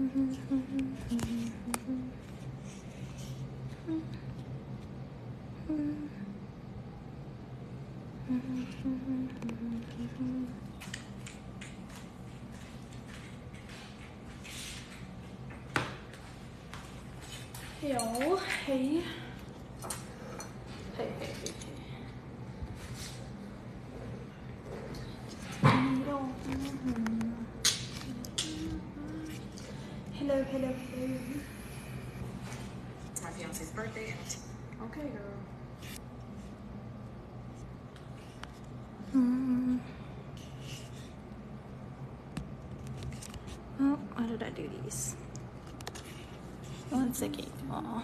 Yo, hey. Hey. Hello. It's my fiance's birthday. Okay, girl. Oh, how did I do these? 1 second. Oh.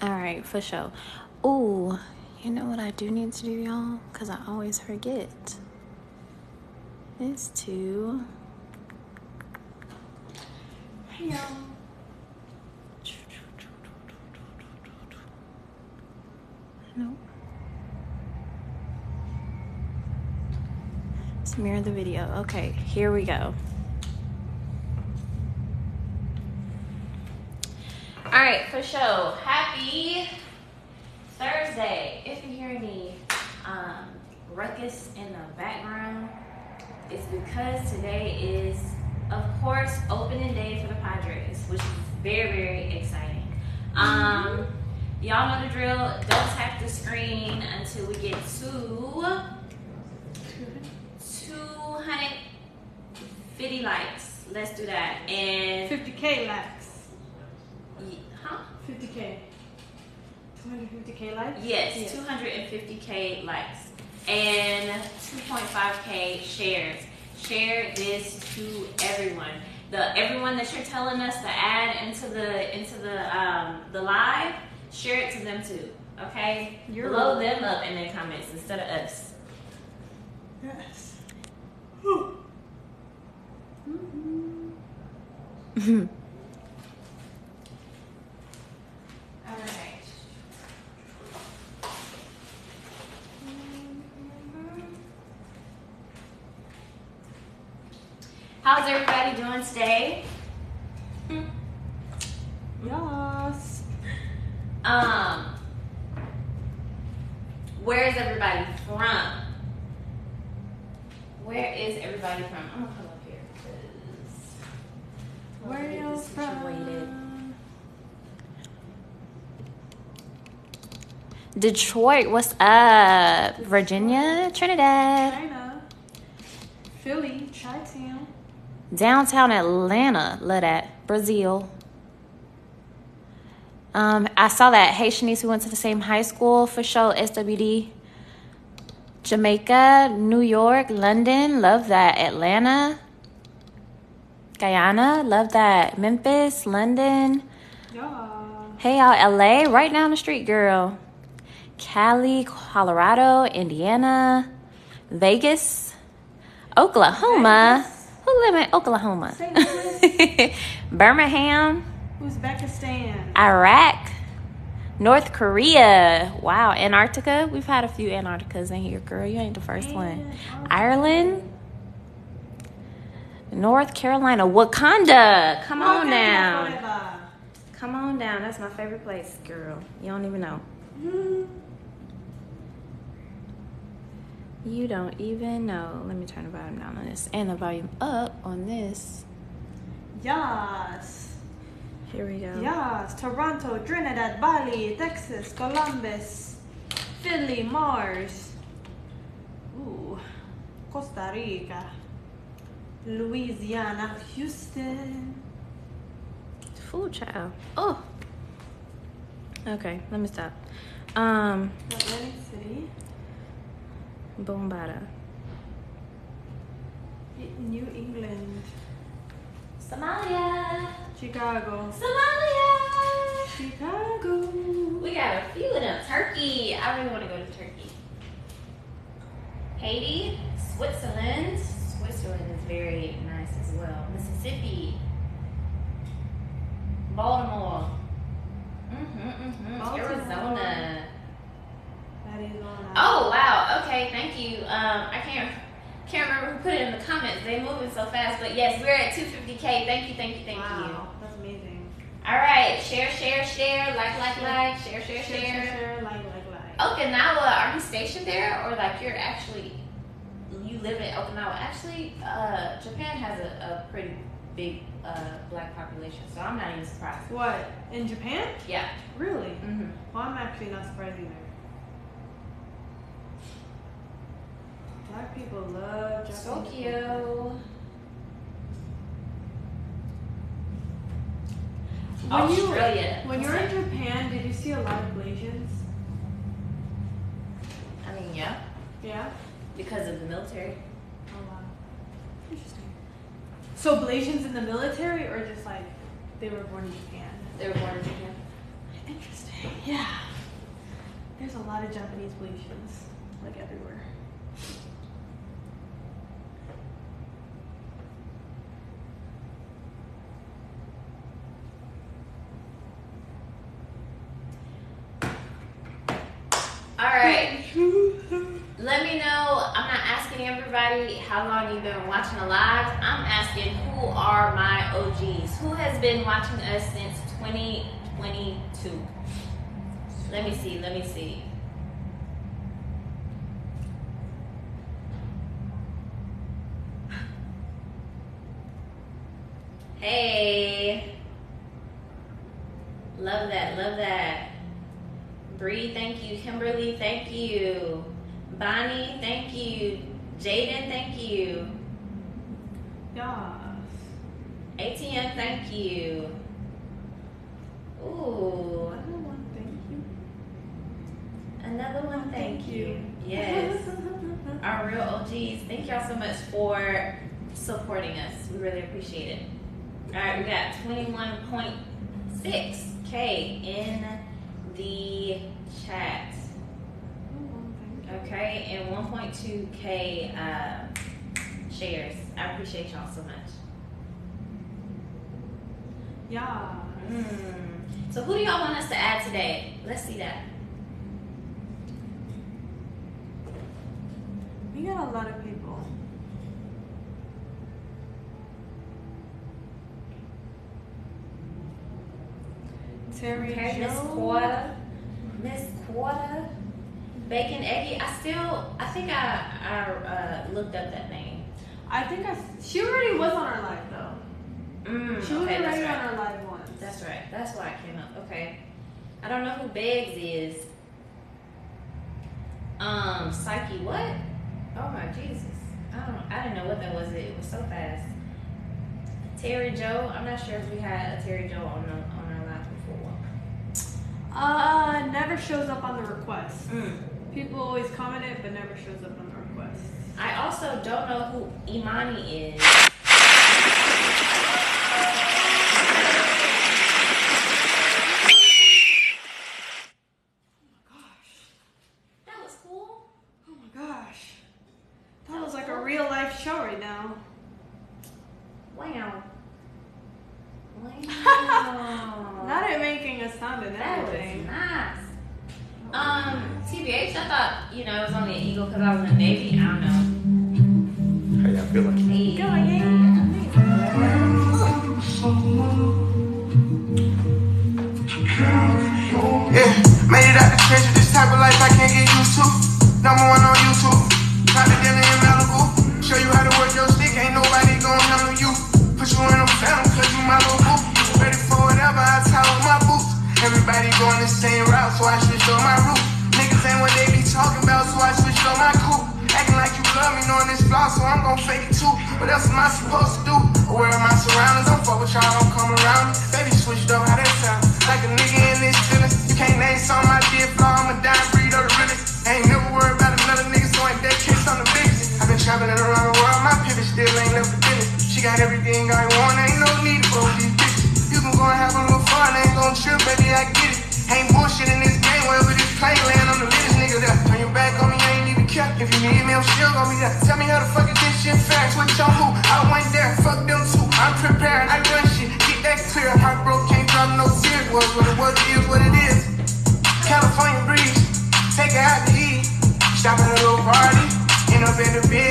All right, for sure. Oh, you know what I do need to do, y'all? Because I always forget. Is to... Hey, y'all. No. Let's mirror the video. Okay, here we go. All right, for sure. Happy Thursday. If you hear any ruckus in the background, it's because today is, of course, opening day for the Padres, which is very, very exciting. Y'all know the drill. Don't tap the screen until we get to 250 likes. Let's do that. And 50K likes. huh? 50K. 250K likes? Yes, 250K likes and 2.5K shares. Share this to everyone. Everyone that you're telling us to add into the live, share it to them too. Okay? Blow them up in the comments instead of us. Yes. All right. How's everybody doing today? Yes. Where is everybody from? Where is everybody from? I'm gonna come up here because Where are you from? Detroit, what's up? Virginia, Trinidad, China. Philly, Chi-Town. downtown Atlanta, love that. Brazil. I saw that. Hey, Shanice, we went to the same high school for sure. SWD. Jamaica, New York, London, love that. Atlanta, Guyana, love that. Memphis, London. Yeah. Hey, y'all, LA, right down the street, girl. Cali, Colorado, Indiana, Vegas, Oklahoma. Who live in Oklahoma? St. Louis. Birmingham, Uzbekistan. Iraq, North Korea. Wow, Antarctica. We've had a few Antarcticas in here, girl. You ain't the first one. Ireland, North Carolina, Wakanda. Come on down. Forever. Come on down. That's my favorite place, girl. You don't even know. You don't even know. Let me turn the volume down on this and the volume up on this. Yes. Here we go. Yes. Toronto, Trinidad, Bali, Texas, Columbus, Philly, Mars. Ooh. Costa Rica. Louisiana, Houston. Food child. Oh. Okay, let me stop. Atlantic City. Boombada. New England. Somalia. Chicago. Somalia. Chicago. We got a few of them. Turkey. I really want to go to Turkey. Haiti. Switzerland. Switzerland is very nice as well. Mississippi. Baltimore. Okay, thank you. I can't remember who put it in the comments. They moving so fast, but yes, we're at 250K. Thank you. Wow, that's amazing. All right, share, like, share. Share, like. Okinawa, are you stationed there, or like you live in Okinawa? Actually, Japan has a pretty big black population, so I'm not even surprised. What, in Japan? Yeah. Really? Mm-hmm. Well, I'm actually not surprised either. Black people love Japanese Tokyo. Australia. When you were in Okay. Japan, did you see a lot of Blasians? I mean, yeah, Yeah? because of the military. Oh, wow. Interesting. So Blasians in the military, or just like they were born in Japan? They were born in Japan. Interesting. Yeah. There's a lot of Japanese Blasians, like everywhere. All right. Let me know. I'm not asking everybody how long you've been watching the lives. I'm asking who are my OGs? Who has been watching us since 2022? Let me see. Hey. Love that. Bree, thank you. Kimberly, thank you. Bonnie, thank you. Jaden, thank you. Yes. ATM, thank you. Ooh, Another one, thank you. another one, thank you. Yes, Yes. our real OGs. Thank y'all so much for supporting us. We really appreciate it. All right, we got 21.6K in the chat. Okay, and 1.2K shares. I appreciate y'all so much. Yeah. So who do y'all want us to add today? Let's see that. We got a lot of people. Terry Okay, Joe. Miss Quarter, Bacon Eggy. I think I looked up that name. She already was on our live though. She was Okay, that's already right. on our live once. That's right. That's why I came up. Okay. I don't know who Beggs is. Psyche, what? Oh my Jesus. I didn't know what that was. It was so fast. Terry Joe. I'm not sure if we had a Terry Joe on our live before. Never shows up on the request. Mm. People always comment it, but never shows up on the request. I also don't know who Imani is. That was cool. Oh my gosh. That was like a real life show right now. Wow. Not it making a sound and That was everything. nice. TBH, I thought, it was only an eagle because I was in the Navy. I don't know. How y'all feeling? Hey. Yeah, made it out the trenches, this type of life I can't get used to. Number one on YouTube, try to dinner in Malibu. Show you how to work your stick, ain't nobody gon' handle you. Put you in a phantom, cause you my little boo. Ready for whatever, I tie with my boots. Everybody going the same route, so I switched on my route. Niggas ain't what they be talking about, so I switched on my coupe. Acting like you love me, knowing this flaw, so I'm gon' fake it too. What else am I supposed to do? Aware of my surroundings, don't fuck with y'all, don't come around me. Baby switched up, how that sound? Like a nigga in this feelings. You can't name something I did flaw, I'm a dying breed of the realest. I ain't never worried about another nigga, so ain't that kiss on the biggest. I've been traveling around the world, my pivot still ain't left the business. She got everything I want, ain't no need for these bitches. You can go and have a little fun, ain't gon' trip, baby, I get it. Ain't bullshit in this game, wherever this plane land, I'm the latest nigga there. Turn your back on me, I ain't even care. If you need me, I'm still gon' be there. Tell me how the fuck is this shit fair? Switch on who? I went there, fuck them too. I'm prepared, I done shit, get that clear. Heartbroke, can't drop no tears. Was what it was, is what it is. California breeze, take it out to eat. Stop at a little party.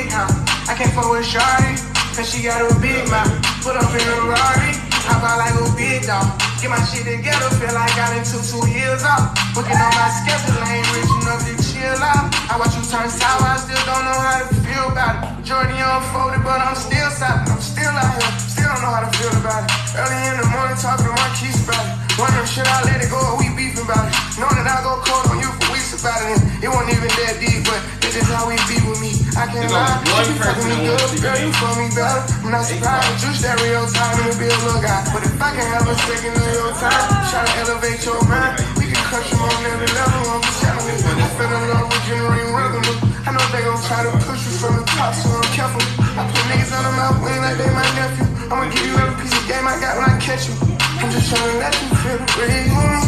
big house. I can't fuck with Shawty, cause she got a big mouth. Put up in a Rari, hop out like a big dog. Get my shit together, feel like I done took 2 years off. Working on my schedule, I ain't rich enough to chill out. I watch you turn sour, I still don't know how to feel about it. Majority unfolded, but I'm still solid. I'm still out here, still don't know how to feel about it. Early in the morning, talking to my keys about it. Wondering, should I let it go or we beefing about it? Knowing that I go cold on you for weeks about it. And it wasn't even that deep, but it's just how we be with me. I can't lie, you fucking me good, girl, you fuck me better. I'm not surprised, you stereotype and be a little guy. But if I can have a second of your time, try to elevate your mind. We can crush them on every level, I'm just telling you. I fell in love with generating revenue. I know they gon' try to push you from the top, so I'm careful. I put niggas on the mouth wing like they my nephew. I'ma give you every piece of game I got when I catch you. I'm just trying to let you feel the breeze with me.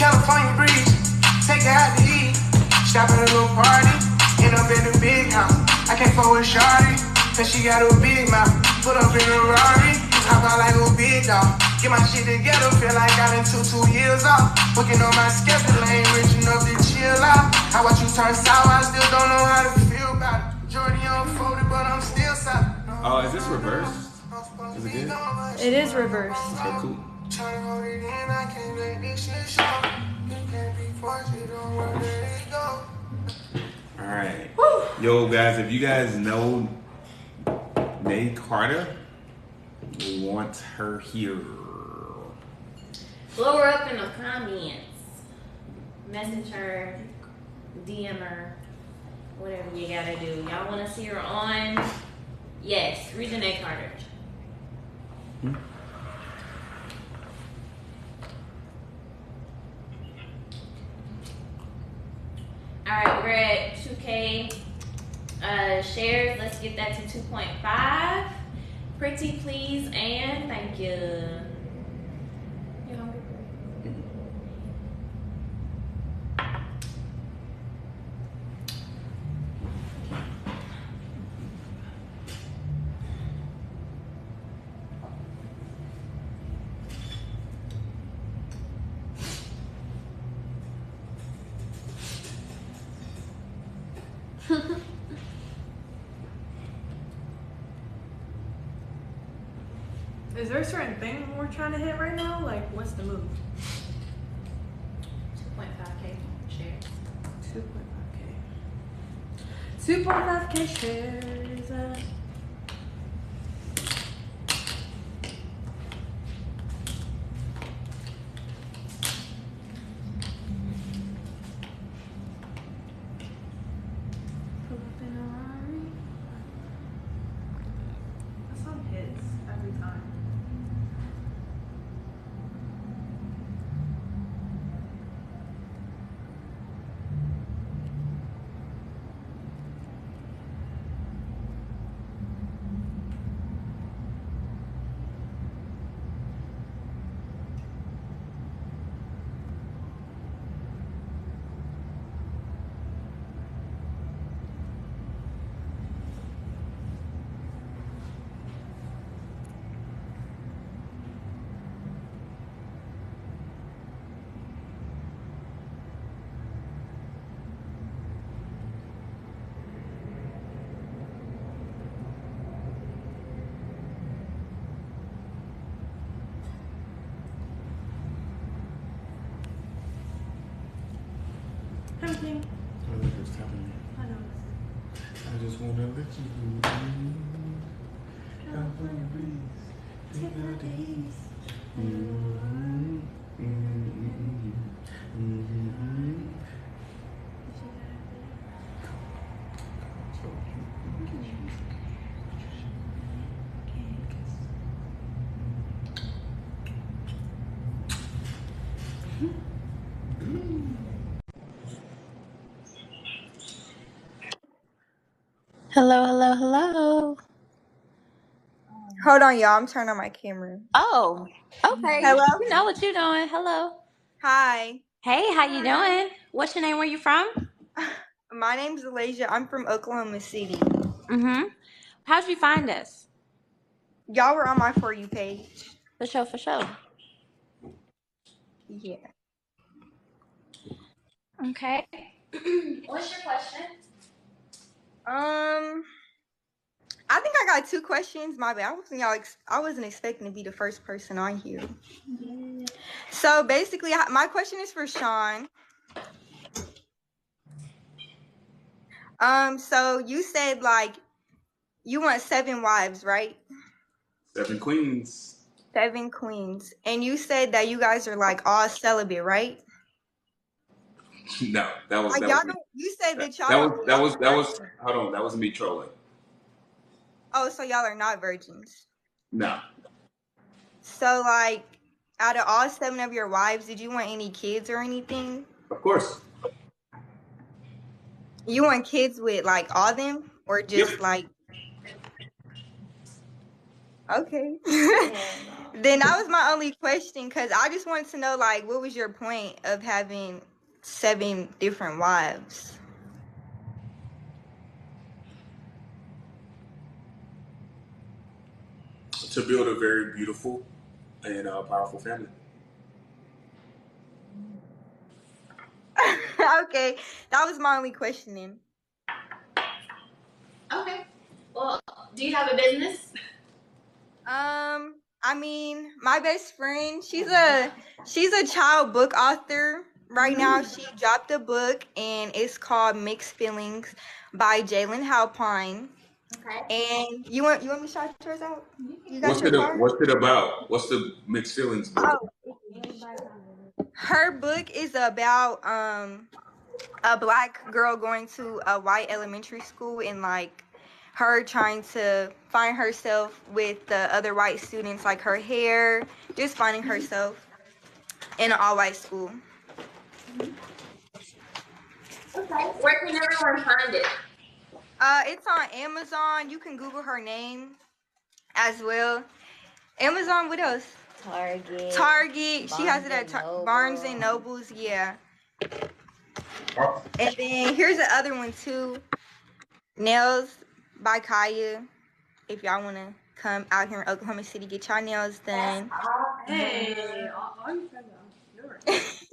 California breeze, take it out to eat. Stop at a little party, end up at the big house. I can't fuck with Shawty, cause she got a big mouth. Put up in a Rari, hop out like a big dog. Get my shit together, feel like I done took 2 years off. Working on my schedule, I ain't rich enough to chill out. I watch you turn sour, I still don't know how to feel about it. Majority unfolded, but I'm still solid. Oh, is this reversed? Is it good? It is reversed. Okay, cool. Tryna hold it in, I can't let this shit show. You can't be forced, you don't wanna let it go. All right. Yo, guys, if you guys know Nay Carter, we want her here. Blow her up in the comments. Message her, DM her, whatever you gotta do. Y'all wanna see her on? Yes, Regina A. Carter. Alright, we're at 2K shares. Let's get that to 2.5. Pretty please and thank you. You hungry? Is there a certain thing we're trying to hit right now? Like, what's the move? 2.5K shares. 2.5K. 2.5K shares. Pull up in a Rari. That song hits every time. Everything. I know. I just wanna let you California breeze. Take my days. Hello, hello, hello. Hold on, y'all. I'm turning on my camera. Oh, okay. Hello? You know what you're doing. Hello. Hi. Hey, how you doing? What's your name? Where you from? My name's Elijah. I'm from Oklahoma City. Mm-hmm. How'd you find us? Y'all were on my For You page. For sure, for sure. Yeah. Okay. What's your question? I think I got 2 questions. My bad. I wasn't expecting to be the first person on here. So basically, my question is for Sean. So you said like you want 7 wives, right? 7 queens. 7 queens, and you said that you guys are like all celibate, right? No, that was Like that y'all was me. don't. You said that y'all That don't. was that was that was. Hold on, that was me trolling. Oh, so y'all are not virgins. No, So like, out of all 7 of your wives, did you want any kids or anything? of course. You want kids with like all them, or Yep. just like? Okay. Then that was my only question, because I just wanted to know, like, what was your point of having 7 different wives? To build a very beautiful and powerful family. Okay, that was my only question then. Okay. Well, do you have a business? I mean, my best friend, she's a child book author. Right now, she dropped a book, and it's called Mixed Feelings by Jalen Halpine. Okay. And you want me to shout yours out? You got your card? What's it about? What's the mixed feelings book? Oh, her book is about a black girl going to a white elementary school, and like her trying to find herself with the other white students, like her hair, just finding herself in an all-white school. Okay. Where can everyone find it? It's on Amazon. You can Google her name as well. Amazon, what else? Target. She has it at Barnes and Nobles, yeah. And then here's the other one too. Nails by Kaya. If y'all want to come out here in Oklahoma City, get y'all nails done. Hey, all you friends are yours.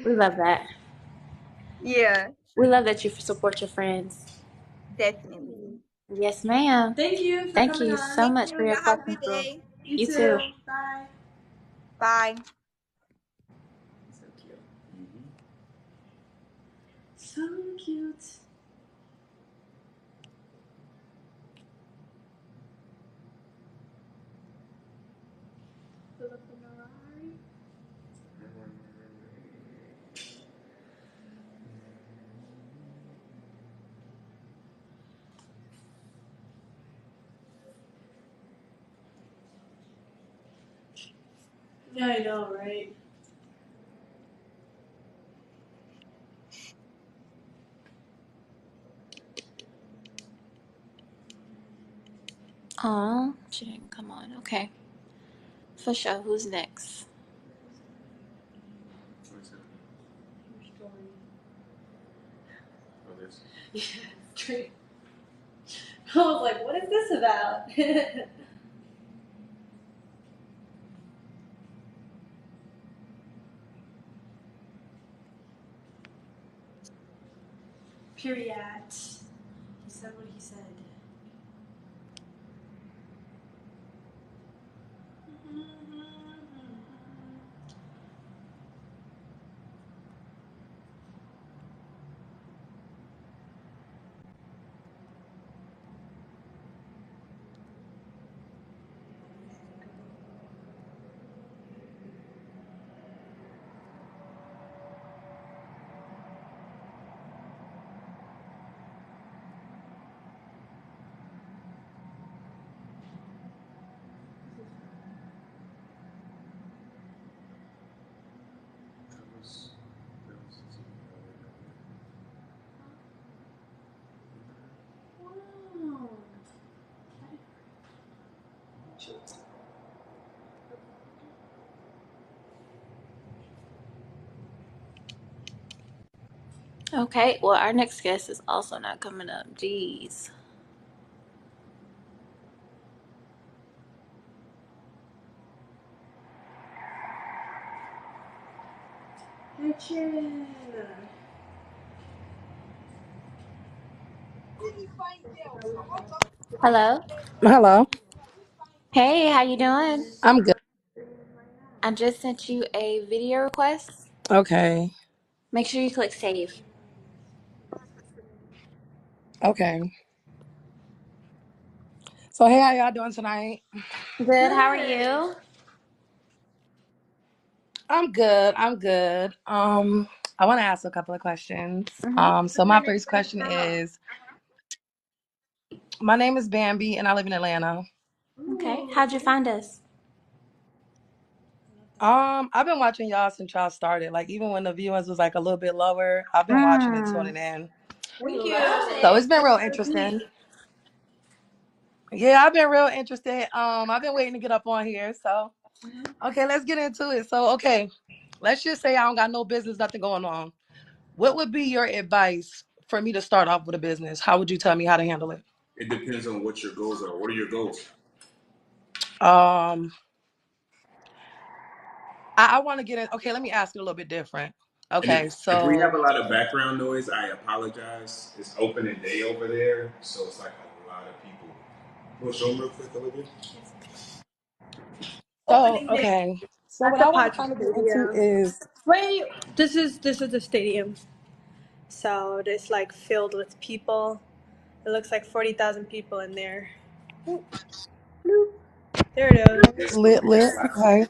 We love that. Yeah, We love that you support your friends. definitely. Yes, ma'am. Thank you for Thank coming you on. so much for your Y'all have a questions, good girl. day. You too. Bye. Bye. So cute. So cute. Philip Ferrari. Yeah, I know, right? Oh, she didn't come on. Okay. For sure. Who's next? Yeah, straight. I was like, what is this about? Period. He said what he said. Wow. Okay. Well, our next guest is also not coming up. Jeez. Action. Hello. Hello. Hey, how you doing? I'm good. I just sent you a video request. Okay. Make sure you click save. Okay. So hey, how y'all doing tonight? Good. How are you? I'm good. I'm good. I want to ask a couple of questions. Mhm. So my first question is, my name is Bambi and I live in Atlanta. Okay. How'd you find us? I've been watching y'all since y'all started. Like even when the viewers was like a little bit lower, I've been watching and Mm. tuning in. Thank you. So it's been real interesting. Yeah, I've been real interested. I've been waiting to get up on here. So okay, let's get into it. So okay, let's just say I don't got no business, nothing going on. What would be your advice for me to start off with a business? How would you tell me how to handle it? It depends on what your goals are. What are your goals? Um, I want to get in. Okay, let me ask it a little bit different. And Okay, if we have so a lot of background noise, I apologize. It's opening day over there, so it's like a lot of people. You want to show them real quick, Olivia? so Opening day okay. So at what the I want to Padre kind of get into Stadium. is Wait, this is the stadium. So it's like filled with people. It looks like 40,000 people in there. Ooh, bloop. There it is. lit, lit. Okay,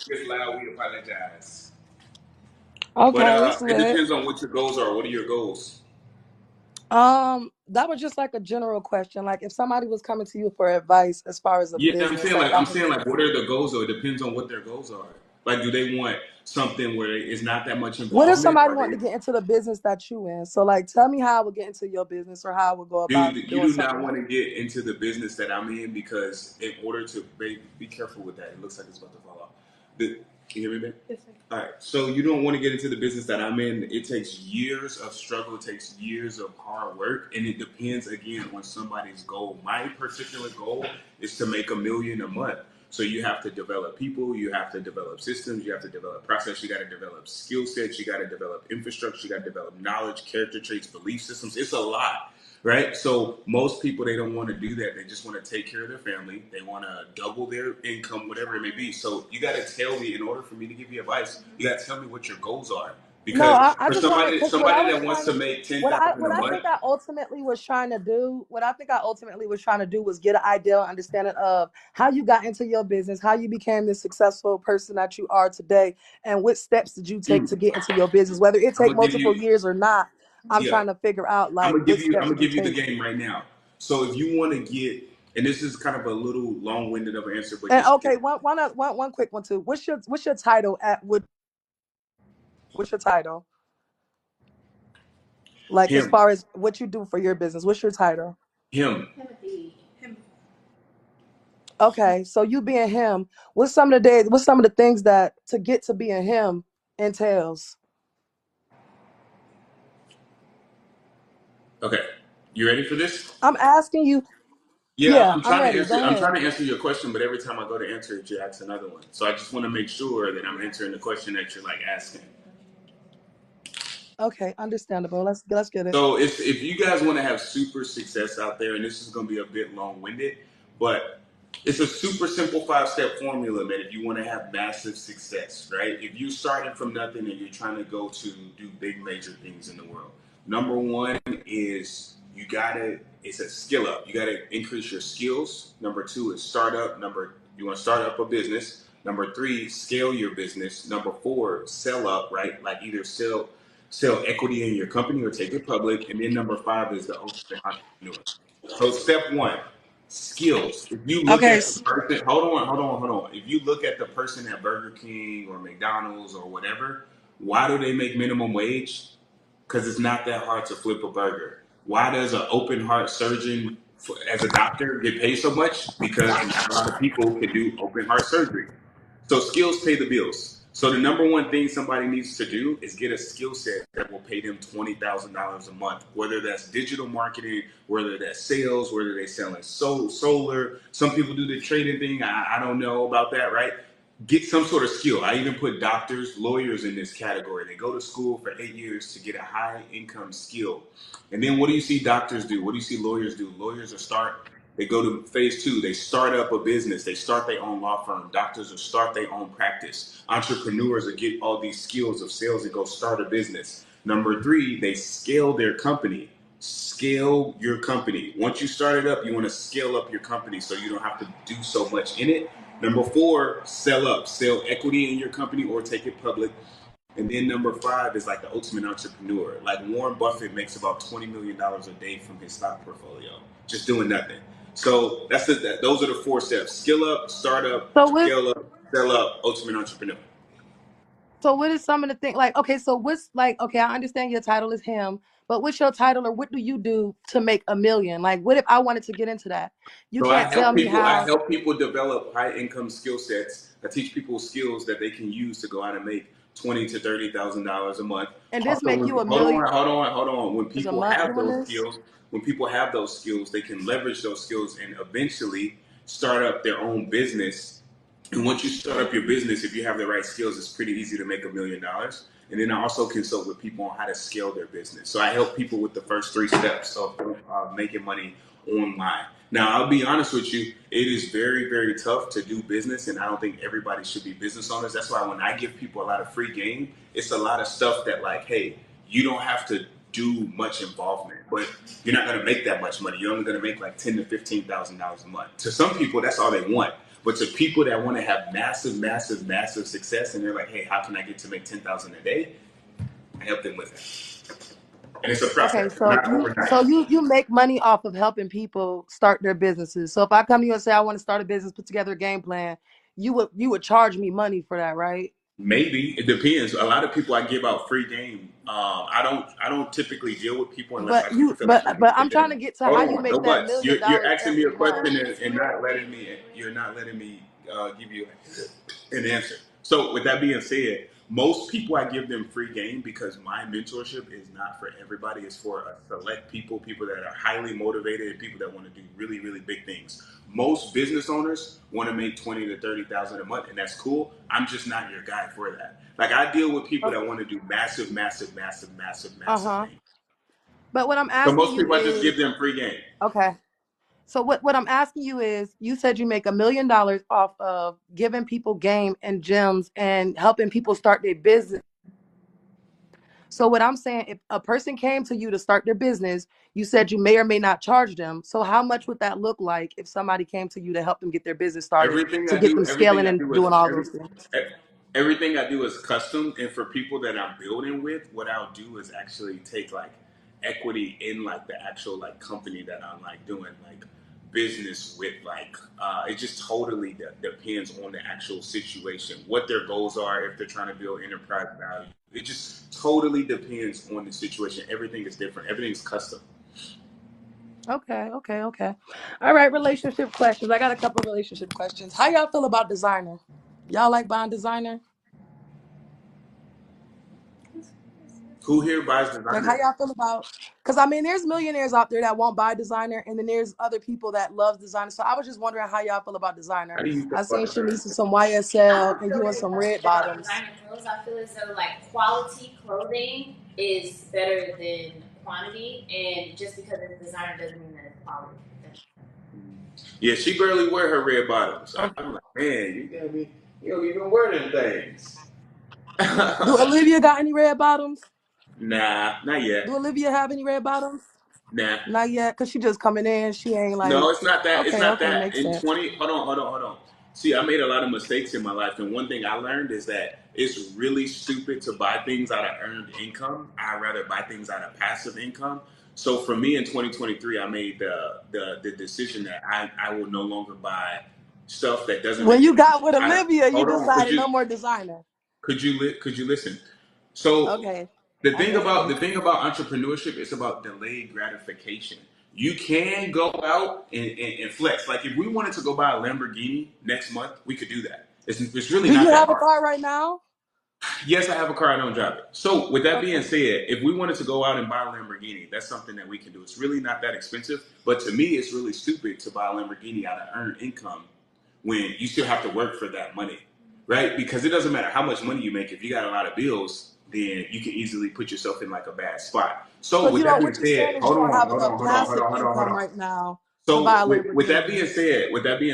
If it's loud, we apologize. But okay, it's it lit. depends on what your goals are. What are your goals? That was just like a general question. Like if somebody was coming to you for advice as far as a Yeah, business, like I'm that was. saying like what are the goals though? It depends on what their goals are. Like do they want something where it's not that much What if involvement somebody or wanted they to get into the business that you in? So like, tell me how I would get into your business or how I would go about dude, you doing do not something. want to get into the business that I'm in because in order to be careful with that. It looks like it's about to fall off. Can you hear me, man? Yes, sir. All right, so you don't want to get into the business that I'm in. It takes years of struggle, it takes years of hard work, and it depends again on somebody's goal. My particular goal is to make $1 million a month. So you have to develop people, you have to develop systems, you have to develop process, you got to develop skill sets, you got to develop infrastructure, you got to develop knowledge, character traits, belief systems. It's a lot. Right, so most people they don't want to do that. They just want to take care of their family. They want to double their income, whatever it may be. So you got to tell me, in order for me to give you advice, you got to tell me what your goals are. No, Because I for just wanted somebody, because what I somebody was that wants trying to to make 10,000 what a I month, think I ultimately was trying to do, was get an idea, understanding of how you got into your business, how you became the successful person that you are today, and what steps did you take mm, to get into your business, whether it I'm take gonna give multiple you, years or not. I'm yeah, trying to figure out I'm like gonna what give you, steps did you the take. game right now. So if you want to get, and this is kind of a little long-winded of an answer, but And just okay, one quick one too. What's your title at what? What's your title? Like as him, far as what you do for your business, what's your title? him. Him. Okay, so you being him, what's some of the things that to get to being him entails? Okay, you ready for this? I'm asking you. Yeah, Yeah, I'm ready. Go I'm ahead. trying to answer your question, but every time I go to answer it, you ask another one. So I just want to make sure that I'm answering the question that you're like asking. Okay, understandable. Let's get it. So if you guys want to have super success out there, and this is going to be a bit long winded, but it's a super simple 5-step formula, man. If you want to have massive success, right? If you're starting from nothing and you're trying to go to do big major things in the world, number one is it's a skill up. You gotta increase your skills. Number two is startup. You want to start up a business. Number three, scale your business. Number four, sell up, right? Like either sell equity in your company or take it public. And then number five is the ultimate entrepreneur. So step one, skills. If you look Okay, at the person, hold on. If you look at the person at Burger King or McDonald's or whatever, why do they make minimum wage? Because it's not that hard to flip a burger. Why does an open heart surgeon, as a doctor, get paid so much? Because not a lot of people can do open heart surgery. So skills pay the bills. So the number one thing somebody needs to do is get a skill set that will pay them $20,000 a month. Whether that's digital marketing, whether that's sales, whether they're selling solar. Some people do the trading thing. I don't know about that, right? Get some sort of skill. I even put doctors, lawyers in this category. They go to school for 8 years to get a high income skill. And then what do you see doctors do? What do you see lawyers do? Lawyers are start They go to phase two. They start up a business. They start their own law firm. Doctors will start their own practice. Entrepreneurs will get all these skills of sales and go start a business. Number three, they scale their company. Scale your company. Once you start it up, you want to scale up your company so you don't have to do so much in it. Number four, sell up. Sell equity in your company or take it public. And then number five is like the ultimate entrepreneur. Like Warren Buffett makes about $20 million a day from his stock portfolio, just doing nothing. So those are the four steps: skill up, start up, So what? scale up, sell up, ultimate entrepreneur. So what is some of the things like? Okay, so what's like? Okay, I understand your title is him, but what's your title or what do you do to make $1 million? Like, what if I wanted to get into that? You So I can't tell help me people. I how. help people develop high income skill sets. I teach people skills that they can use to go out and make $20,000 to $30,000 a month. And this Also, make you $1 hold million on, hold on, hold on. a month doing this? When people have those skills, they can leverage those skills and eventually start up their own business. And once you start up your business, if you have the right skills, it's pretty easy to make $1 million. And then I also consult with people on how to scale their business. So I help people with the first three steps of making money online. Now, I'll be honest with you, it is very, very tough to do business, and I don't think everybody should be business owners. That's why when I give people a lot of free game, it's a lot of stuff that, like, hey, you don't have to do much involvement, but you're not going to make that much money. You're only going to make like $10,000 to $15,000 a month. To some people, that's all they want. But to people that want to have massive, massive, massive success, and they're like, hey, how can I get to make $10,000 a day? I help them with it. And it's a Okay, process, so not overnight. you make money off of helping people start their businesses. So if I come to you and say I want to start a business, put together a game plan, you would charge me money for that, right? Maybe it depends. A lot of people I give out free game. I don't typically deal with people unless I But you feel like I can I'm get trying them. to get to Hold how you on, no make that $1 buts. million You're asking me a every month. question and not letting me. You're not letting me give you an answer. So with that being said, most people I give them free game because my mentorship is not for everybody. It's for a select people, people that are highly motivated, and people that want to do really, really big things. Most business owners want to make 20 to 30,000 a month, and that's cool. I'm just not your guy for that. Like I deal with people that want to do massive, massive, massive, massive, massive Uh-huh. things. But what I'm So asking most you people I just is, give them free game. okay. So what I'm asking you is, you said you make $1 million off of giving people game and gems and helping people start their business. So what I'm saying, if a person came to you to start their business, you said you may or may not charge them. So how much would that look like if somebody came to you to help them get their business started, to get them Everything scaling I and do is doing all those things? everything I do is custom. And for people that I'm building with, what I'll do is actually take like equity in like the actual like company that I'm like doing like business with. Like it just totally depends on the actual situation, what their goals are, if they're trying to build enterprise value. It just totally depends on the situation. Everything is different. Everything's custom. Okay. All right, relationship questions. I got a couple relationship questions. How y'all feel about designer? Y'all like buying designer? Who here buys Like, how designer? y'all feel about? Because I mean, there's millionaires out there that won't buy designer, and then there's other people that love designer. So I was just wondering how y'all feel about designer. How do you feel I seen about designer? Shanice in some I YSL don't and feel you in any some type of red way about bottoms. designer clothes. I feel as though like quality clothing is better than quantity, and just because it's designer doesn't mean that it's quality. Yeah, she barely wear her red bottoms. Okay. I'm like, man, you don't even wear them things. Do Olivia got any red bottoms? Nah, not yet. Do Olivia have any red bottoms? Nah. Not yet, cause she just coming in. She ain't No, like, it's not that. It's not okay, that. makes In sense. 20, hold on. See, I made a lot of mistakes in my life, and one thing I learned is that it's really stupid to buy things out of earned income. I'd rather buy things out of passive income. So for me in 2023, I made the decision that I will no longer buy stuff that doesn't When make you me got with money. Olivia, you Hold on, could decided you no more designer. could you listen? So Okay, the I'm thing about listening. entrepreneurship is about delayed gratification. You can go out and flex. Like if we wanted to go buy a Lamborghini next month, we could do that. It's really Do not you that have a hard. car right now? Yes, I have a car. I don't drive it. So with that being Okay. said, if we wanted to go out and buy a Lamborghini, that's something that we can do. It's really not that expensive. But to me, it's really stupid to buy a Lamborghini out of earned income when you still have to work for that money, right? Because it doesn't matter how much money you make. If you got a lot of bills, then you can easily put yourself in like a bad spot. So So with you that don't. being What you're saying said, is you hold don't on, have hold enough on, hold on, hold passive on, hold on, hold income on. right now. to buy So a with that Lamborghini. being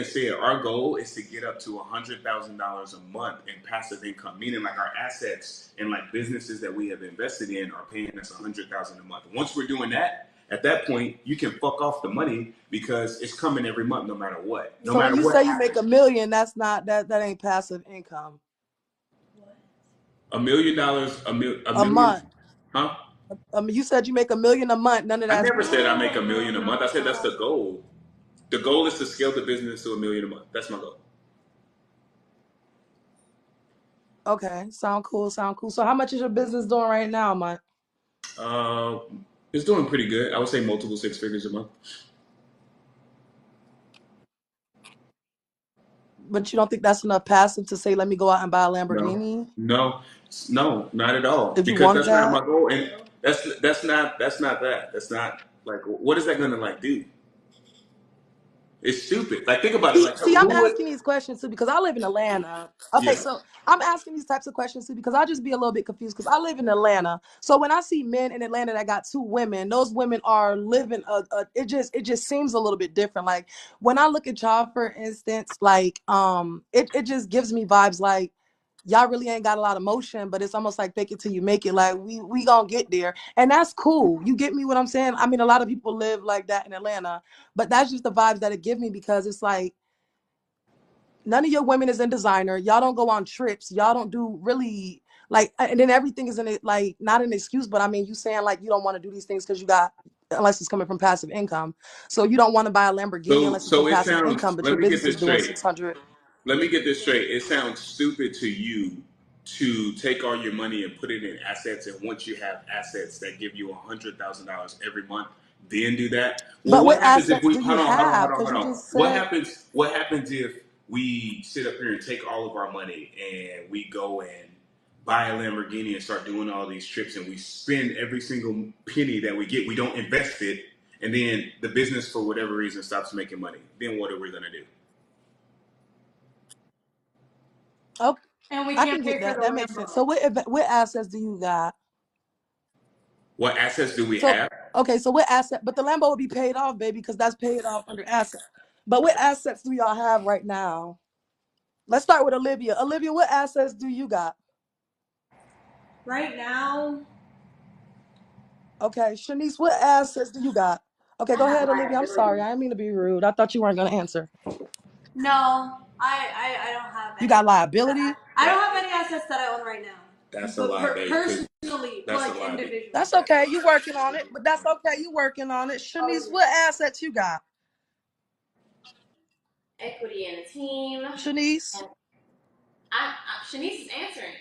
said, our goal is to get up to $100,000 a month in passive income, meaning like our assets and like businesses that we have invested in are paying us $100,000 a month. Once we're doing that, at that point, you can fuck off the money because it's coming every month, no matter what. No So when matter you what say you make happens. a million, that's not that ain't passive income. $1 million, a A million, month. huh? You said you make a million a month. None of I that's never said I make a million a month. I said that's the goal. The goal is to scale the business to $1 million a month. That's my goal. okay. Sound cool. Sound cool. So how much is your business doing right now, Mike? Uh, it's doing pretty good. I would say multiple six figures a month. But you don't think that's enough passive to say, let me go out and buy a No, Lamborghini no, no, not at all. if you Because wanted that's not my that? goal, and that's not that. That's not like what is that going to like do? It's stupid. Like think about it. Like See, I'm who would? asking these questions too because I live in Atlanta. Okay, Yeah. so I'm asking these types of questions too because I just be a little bit confused because I live in Atlanta. So when I see men in Atlanta that got two women, those women are living it just seems a little bit different. Like when I look at y'all, for instance, like it just gives me vibes like y'all really ain't got a lot of motion, but it's almost like fake it till you make it. Like we gonna get there, and that's cool. You get me what I'm saying? I mean, a lot of people live like that in Atlanta, but that's just the vibes that it give me because it's like none of your women is in designer. Y'all don't go on trips. Y'all don't do really like, and then everything is in it like not an excuse, but I mean, you saying like you don't want to do these things because you got unless it's coming from passive income. So you don't want to buy a Lamborghini So unless it's from so it passive sounds. income, but Let your me get business is this doing straight. 600. Let me get this straight. It sounds stupid to you to take all your money and put it in assets, and once you have assets that give you $100,000 every month, then do that. Well, But what what happens if assets we do you hold on, hold on, have? hold on, Because hold you on? just What said, happens? What happens if we sit up here and take all of our money and we go and buy a Lamborghini and start doing all these trips, and we spend every single penny that we get, we don't invest it, and then the business for whatever reason stops making money? Then what are we gonna do? oh, And we I can't can pay get for that. the That makes sense. Lambo. So what assets do you got? What assets do we So have? okay, so what asset? But the Lambo will be paid off, baby, because that's paid off under asset. But what assets do y'all have right now? Let's start with Olivia. Olivia, what assets do you got? Right now, Okay, Shanice, what assets do you got? Okay, I go have ahead, Olivia. I'm sorry. liability. I didn't mean to be rude. I thought you weren't going to answer. No, I don't have You any. got liability? I don't have any assets that I own right now. That's a But lie, babe. personally, That's a like lie, babe. individually. That's okay. You working on it, but that's okay. You working on it. Oh Shanice, yeah. what assets you got? Equity in the team. Shanice, Shanice is answering.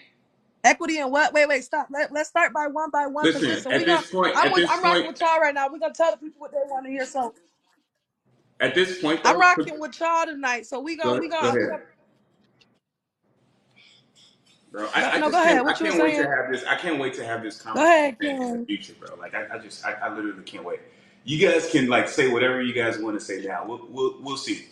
equity and what? Wait, stop. Let's start by one. Cause Listen, listen, at this point, at this I'm rocking point, with y'all right now. We're gonna tell the people what they want to hear. So at this point, I'm though, rocking with y'all tonight. So go ahead, bro. I no, just go can't. ahead. I What you were can't wait to saying? have this. I can't wait to have this Go ahead, conversation in the Ken. future, bro. Like I literally can't wait. You guys can like say whatever you guys want to say now. We'll see.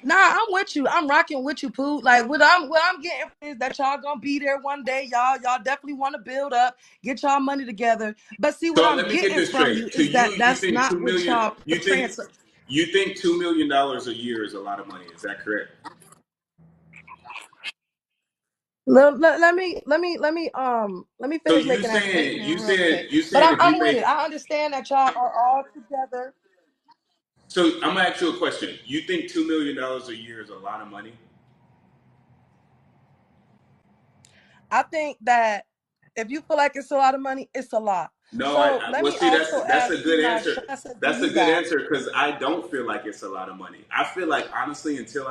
Nah, I'm with you. I'm rocking with you, Pooh. Like what I'm getting is that y'all gonna be there one day. Y'all definitely want to build up, get y'all money together. But see, what So I'm let me get getting this from you straight. To is you, that you that's think not two what million? y'all portraying. So You think $2 million a year is a lot of money? Is that correct? let me So finish making that statement real quick. you But saying I'm if you I'm with make it. I understand that y'all are all together. so I'm gonna ask you a question. You think $2 million a year is a lot of money? I think that if you feel like it's a lot of money, it's a lot. No, So let well me see also that's ask a you, good Nash, answer. what asset do That's a you good got? answer because I don't feel like it's a lot of money. I feel like honestly until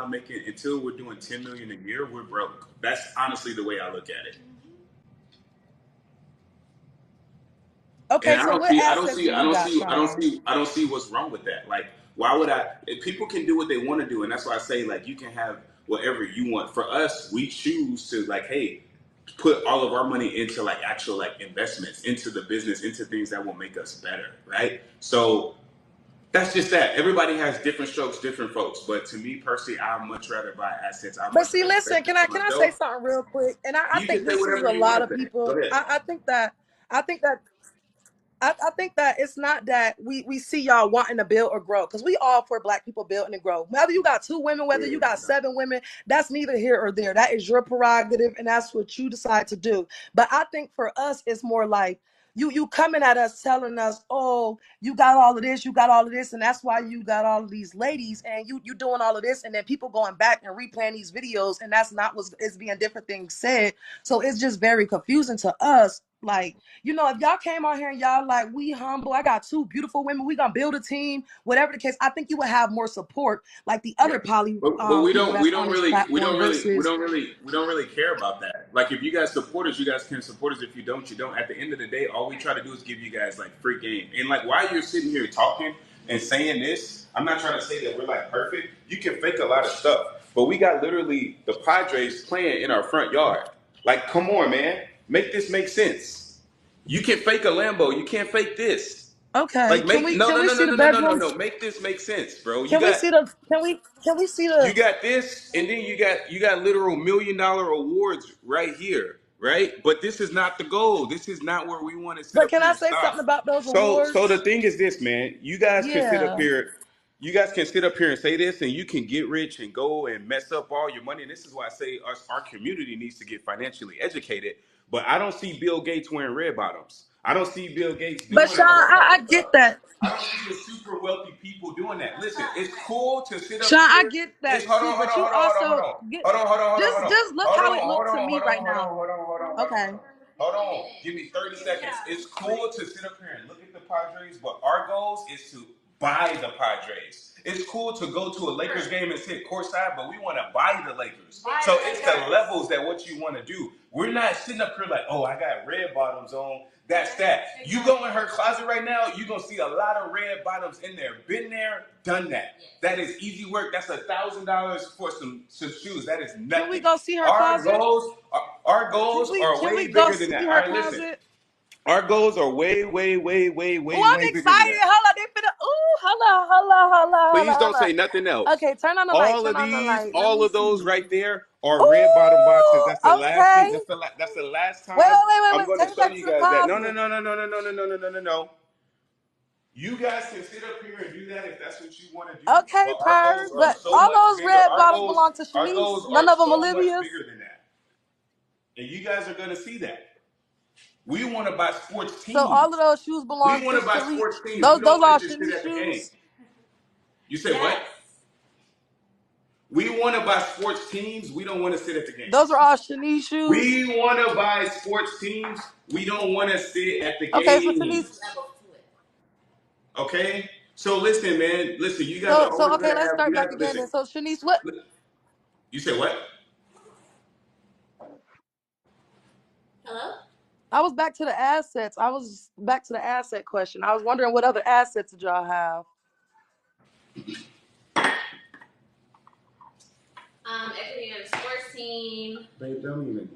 we're doing 10 million a year, we're broke. That's honestly the way I look at it. And Okay, so what assets do you got, Sean? I don't see what's wrong with that. Like, why would I? If people can do what they want to do, and that's why I say like you can have whatever you want. For us, we choose to like, hey, put all of our money into like actual like investments into the business, into things that will make us better, right? So that's just that. Everybody has different strokes, different folks. But to me personally, I'd much rather buy assets. I'd But much see, rather listen, invest it can I for can I say myself. something real quick? And I You can think say this is whatever a you want lot to of say. Go people. ahead. I think that I think that it's not that we see y'all wanting to build or grow, because we all for Black people building and grow. Whether you got 2 women, whether you got 7 women, that's neither here or there. That is your prerogative, and that's what you decide to do. But I think for us, it's more like you coming at us telling us, oh, you got all of this, you got all of this, and that's why you got all of these ladies, and you doing all of this, and then people going back and replaying these videos, and that's not what's is being different things said. So it's just very confusing to us. Like, if y'all came on here and y'all like, we humble, I got 2 beautiful women, we gonna build a team, whatever the case, I think you would have more support like the other poly But we people don't we that's on don't this really we platform don't really we versus. don't really we don't really care about that. Like if you guys support us, you guys can support us. If you don't, you don't. At the end of the day, all we try to do is give you guys like free game. And like while you're sitting here talking and saying this, I'm not trying to say that we're like perfect. You can fake a lot of stuff, but we got literally the Padres playing in our front yard. Like, come on, man, make this make sense. You can fake a Lambo. You can't fake this. Okay, Like can make we no can no we no no see the no no no no bedrooms? no. Make this make sense, bro. Can we see the can we see You the got this, and then you got literal $1 million awards right here, right? But this is not the goal. This is not where we want to sit but up can here I and say something stop. about those So the awards? thing is this, man. You guys can sit up Yeah. here. You guys can sit up here and say this, and you can get rich and go and mess up all your money. And this is why I say our community needs to get financially educated. But I don't see Bill Gates wearing red bottoms. I don't see Bill Gates But doing Sean, all that type I of stuff. get that. I don't see the super wealthy people doing that. Listen, it's cool to sit up Sean, I here. get It's that too. But you also get just look how it looked to me right now. Okay. Hold on. Give me 30 seconds. It's cool to sit up here and look at the Padres, but our goals is to buy the Padres. It's cool to go to a Lakers game and sit courtside, but we want to buy the Lakers. So it's the levels that what you want to do. We're not sitting up here like, oh, I got red bottoms on. That's that. You go in her closet right now, you're going to see a lot of red bottoms in there. Been there, done that. That is easy work. That's $1,000 for some shoes. That is nothing. Can we go see her Our closet? goals, our goals are Can way we go bigger than that. see All her right, listen. closet? Our goals are way, way, way, way, Oh, way, I'm way bigger than excited. that. Hold on, they finna. Ooh, hold Please don't on. say nothing else. Okay, turn on the light. All Turn of on the these, light. Let all me of those see. right there are red bottom boxes. Ooh, That's the last thing. okay. That's the last Wait, time I'm going Take to me show back to you the guys that. No, no, closet. no, no, no, no, no, no, no, no, no, no, no. You guys can sit up here and do that if that's what you want to do. Okay, But our Purr. goals are But so all much those bigger. red bottoms belong to Our Shanice. goals None are of them so much Olivia's. bigger than that. And you guys are going to see that. We want to buy sports So all teams. of those shoes belong We to want to buy Shanice. sports teams. Those We don't are want to just sit Shanice at the game. shoes. You said what? We want to buy sports teams. We don't want to sit at the games. Those are all Shanice shoes. We want to buy sports teams. We don't want to sit at the Okay, so Shanice. games. Okay? So listen, man. Listen, you guys are So always okay, going to let's have, start you back guys, again. listen. And so Shanice, what? You said what? Hello? I was back to the assets. I was back to the asset question. I was wondering what other assets did y'all have? Equity in a sports team. Babe, don't even like,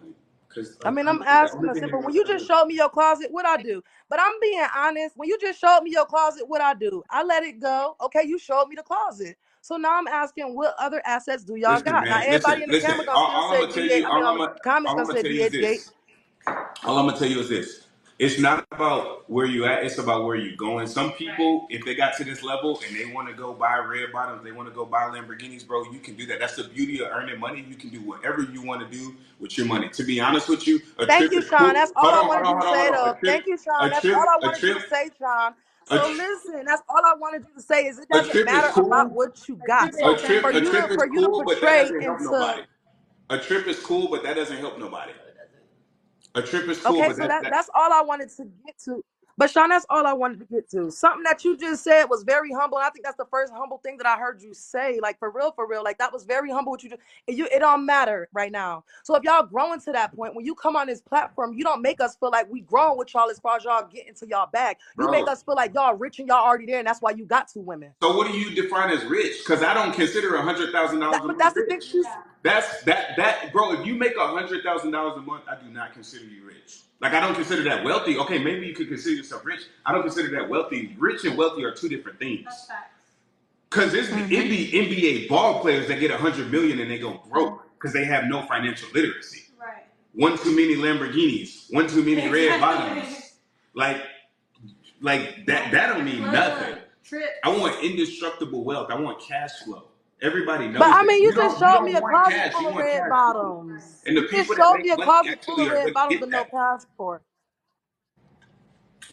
because I mean, I'm the asking only a thing simple. that When you just showed me your closet, what I do? But I'm being honest. When you just showed me your closet, what I do? I let it go. Okay, you showed me the closet. So now I'm asking, what other assets do y'all listen, got? Now man. everybody in the Listen. camera gonna still All I'm say gonna tell DH. you, I mean, on the comments all I'm gonna gonna say tell you is DH gate. this. All I'm gonna tell you is this. It's not about where you at, it's about where you're going. Some people, if they got to this level and they want to go buy red bottoms, they want to go buy Lamborghinis, bro, you can do that. That's the beauty of earning money. You can do whatever you want to do with your money. To be honest with you, a Thank trip you, is Sean. cool. That's all I wanted you to Hold say, on. though. Thank you, Sean. A That's trip, all I a wanted you trip, to say, Sean. a, So listen, that's all I wanted you to say is it a doesn't trip is matter about cool. what you got. So A trip is for you to cool, but that portray doesn't help into. nobody. A trip is cool, but that doesn't help nobody. A trip is cool, Okay, but so that that's all I wanted to get to. But Sean, that's all I wanted to get to. Something that you just said was very humble. And I think that's the first humble thing that I heard you say. Like for real. Like that was very humble what you do. It don't matter right now. So if y'all growing to that point, when you come on this platform, you don't make us feel like we growing with y'all as far as y'all get into y'all bag. You make bro. us feel like y'all rich and y'all already there, and that's why you got 2 women. So what do you define as rich? Because I don't consider $100,000 a But month that's the thing. rich. That bro. If you make $100,000 a month, I do not consider you rich. Like I don't consider that wealthy. Okay, maybe you could consider yourself rich. I don't consider that wealthy. Rich and wealthy are two different things. Because it be NBA ball players that get 100 million and they go broke because they have no financial literacy. Right. One too many Lamborghinis. One too many red bottoms. Like Like that don't mean nothing. I want indestructible wealth. I want cash flow. Everybody But knows I that. mean, You you just don't you showed me don't a want closet cash. full You of want red cash flow. bottoms. And the You just people that showed me make a money closet full actually of are red going to bottoms get with no that. passport.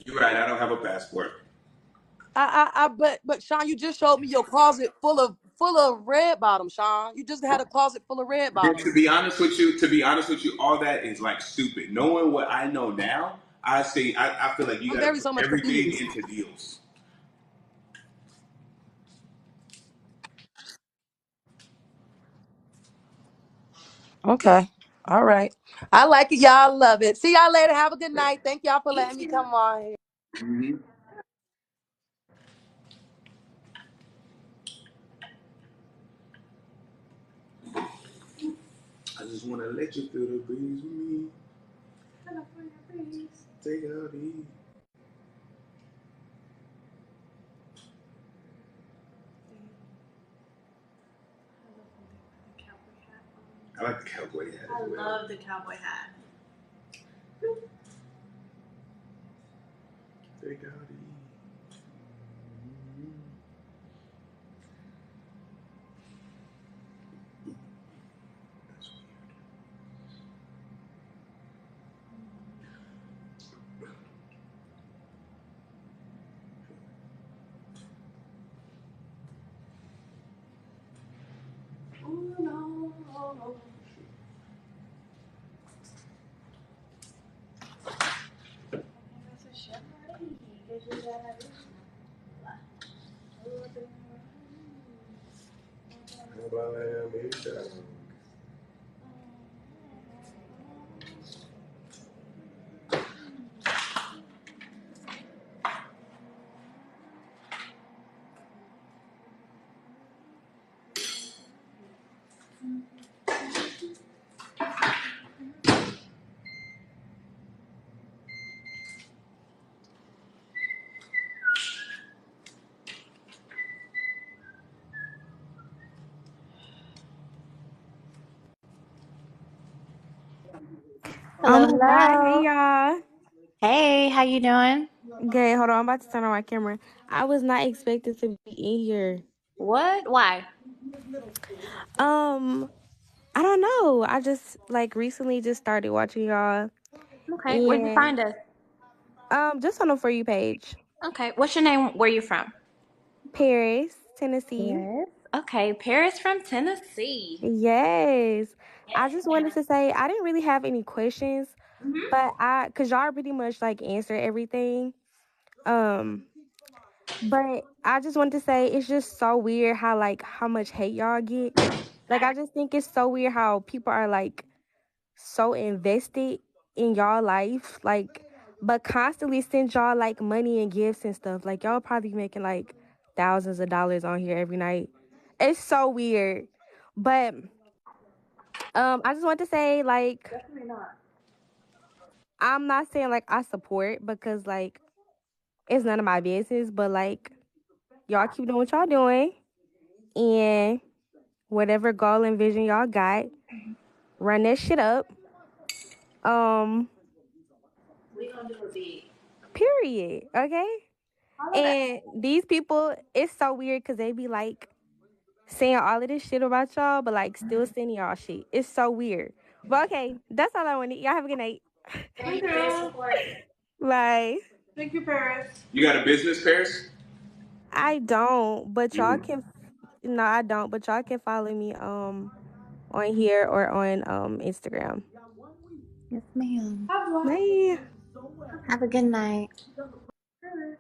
You're right. I don't have a passport. But Sean, you just showed me your closet full of red bottoms, Sean. You just had a closet full of red But bottoms. to be honest with you, all that is like stupid. Knowing what I know now, I feel like you I'm got to very put so much everything confused. into deals. Okay. All right. I like it. Y'all love it. See y'all later. Have a good night. Thank y'all for letting me come on here. Hmm. I just want to let you feel the breeze with me. Take out easy. I like the cowboy hat I as well. love the cowboy hat. Take out easy. Oh no. How about I am here, dog? Oh Hello, my God. Hey, hello. y'all. Hey, how you doing? Good. Hold on. I'm about to turn on my camera. I was not expected to be in here. What? Why? Um, I don't know. I just like recently just started watching y'all Okay, where'd you and find us? just on the For You page. Okay, what's your name? Where you from? Paris, Tennessee. Paris. Okay, Paris from Tennessee. Yes. I Yes, just wanted ma'am. to say I didn't really have any questions, Mhm. but cause y'all pretty much like answered everything. Um, but I just wanted to say it's just so weird how like how much hate y'all get. Like I just think it's so weird how people are like so invested in y'all life, like but constantly send y'all like money and gifts and stuff. Like y'all probably making like thousands of dollars on here every night. It's so weird. But I just want to say like I'm not saying like I support because like it's none of my business, but like y'all keep doing what y'all doing and whatever goal and vision y'all got, run that shit up. Um, We gonna do a big. period. Okay. All that. And these people, it's so weird because they be like saying all of this shit about y'all, but like still sending y'all shit. It's so weird. But okay, that's all I wanted. Y'all have a good night. Thank you for your support. Bye. Thank you, Paris. You got a business, Paris? I don't, but y'all Mm. can. No, I don't, but y'all can follow me on here or on Instagram. Yes, ma'am. Have one. Bye. Have a good night. Paris.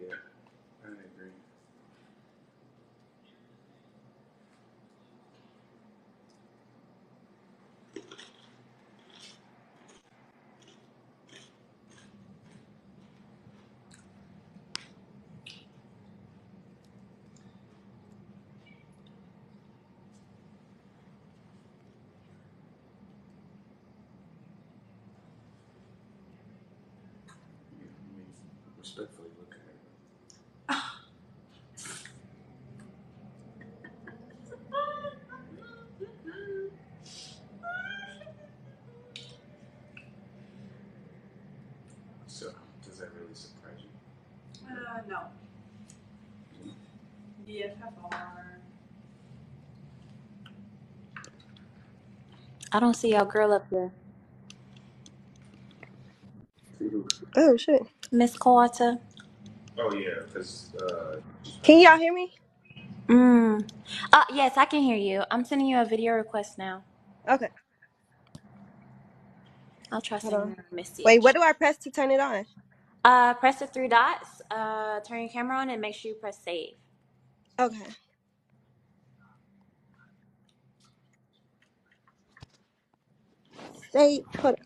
Yeah, I agree. Respectfully, look at her. So, does that really surprise you? No. BFFR. I don't see your girl up there. See who? Oh shit. Miss Carter. Oh yeah, because Can y'all hear me? Yes, I can hear you. I'm sending you a video request now. Okay. I'll try Hold sending on. you a Wait, message. what do I press to turn it on? Press the three dots, turn your camera on, and make sure you press save. Okay. Say hold on.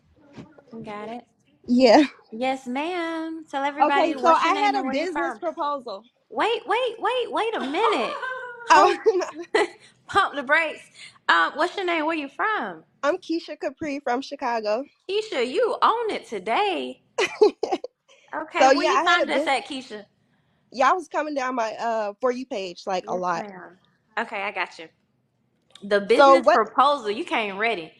You got it? Yeah. Yes, ma'am. Tell Okay, everybody so what's your I name had and a where you're business from. proposal. Wait a minute. Oh, Hold. Pump the brakes. What's your name? Where you from? I'm Keisha Capri from Chicago. Keisha, you own it today. Okay, So where yeah, you I had a find us business. at, Keisha? Yeah, I was coming down my For You page like a Yes, lot. ma'am. Okay, I got you. The So business what proposal, you came ready.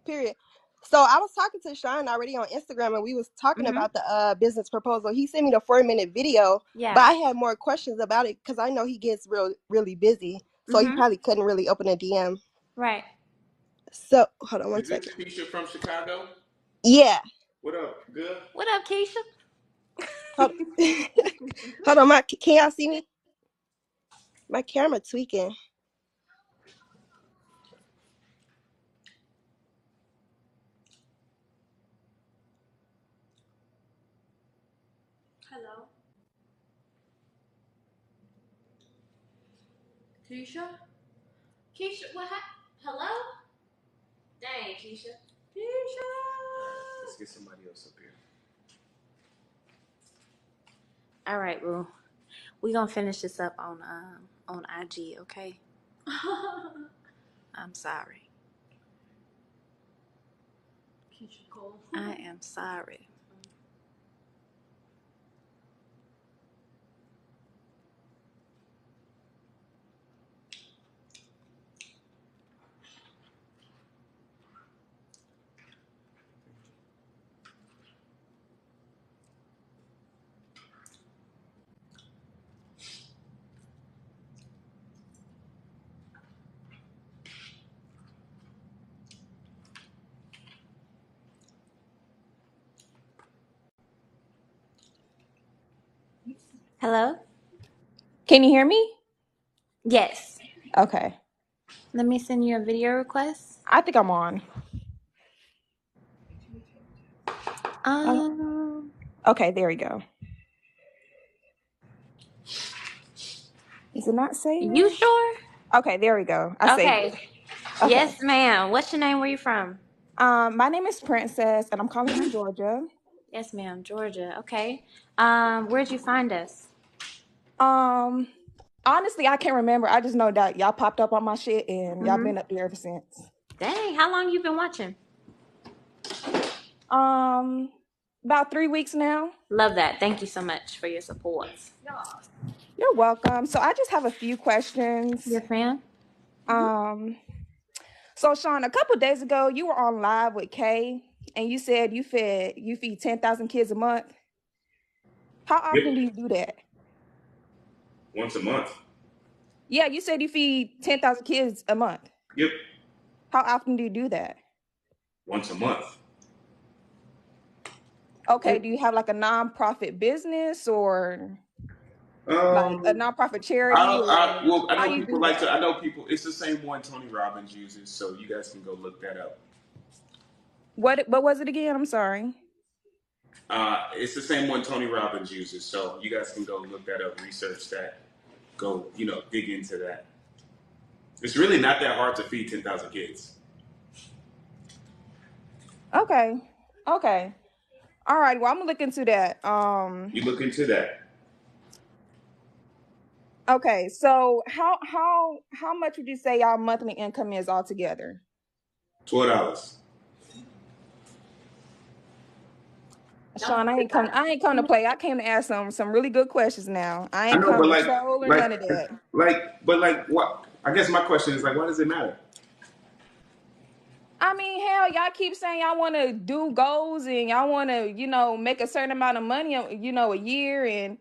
period. So I was talking to Sean already on Instagram and we was talking Mm-hmm. about the business proposal. He sent me the 4-minute video, but Yeah. I had more questions about it because I know he gets really busy. So he Mm-hmm. probably couldn't really open a DM. Right. So hold on one is this second. Keisha from Chicago? Yeah. What up? Good. What up, Keisha? Hold, hold on, can y'all see me? My camera tweaking. Hello. Keisha? Keisha, what happened? Hello? Dang, Keisha. Keisha! Let's get somebody else up here. All right, boo. We're gonna finish this up on IG, okay? I'm sorry. Keisha Cole. I am sorry. Hello? Can you hear me? Yes. Okay. Let me send you a video request. I think I'm on. Okay, there we go. Is it not saving? You sure? Okay, there we go. I saved it. Okay. Okay. Yes, ma'am. What's your name? Where you from? My name is Princess, and I'm calling from Georgia. Yes, ma'am. Georgia. Okay. Where'd you find us? Honestly, I can't remember. I just know that y'all popped up on my shit, and y'all Mm-hmm. been up there ever since. Dang, how long you been watching? About 3 weeks now. Love that. Thank you so much for your support. You're welcome. So I just have a few questions. Your fan? So Sean, a couple days ago, you were on live with Kay, and you said you feed 10,000 kids a month. How often do you do that? Once a month. Yeah, you said you feed 10,000 kids a month. Yep. How often do you do that? Once a month. Okay, do you have like a nonprofit business or like a nonprofit charity, or I how know you people do like to. that? I know people. It's the same one Tony Robbins uses, so you guys can go look that up. What was it again? I'm sorry. It's the same one Tony Robbins uses, so you guys can go look that up, research that, go dig into that. It's really not that hard to feed 10,000 kids. Okay. All right. Well, I'm gonna look into that. You look into that. Okay. So how much would you say y'all monthly income is altogether? $12. Sean, I ain't come to play. I came to ask some really good questions now. I I ain't know, come but to troll or none of that. what? I guess my question is like, why does it matter? I mean, hell, y'all keep saying y'all want to do goals and y'all want to, make a certain amount of money, a year. And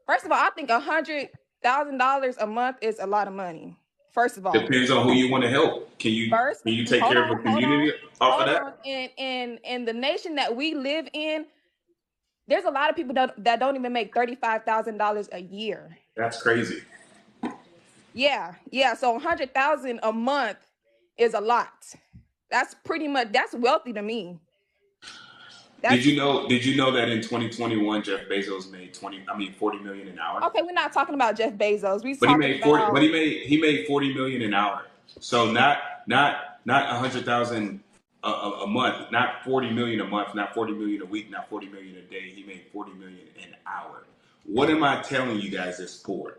first of all, I think $100,000 a month is a lot of money. First of all, Depends on who you want to help. Can you take hold care of on, a community off of hold on. that? In the nation that we live in, there's a lot of people that don't even make $35,000 a year. That's crazy. Yeah. So 100,000 a month is a lot. That's wealthy to me. Did you know that in 2021 Jeff Bezos made 40 million an hour? Okay, we're not talking about Jeff Bezos. We're But he talking made 40. But about he made 40 million an hour. So not 100,000 a month, not 40 million a month, not 40 million a week, not 40 million a day. He made 40 million an hour. What am I telling you guys that's poor?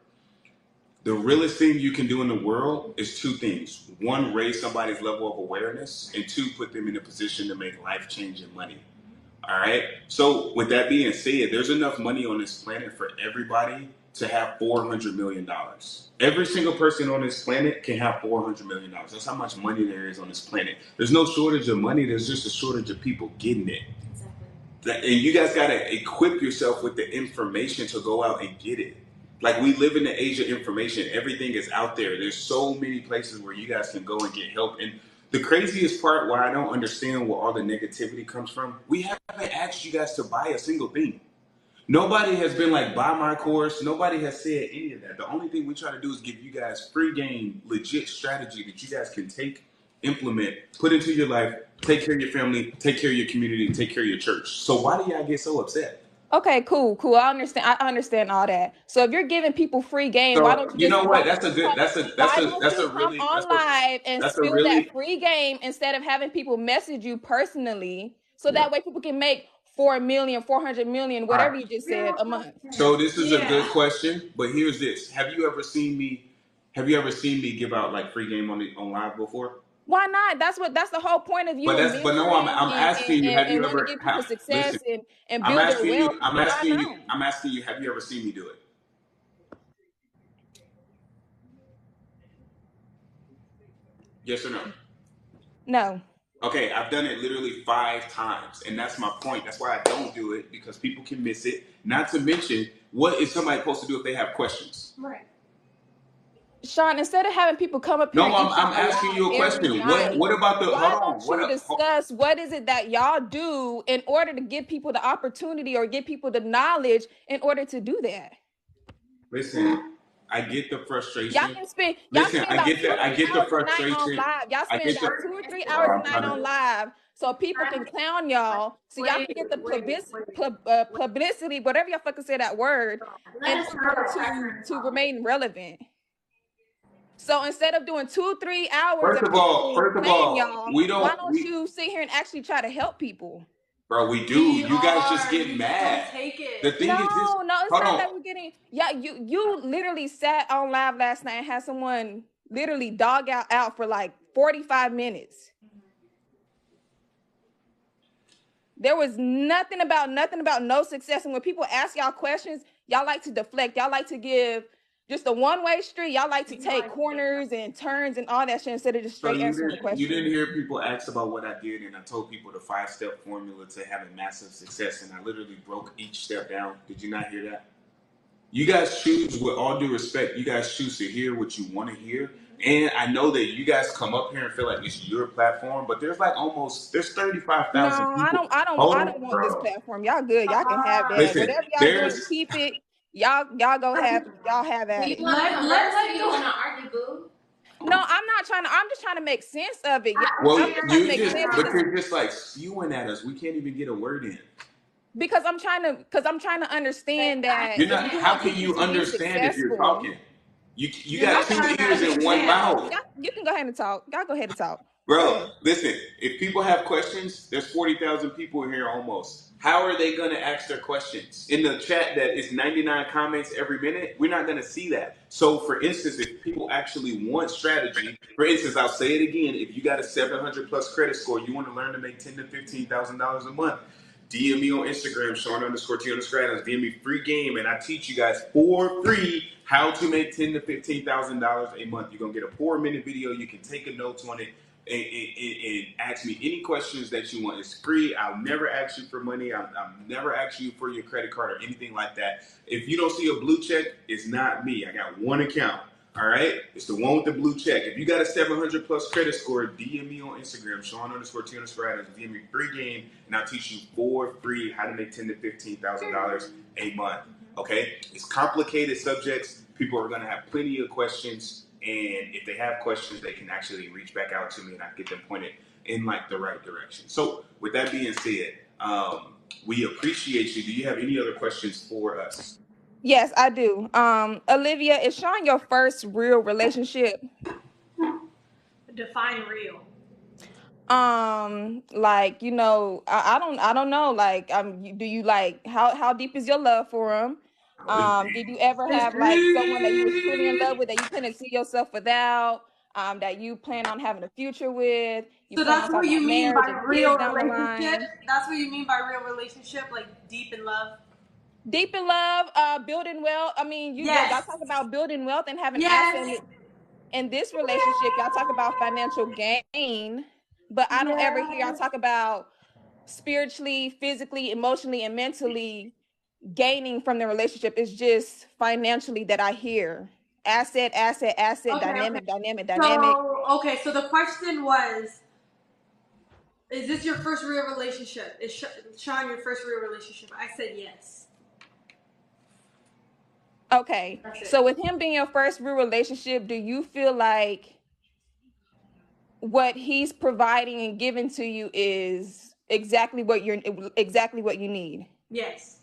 The realest thing you can do in the world is two things. One, raise somebody's level of awareness, and two, put them in a position to make life-changing money. All right. So with that being said, there's enough money on this planet for everybody to have $400 million. Every single person on this planet can have $400 million. That's how much money there is on this planet. There's no shortage of money. There's just a shortage of people getting it. Exactly. And you guys got to equip yourself with the information to go out and get it. Like, we live in the age of information. Everything is out there. There's so many places where you guys can go and get help. And the craziest part why I don't understand where all the negativity comes from, we haven't asked you guys to buy a single thing. Nobody has been like, buy my course. Nobody has said any of that. The only thing we try to do is give you guys free game, legit strategy that you guys can take, implement, put into your life, take care of your family, take care of your community, take care of your church. So why do y'all get so upset? okay, cool. I understand all that. So if you're giving people free game, why don't So you you just know why what? don't you come why don't you come on live and spill that free game instead of having people message you personally so that way people can make 4 million, 400 million, whatever you just said a month. So this is a good question, but here's this: Have you ever seen me? Give out like free game on live before? Why not? That's the whole point of you But no, I'm mentoring asking you. Have and you wanting to ever? give people success Listen, and build their wealth. Why not? I'm asking you. Have you ever seen me do it? Yes or no? No. Okay, I've done it literally 5 times, and that's my point. That's why I don't do it, because people can miss it. Not to mention, what is somebody supposed to do if they have questions? Right. Sean, instead of having people come up here No, and eat I'm asking you a every question. night, What about the? why Hold on. don't you discuss what is it that y'all do in order to give people the opportunity or give people the knowledge in order to do that? Listen, I get the frustration. Y'all spend about 2 or 3 I get the hours a night on frustration. live. Y'all spend about 2 or 3 hours a night on live so people can clown y'all, so y'all can get the publicity, whatever y'all fucking say that word, in order to remain relevant. So instead of doing 2-3 hours First of of all, people playing y'all, we why don't. don't you sit here and actually try to help people? Bro, we do. You guys just get mad. The thing is this. No, it's Hold not on. that we're getting. Yeah, you literally sat on live last night and had someone literally dog out for like 45 minutes. There was nothing about no success. And when people ask y'all questions, y'all like to deflect. Y'all like to give just a one-way street. Y'all like to take corners and turns and all that shit instead of just straight answering the question. You didn't hear people ask about what I did, and I told people the 5-step formula to having massive success, and I literally broke each step down. Did you not hear that? You guys choose, with all due respect, you guys choose to hear what you want to hear. And I know that you guys come up here and feel like it's your platform, but there's 35,000 No, people. I don't want this platform. Y'all good. Y'all can have that. Listen, Whatever y'all doing to keep it, y'all go have at it. Let you want to argue, boo. No, I'm just trying to make sense of it. Well, I'm just trying to make sense you're just like spewing at us. We can't even get a word in. because I'm trying to understand that. You're not. How can you understand if you're talking? You got 2 ears and 1 mouth. You can go ahead and talk. Y'all go ahead and talk. Bro, listen. If people have questions, there's 40,000 people here almost. How are they going to ask their questions? In the chat that is 99 comments every minute, we're not going to see that. So, for instance, if people actually want strategy, for instance, I'll say it again. If you got a 700 plus credit score, you want to learn to make $10,000 to $15,000 a month, DM me on Instagram, Sean_T_Adams. DM me free game, and I teach you guys for free how to make $10,000 to $15,000 a month. You're gonna get a 4-minute video. You can take a notes on it and ask me any questions that you want. It's free. I'll never ask you for money. I'll never ask you for your credit card or anything like that. If you don't see a blue check, it's not me. I got one account. All right, it's the one with the blue check. If you got a 700 plus credit score, DM me on Instagram, Sean_T_Adams. DM me free game, and I'll teach you for free how to make $10,000 to $15,000 a month. Okay, it's complicated subjects. People are gonna have plenty of questions, and if they have questions, they can actually reach back out to me, and I get them pointed in like the right direction. So, with that being said, we appreciate you. Do you have any other questions for us? Yes, I do. Olivia, is Sean your first real relationship? Define real. Like, you know, I don't know. Like, do you like how deep is your love for him? Did you ever have like someone that you was truly in love with that you couldn't see yourself without? That you plan on having a future with? You So plan on that's what talking you about mean marriage by and real kids down the relationship? line? That's what you mean by real relationship, like deep in love? Deep in love, building wealth. I mean, y'all Yes. talk about building wealth and having assets. Yes. In this relationship, y'all talk about financial gain, but I don't ever hear y'all talk about spiritually, physically, emotionally, and mentally gaining from the relationship. It's just financially that I hear. Asset, Okay, dynamic. So the question was, is this your first real relationship? Is Sean your first real relationship? I said yes. Okay, so with him being your first real relationship, do you feel like what he's providing and giving to you is exactly what you need? Yes.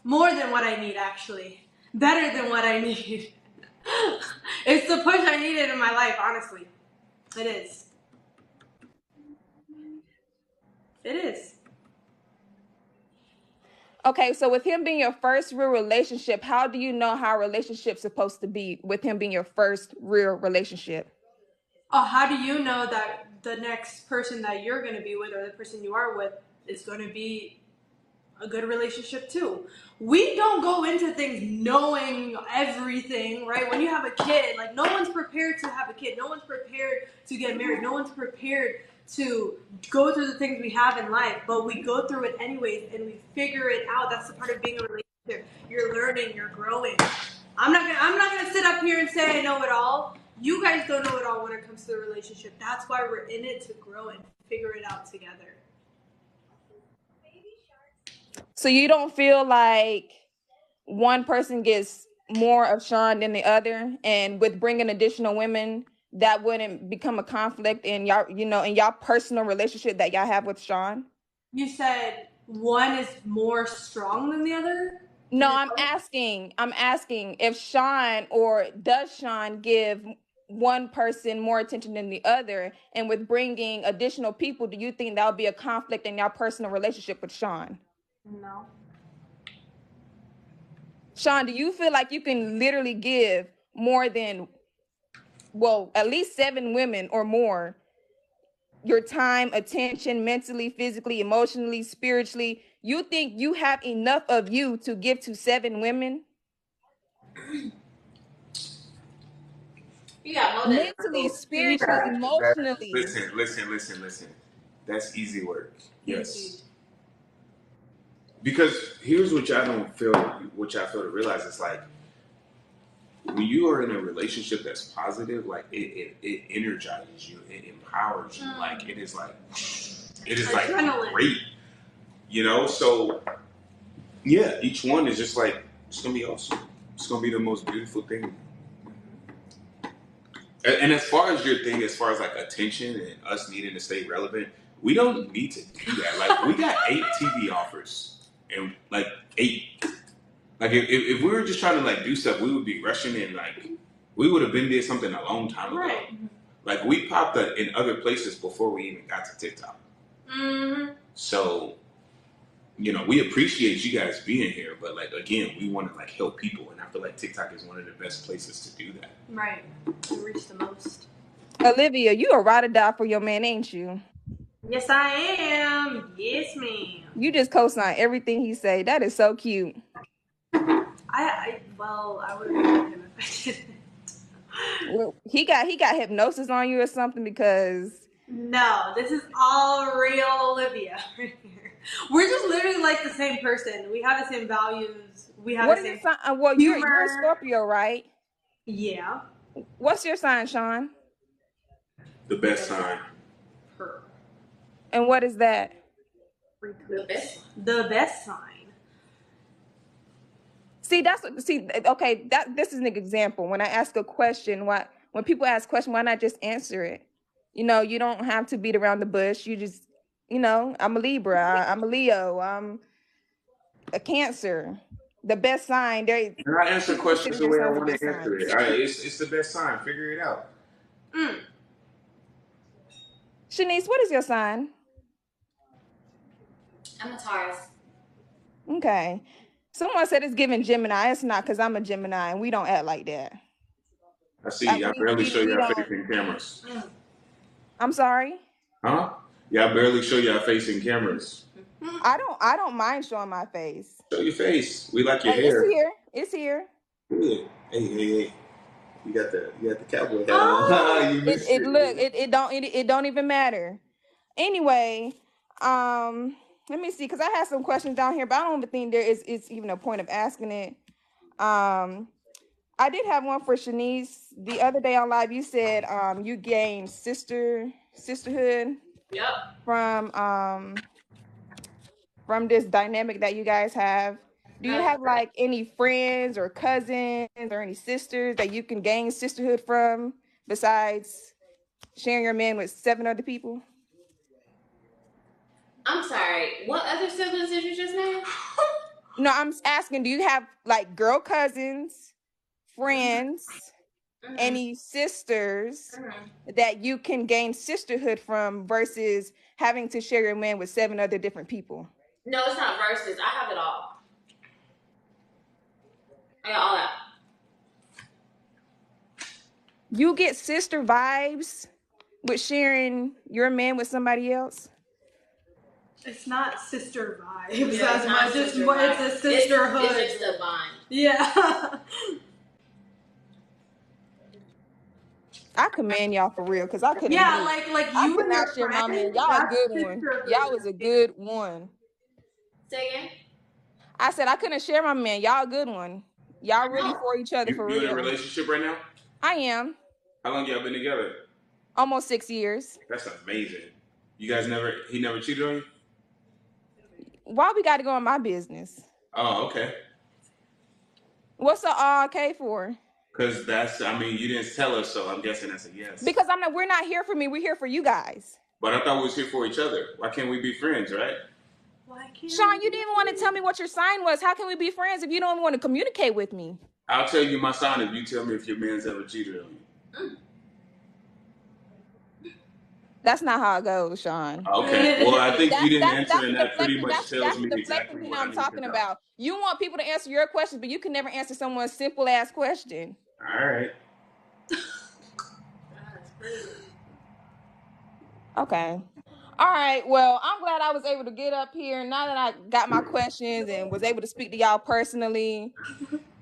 More than what I need, actually. Better than what I need. It's the push I needed in my life, honestly. It is. It is. Okay, so with him being your first real relationship, how do you know how a relationship's supposed to be with him being your first real relationship? Oh, how do you know that the next person that you're going to be with or the person you are with is going to be a good relationship too? We don't go into things knowing everything, right? When you have a kid, like no one's prepared to have a kid. No one's prepared to get married. No one's prepared to go through the things we have in life, but we go through it anyways and we figure it out. That's the part of being a relationship. You're learning, you're growing. I'm not gonna sit up here and say I know it all. You guys don't know it all when it comes to the relationship. That's why we're in it, to grow and figure it out together. So you don't feel like one person gets more of Sean than the other, and with bringing additional women, that wouldn't become a conflict in y'all, in y'all personal relationship that y'all have with Sean? You said one is more strong than the other? No, I'm asking if Sean, or does Sean give one person more attention than the other, and with bringing additional people, do you think that would be a conflict in your personal relationship with Sean? No. Sean, do you feel like you can literally give more than, well, at least 7 women or more your time, attention, mentally, physically, emotionally, spiritually? You think you have enough of you to give to 7 women? Mentally, spiritually, emotionally. Listen. That's easy work. Yes. Because here's what y'all fail to realize. It's like when you are in a relationship that's positive, like it energizes you, it empowers you. Like it is like great. So yeah, each one is just like, it's gonna be awesome. It's gonna be the most beautiful thing. And as far as your thing, as far as like attention and us needing to stay relevant, we don't need to do that. Like we got 8 TV offers, and like 8. Like if we were just trying to like do stuff, we would be rushing in. Like we would have been did something a long time ago. Right. Like we popped up in other places before we even got to TikTok. Mm-hmm. So, we appreciate you guys being here, but like again, we want to like help people, and I feel like TikTok is one of the best places to do that. Right. To reach the most. Olivia, you a ride or die for your man, ain't you? Yes, I am. Yes, ma'am. You just co-sign everything he say. That is so cute. Well, I would agree with him if I didn't. Well, he got hypnosis on you or something because No, this is all real Olivia right here. We're just literally like the same person. We have the same values. We have what the is your same sign? Well, you're a humor. Scorpio, right? Yeah. What's your sign, Sean? The best sign. Her. And what is that? The best sign. See, okay, this is an example. When I ask a question, when people ask a question, why not just answer it? You don't have to beat around the bush. You just, I'm a Libra, I'm a Leo, I'm a Cancer. The best sign, And I answer people consider questions the their way I signs the want best to answer signs. it. All right, it's the best sign. Figure it out. Shanice, what is your sign? I'm a Taurus. Okay. Someone said it's giving Gemini. It's not, because I'm a Gemini and we don't act like that. I see. Y'all barely show We your face don't. in cameras. I'm sorry. Huh? Y'all barely show your face in cameras. I don't mind showing my face. Show your face. We like your It's hair. here. It's here. Good. Hey. You got the cowboy hat on. You missed it. It don't even matter. Anyway, let me see, because I have some questions down here, but I don't even think it's even a point of asking it. I did have one for Shanice. The other day on live, you said you gained sisterhood. Yep. From this dynamic that you guys have. Do you have like any friends or cousins or any sisters that you can gain sisterhood from besides sharing your man with 7 other people? I'm sorry. What other siblings did you just name? No, I'm asking, do you have like girl cousins, friends, any sisters that you can gain sisterhood from versus having to share your man with 7 other different people? No, it's not verses. I have it all. I got all that. You get sister vibes with sharing your man with somebody else? It's not sister vibes Yeah, as much. It's a sisterhood. It's just a bond. Yeah. I commend y'all for real, because I couldn't. Yeah, like I you could and your not share my man. friends. Y'all a That's good one. sisterhood. Y'all was a good one. Say again? I said I couldn't share my man. Y'all a good one. Y'all really for each other for You in a real. relationship right now? I am. How long y'all been together? Almost 6 years. That's amazing. You guys he never cheated on you? Why we got to go in my business? Oh, okay. What's the okay for? Because you didn't tell us, so I'm guessing that's a yes. Because we're not here for me. We're here for you guys. But I thought we was here for each other. Why can't we be friends, right? Sean, you didn't even want to tell me what your sign was. How can we be friends if you don't even want to communicate with me? I'll tell you my sign if you tell me if your man's ever cheated on you. That's not how it goes, Sean. Okay. Well, I think you didn't answer, and that pretty much that's tells me the exactly deflecting what I'm I need to talking know. about. You want people to answer your questions, but you can never answer someone's simple ass question. All right. Okay. All right. Well, I'm glad I was able to get up here. Now that I got my questions and was able to speak to y'all personally,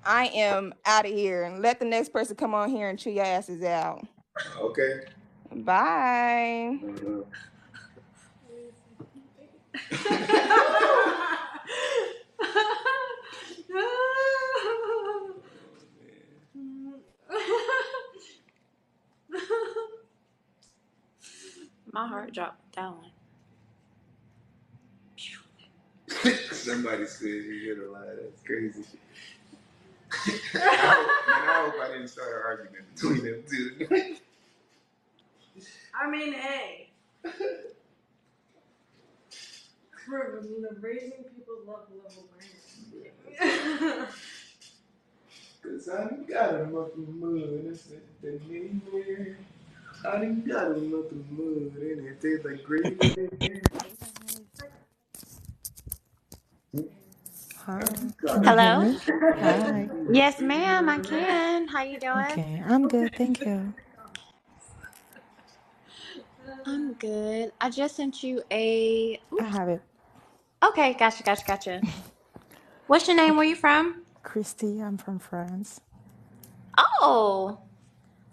I am out of here, and let the next person come on here and chew your asses out. Okay. Bye. My heart dropped down. Somebody said you hit a lie. That's crazy. I hope I didn't start an argument between them two. I mean, hey. Raising people's love brain. Cause I done got him up in the mud. That's the name there. I done got him up in the mud, and it tastes like gravy. Hi. Hello? Hi. Yes, ma'am, I can. How you doing? Okay, I'm good, thank you. I'm good. I just sent you a. I Oops. have it. Okay, gotcha. What's your name? Where Okay. you from? Christy, I'm from France. Oh,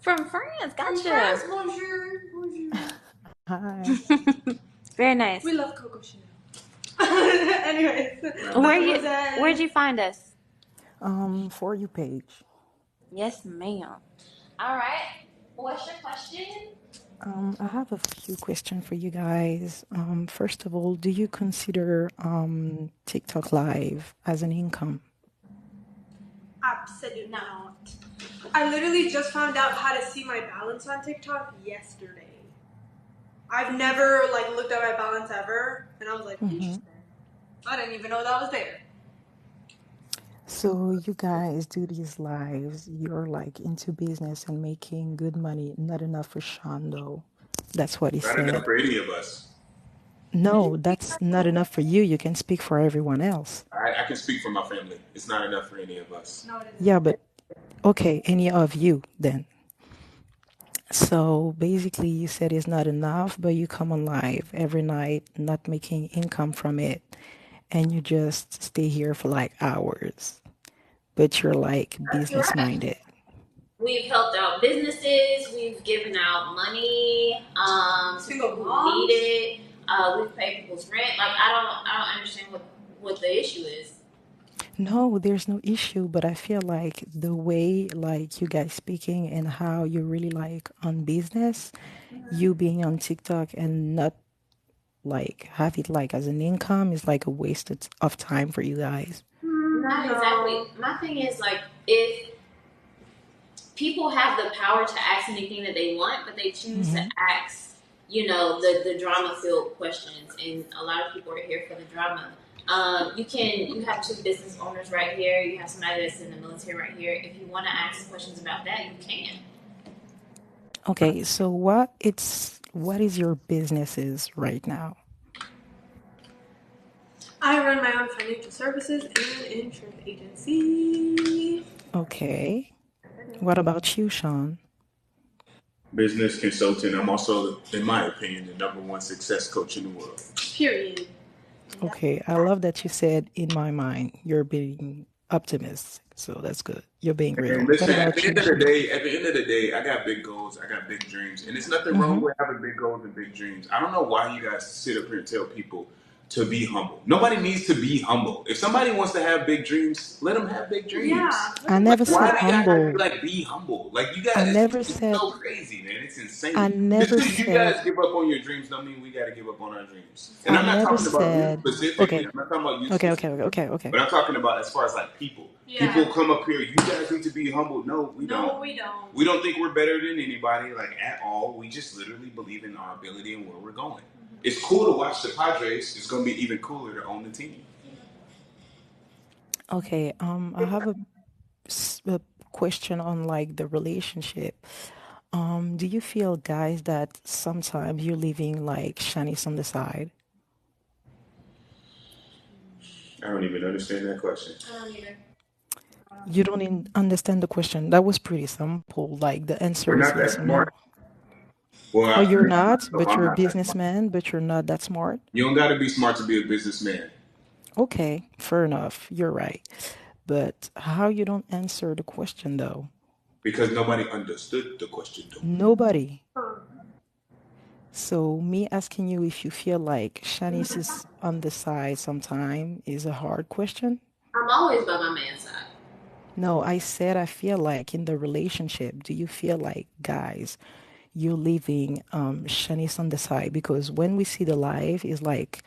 from France. Gotcha. Hi. Very nice. We love Coco Chanel. Anyways, Where'd you find us? For you page. Yes, ma'am. All right. What's your question? I have a few questions for you guys. First of all, do you consider TikTok Live as an income? absolutely not. I literally just found out how to see my balance on TikTok yesterday. I've never looked at my balance ever, and I was like, interesting. I didn't even know that was there. So you guys do these lives, you're like into business and making good money, not enough for Sean though. That's what he Not enough said. for any of us. No, that's not enough for you. You can speak for everyone else. I can speak for my family. It's not enough for any of us. No, it isn't. Yeah, but okay, any of you then. So basically, you said it's not enough, but you come on live every night, not making income from it, and you just stay here for like hours, but you're like That's business correct. minded. We've helped out businesses. We've given out money to Single people who moms? need it. We've paid people's rent. Like I don't understand what the issue is. No, there's no issue, but I feel like the way like you guys speaking and how you're really like on business, you being on TikTok and not like have it like as an income is like a waste of time for you guys. Not exactly. My thing is like if people have the power to ask anything that they want, but they choose to ask, the drama filled questions, and a lot of people are here for the drama. You have two business owners right here. You have somebody that's in the military right here. If you want to ask questions about that, you can. Okay, so what is your businesses right now? I run my own financial services and insurance agency. Okay. What about you, Sean? Business consultant. I'm also, in my opinion, the number one success coach in the world. Period. Okay, I love that you said in my mind you're being optimistic. So that's good. You're being And real. What listen, about you, Sean? at the end of the day, I got big goals, I got big dreams, and there's nothing wrong with having big goals and big dreams. I don't know why you guys sit up here and tell people to be humble. Nobody needs to be humble. If somebody wants to have big dreams, let them have big dreams. Yeah. I Like, never why said do you guys have to humble. be humble? Like you I guys, never it's said so crazy, man. It's I insane. Just never because you guys said give up on your dreams, don't mean we got to give up on our dreams. And I I'm not never talking about you said specifically. okay. I'm not talking about you Okay, okay, specifically. okay, okay. But I'm talking about as far as like people. Yeah. People come up here, you guys need to be humble. No, we don't. No, we don't. We don't think we're better than anybody, like at all. We just literally believe in our ability and where we're going. It's cool to watch the Padres. It's going to be even cooler to own the team. Okay, I have a question on like the relationship. Do you feel, guys, that sometimes you're leaving like shinies on the side? I don't even understand that question. I don't either. You don't understand the question. That was pretty simple. Like the We're answer is not yes that or smart. no. Well, Oh, you're I not, so but I'm you're a not that smart. businessman, but you're not that smart. You don't got to be smart to be a businessman Okay, fair enough. You're right. But how you don't answer the question though? because nobody understood the question, though. Nobody. So me asking you if you feel like Shanice is on the side sometime is a hard question. I'm always by my man's side. No, I said I feel like in the relationship, do you feel like guys, you're leaving Shanice on the side? Because when we see the live is like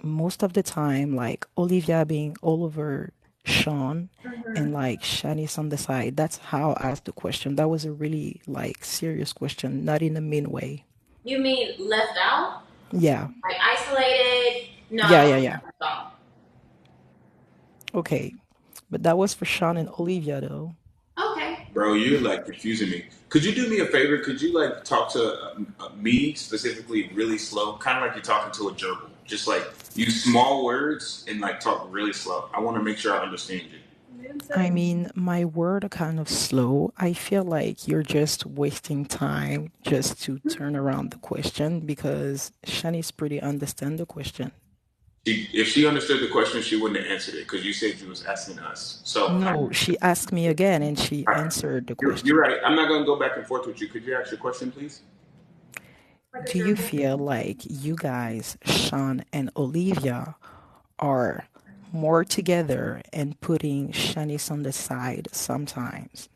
most of the time like Olivia being all over Sean and like Shanice on the side. That's how I asked the question. That was a really like serious question, not in a mean way. You mean left out? Yeah. Like isolated? No, I Yeah, don't yeah, think yeah. left out. Okay. But that was for Sean and Olivia though. Okay. Bro, you're like confusing me. Could you do me a favor? Could you like talk to me specifically really slow? Kind of like you're talking to a gerbil. Just like use small words and like talk really slow. I want to make sure I understand you. I mean, my word are kind of slow. I feel like you're just wasting time just to turn around the question because Shani's pretty understand the question. If she understood the question, she wouldn't have answered it because you said you was asking us. So, No, she asked me again and she all right, answered the you're question. right. I'm not going to go back and forth with you. Could you ask your question, please? Do you feel like you guys, Sean and Olivia, are more together and putting Shanice on the side sometimes?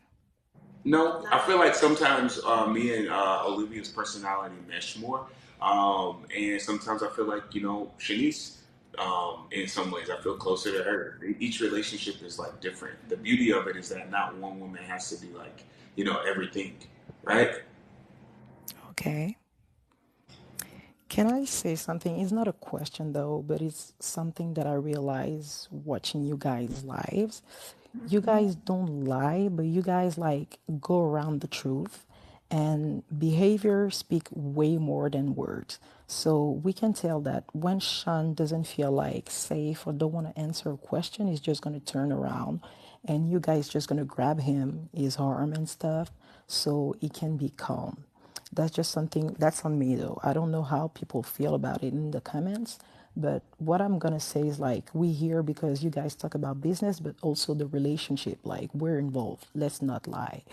No, I feel like sometimes me and Olivia's personality mesh more, and sometimes I feel like Shanice. In some ways, I feel closer to her. Each relationship is like different. The beauty of it is that not one woman has to be like everything, right? Okay. Can I say something? It's not a question though, but it's something that I realize watching you guys' lives. You guys don't lie, but you guys like go around the truth, and behavior speak way more than words. So we can tell that when Sean doesn't feel like safe or don't want to answer a question, he's just gonna turn around and you guys just gonna grab him, his arm and stuff, so he can be calm. That's just something that's on me though. I don't know how people feel about it in the comments, but what I'm gonna say is like we here because you guys talk about business, but also the relationship. Like we're involved. Let's not lie.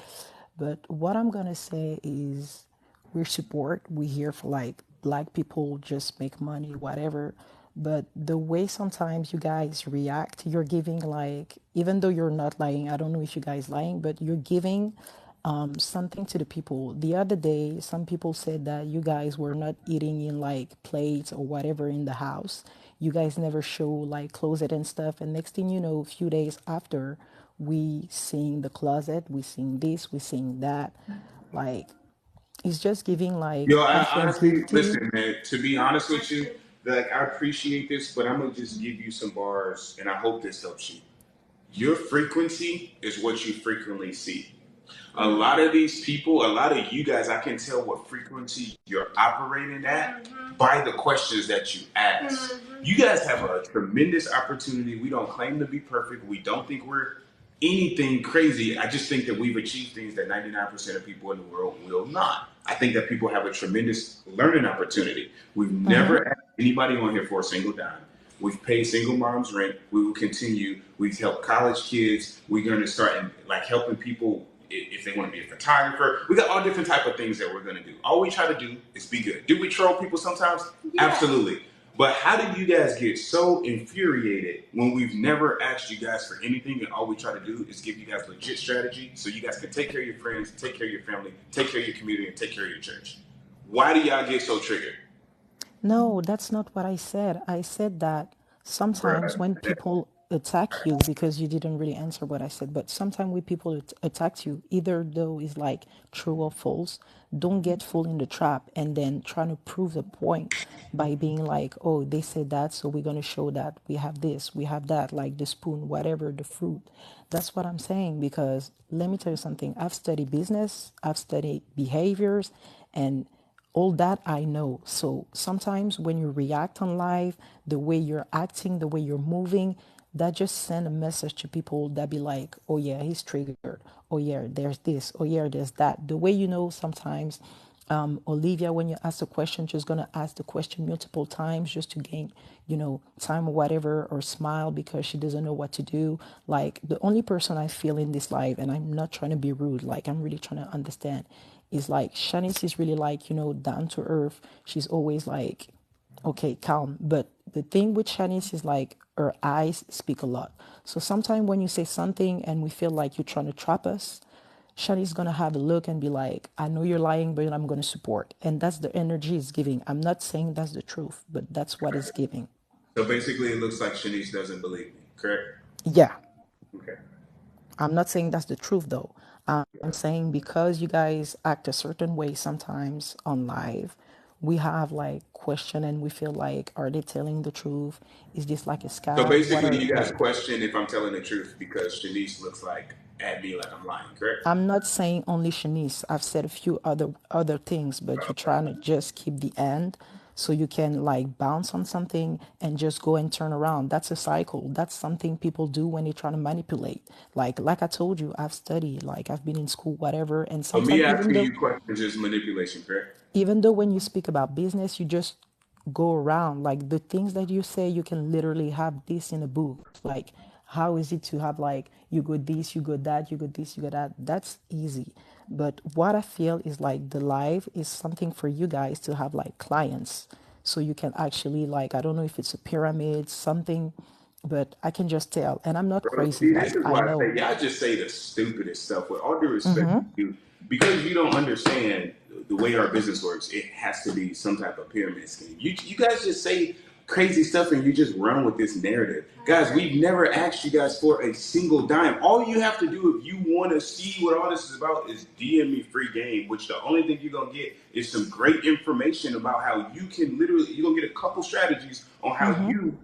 But what I'm gonna say is we're support. We're here for like black people just make money, whatever. But the way sometimes you guys react, you're giving like even though you're not lying, I don't know if you guys lying, but you're giving something to the people. The other day, some people said that you guys were not eating in like plates or whatever in the house. You guys never show like closet and stuff. And next thing you know, a few days after, we seeing the closet, we seeing this, we seeing that. Like it's just giving like Yo, I I feel honestly guilty. listen, man. To be honest with you, like I appreciate this, but I'm gonna just give you some bars, and I hope this helps you. Your frequency is what you frequently see. A lot of these people, a lot of you guys, I can tell what frequency you're operating at by the questions that you ask. You guys have a tremendous opportunity. We don't claim to be perfect. We don't think we're anything crazy. I just think that we've achieved things that 99% of people in the world will not. I think that people have a tremendous learning opportunity. We've Mm-hmm. never asked anybody on here for a single dime. We've paid single moms rent. We will continue. We've helped college kids. We're going to start like helping people if they want to be a photographer. We got all different type of things that we're going to do. All we try to do is be good. Do we troll people sometimes? Yes. Absolutely. But how did you guys get so infuriated when we've never asked you guys for anything and all we try to do is give you guys legit strategy so you guys can take care of your friends, take care of your family, take care of your community, and take care of your church? Why do y'all get so triggered? No, that's not what I said. I said that sometimes Bruh. when people attack you, because you didn't really answer what I said, but sometimes when people attack you, either though is like true or false, don't get full in the trap and then trying to prove the point by being like, oh, they said that, so we're going to show that we have this, we have that, like the spoon, whatever, the fruit. That's what I'm saying because let me tell you something. I've studied business, I've studied behaviors, and all that I know. So sometimes when you react on live, the way you're acting, the way you're moving, that just send a message to people that be like, oh yeah, he's triggered. Oh yeah, there's this. Oh yeah, there's that. The way you know sometimes Olivia, when you ask a question, just gonna ask the question multiple times just to gain, time or whatever, or smile because she doesn't know what to do. Like the only person I feel in this life, and I'm not trying to be rude, like I'm really trying to understand, is like Shanice is really like, down to earth. She's always like, okay, calm. But the thing with Shanice is like her eyes speak a lot. So sometimes when you say something and we feel like you're trying to trap us, Shani's gonna have a look and be like, I know you're lying, but I'm gonna support. And that's the energy it's giving. I'm not saying that's the truth, but that's what it's giving. So basically, it looks like Shanice doesn't believe me, correct? Yeah. Okay. I'm not saying that's the truth though. I'm saying because you guys act a certain way sometimes on live, we have like question and we feel like, are they telling the truth? Is this like a So scam? What basically, are you guys like? question if I'm telling the truth because Shanice looks like at me like I'm lying, correct? I'm not saying only Shanice. I've said a few other things, but you're trying to just keep the end. so you can like bounce on something and just go and turn around. That's a cycle. That's something people do when they try to manipulate. Like I told you, I've studied, like I've been in school, whatever, and So me sometimes asking you questions is manipulation, correct? even though when you speak about business, you just go around like the things that you say, you can literally have this in a book. Like, how is it to have like, you go this, you go that, you go this, you go that? That's easy. But what I feel is like the live is something for you guys to have like clients. So you can actually like, I don't know if it's a pyramid, something, but I can just tell. And I'm not Bro, crazy. see, this Like, is I why I say know. y'all just say the stupidest stuff. With all due respect to you, because you don't understand the way our business works, it has to be some type of pyramid scheme. You guys just say crazy stuff and you just run with this narrative. Guys, we've never asked you guys for a single dime. All you have to do if you want to see what all this is about is DM me free game, which the only thing you're going to get is some great information about how you can literally, you're going to get a couple strategies on how you,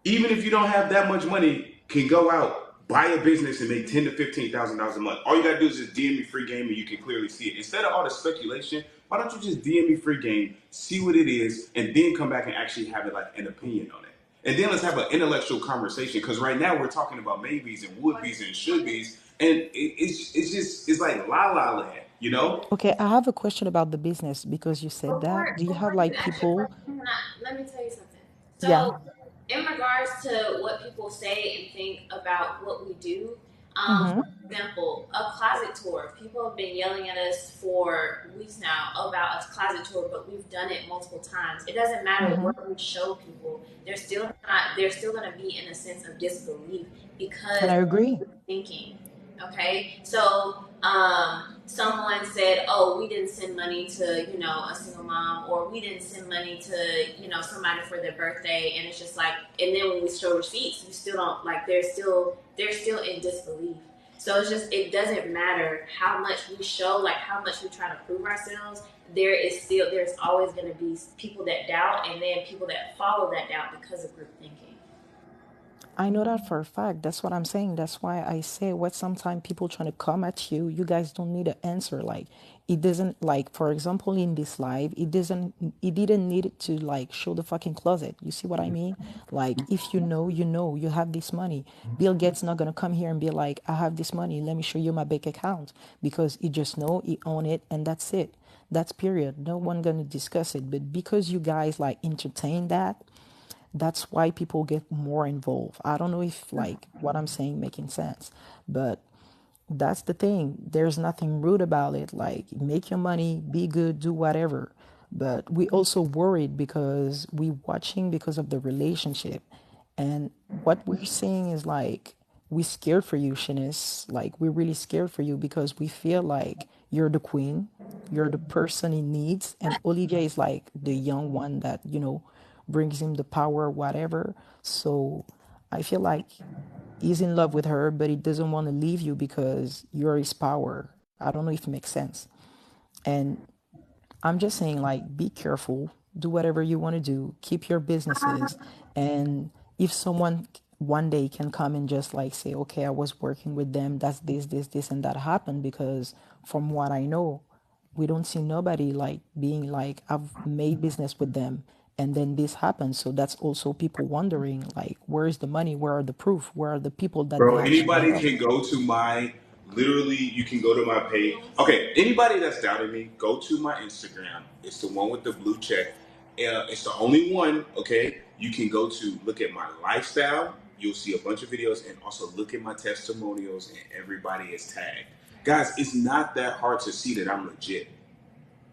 even if you don't have that much money, can go out, buy a business, and make $10,000 to $15,000 a month. All you gotta do is just DM me free game, and you can clearly see it. Instead of all the speculation, why don't you just DM me free game, see what it is, and then come back and actually have it like an opinion on it. And then let's have an intellectual conversation. Because right now we're talking about maybes and would be's and should be's, and it's like la la land, you know? Okay, I have a question about the business because you said that. Do you have Before you like ask your people? question, let me tell you something. Yeah. So, in regards to what people say and think about what we do, for example, a closet tour. People have been yelling at us for weeks now about a closet tour, but we've done it multiple times. It doesn't matter what we show people; they're still not. They're still going to be in a sense of disbelief And because I agree. thinking. Okay, so someone said, "Oh, we didn't send money to a single mom, or we didn't send money to somebody for their birthday," and it's just like, and then when we show receipts, you still don't like. They're still in disbelief. So it's just it doesn't matter how much we show, like how much we try to prove ourselves. There's always going to be people that doubt, and then people that follow that doubt because of group thinking. I know that for a fact. That's what I'm saying. That's why I say what sometimes people trying to come at you, you guys don't need an answer. Like it doesn't like for example in this live, it didn't need it to like show the fucking closet. You see what I mean? Like if you know, you know, you have this money. Bill Gates not gonna come here and be like, I have this money, let me show you my bank account because he just know he own it and that's it. That's period. No one gonna discuss it. But because you guys like entertain that, that's why people get more involved. I don't know if like what I'm saying making sense, but that's the thing. There's nothing rude about it. Like make your money, be good, do whatever. But we also worried because we watching because of the relationship. And what we're saying is like we scared for you, Shanice. Like we're really scared for you because we feel like you're the queen, you're the person he needs, and Olivia is like the young one that, brings him the power, whatever. So I feel like he's in love with her, but he doesn't want to leave you because you're his power. I don't know if it makes sense. And I'm just saying, like, be careful, do whatever you want to do, keep your businesses. And if someone one day can come and just like say, okay, I was working with them, that's this, and that happened because from what I know, we don't see nobody like being like, I've made business with them and then this happens. So that's also people wondering, like, where is the money? Where are the proof? Where are the people that they Bro, actually anybody met? can go to my literally you can go to my page. Okay, anybody that's doubted me, go to my Instagram. It's the one with the blue check. It's the only one, okay? You can go to look at my lifestyle. You'll see a bunch of videos and also look at my testimonials and everybody is tagged. Guys, it's not that hard to see that I'm legit.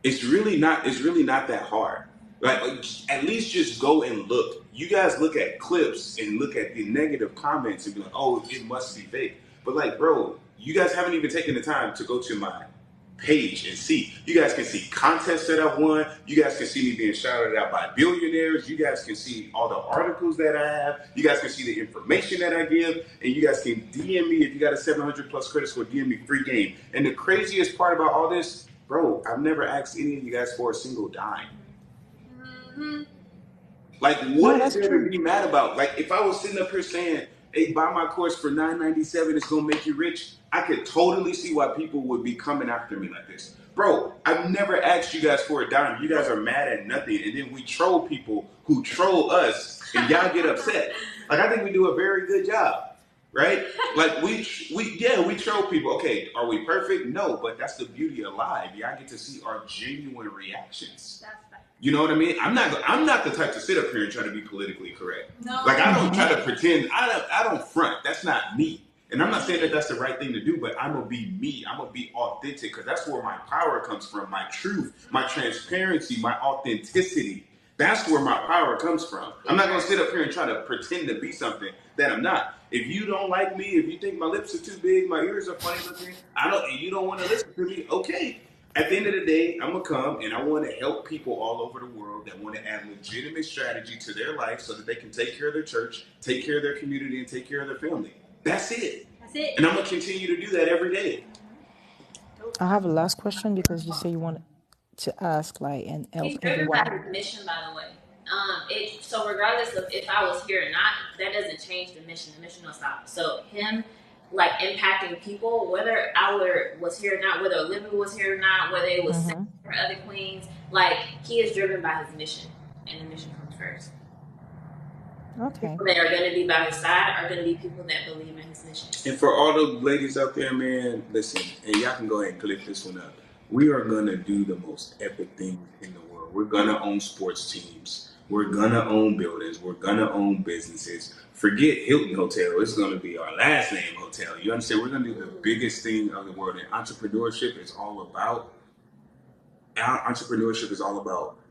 It's really not that hard. Like at least just go and look. You guys look at clips and look at the negative comments and be like, oh, it must be fake. But like, bro, you guys haven't even taken the time to go to my page and see. You guys can see contests that I've won. You guys can see me being shouted out by billionaires. You guys can see all the articles that I have. You guys can see the information that I give. And you guys can DM me if you got a 700 plus credit score, DM me free game. And the craziest part about all this, bro, I've never asked any of you guys for a single dime. Like, No, what is that's there to true. be mad about? Like, if I was sitting up here saying, "Hey, buy my course for $997, it's gonna make you rich," I could totally see why people would be coming after me like this. Bro, I've never asked you guys for a dime. You guys are mad at nothing, and then we troll people who troll us, and y'all get upset. Like I think we do a very good job, right? Like we troll people. Okay, are we perfect? No, but that's the beauty of live. Y'all get to see our genuine reactions. You know what I mean? I'm not the type to sit up here and try to be politically correct. No. Like I don't try to pretend. I don't front. That's not me. And I'm not saying that that's the right thing to do, but I'm gonna be me. I'm gonna be authentic because that's where my power comes from. My truth, my transparency, my authenticity. That's where my power comes from. I'm not gonna sit up here and try to pretend to be something that I'm not. If you don't like me, if you think my lips are too big, my ears are funny looking, and you don't want to listen to me, okay. At the end of the day, I'm gonna come and I want to help people all over the world that want to add legitimate strategy to their life so that they can take care of their church, take care of their community, and take care of their family. That's it. That's it. And I'm gonna continue to do that every day. I have a last question because you say you want to ask like and help He's driven by everyone. his mission, by the way. So regardless of if I was here or not, that doesn't change the mission. The mission don't stop. So him, like impacting people, whether was here or not, whether Olivia was here or not, whether it was for other queens, like he is driven by his mission, and the mission comes first. Okay. People that are going to be by his side are going to be people that believe in his mission. And for all the ladies out there, man, listen, and y'all can go ahead and click this one up. We are going to do the most epic things in the world. We're going to own sports teams. We're going to own buildings. We're going to own businesses. Forget Hilton Hotel. It's going to be our last name hotel. You understand? We're going to do the biggest thing of the world. And entrepreneurship is all about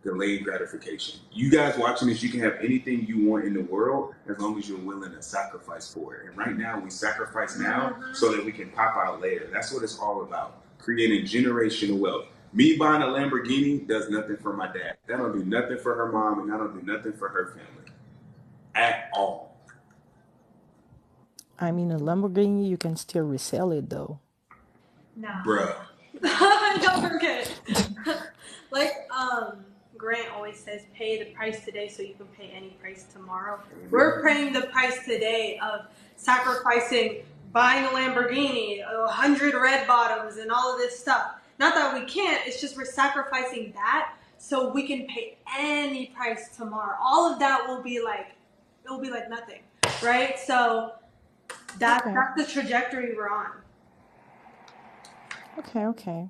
delayed gratification. You guys watching this, you can have anything you want in the world as long as you're willing to sacrifice for it. And right now, we sacrifice now so that we can pop out later. That's what it's all about. Creating generational wealth. Me buying a Lamborghini does nothing for my dad. That don't do nothing for her mom, and that don't do nothing for her family. At all. I mean, a Lamborghini, you can still resell it though. Nah. Bruh. Don't forget. Like, Grant always says, pay the price today so you can pay any price tomorrow. We're paying the price today of sacrificing buying a Lamborghini, 100 red bottoms, and all of this stuff. Not that we can't, it's just we're sacrificing that so we can pay any price tomorrow. All of that will be like nothing, right? So that's the trajectory we're on. Okay.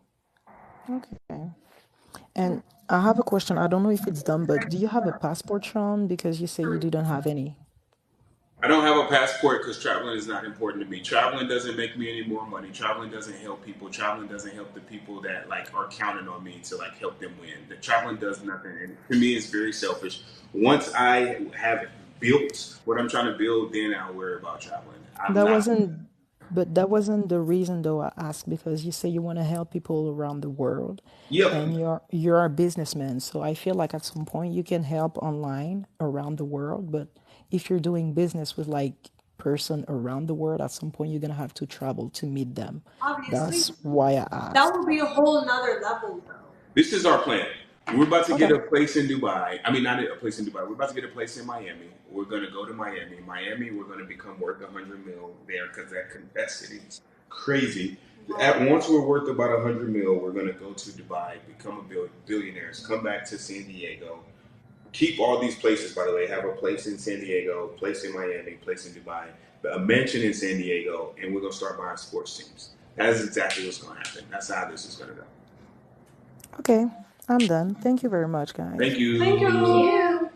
And I have a question. I don't know if it's done, but do you have a passport, Sean? Because you say you didn't have any. I don't have a passport because traveling is not important to me. Traveling doesn't make me any more money. Traveling doesn't help people. Traveling doesn't help the people that like are counting on me to like help them win. The traveling does nothing, and to me, it's very selfish. Once I have built what I'm trying to build, then I'll worry about traveling. That wasn't the reason though I asked because you say you want to help people around the world. Yep. And you're a businessman, so I feel like at some point you can help online around the world, but if you're doing business with like person around the world, at some point you're gonna have to travel to meet them. Obviously, that's why I asked. That would be a whole nother level though. This is our plan. We're about to get a place in Dubai. I mean, not a place in Dubai. We're about to get a place in Miami. We're going to go to Miami. Miami, we're going to become worth $100 million there because that city's crazy. Once we're worth about $100 million, we're going to go to Dubai, become billionaires, come back to San Diego. Keep all these places, by the way. Have a place in San Diego, place in Miami, place in Dubai, a mansion in San Diego, and we're going to start buying sports teams. That is exactly what's going to happen. That's how this is going to go. Okay, I'm done. Thank you very much, guys. Thank you. Thank you.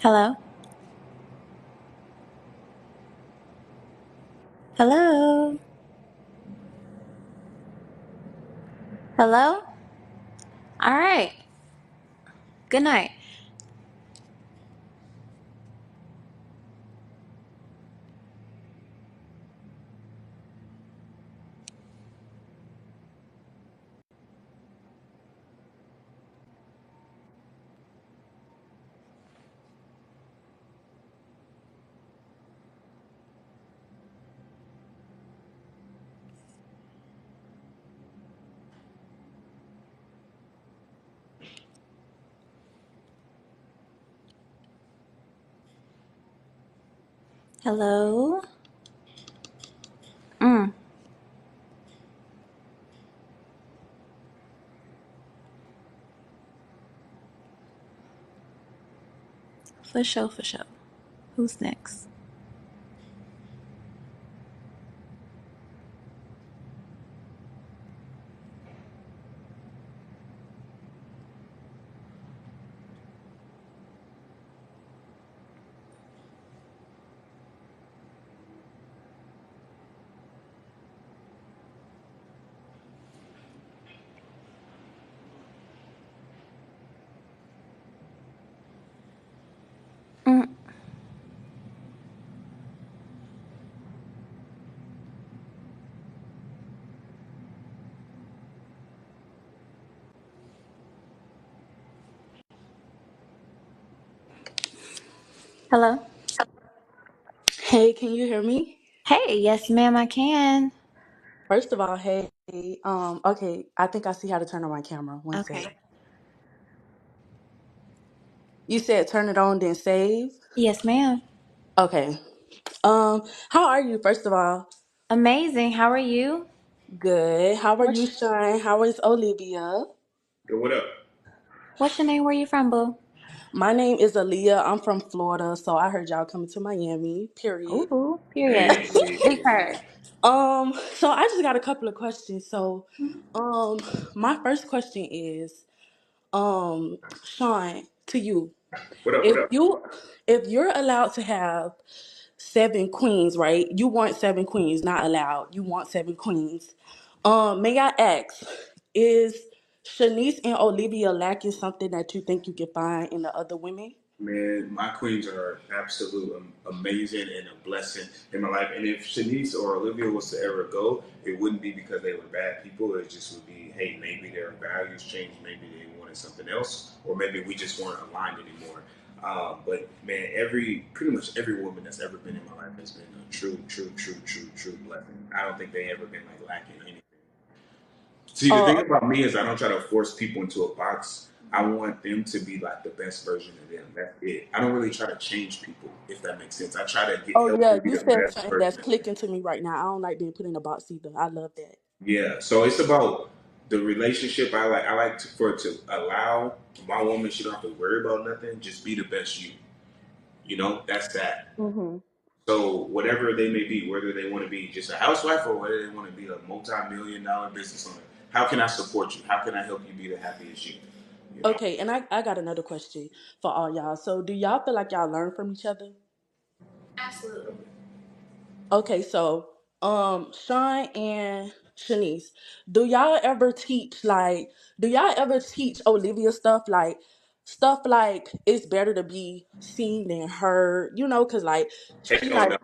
Hello? Hello? Hello? All right. Good night. Hello? Mm, for sure, for sure. Who's next? Mm, hello? Hey, can you hear me? Hey, yes, ma'am, I can. First of all, hey, okay, I think I see how to turn on my camera. One sec. Okay. You said turn it on, then save. Yes, ma'am. Okay. How are you? First of all, Amazing. How are you? good. How are you, What's Shine? How is Olivia? Yo, what up? what's your name? Where you from, boo? My name is Aaliyah. I'm from Florida, so I heard y'all coming to Miami. Period. Ooh, period. Hey, Big heard. So I just got a couple of questions. So, um, my first question is, Sean, to you. what up? What If up? you if you're allowed to have seven queens, right? You want seven queens, not allowed. You want seven queens. May I ask, is Shanice and Olivia lacking something that you think you can find in the other women? Man, my queens are absolute amazing and a blessing in my life. And if Shanice or Olivia was to ever go, it wouldn't be because they were bad people. It just would be, hey, maybe their values changed, maybe they wanted something else, or maybe we just weren't aligned anymore. But man, pretty much every woman that's ever been in my life has been a true blessing. I don't think they ever been like lacking anything. See, the thing Oh, about me is I don't try to force people into a box. I want them to be like the best version of them. That's it. I don't really try to change people, if that makes sense. I try to oh help yeah, them be you the said best something that's version. clicking to me right now. I don't like being put in a box either. I love that. Yeah. So it's about the relationship. For it to allow my woman. She don't have to worry about nothing. Just be the best you. That's that. Hmm. So whatever they may be, whether they want to be just a housewife or whether they want to be a multi-million-dollar business owner, how can I support you? How can I help you be the happiest you? You know. Okay, and I got another question for all y'all. So do y'all feel like y'all learn from each other? Absolutely. Okay, so Sean and Shanice, do y'all ever teach do y'all ever teach Olivia stuff like it's better to be seen than heard, cause like she Hell like no.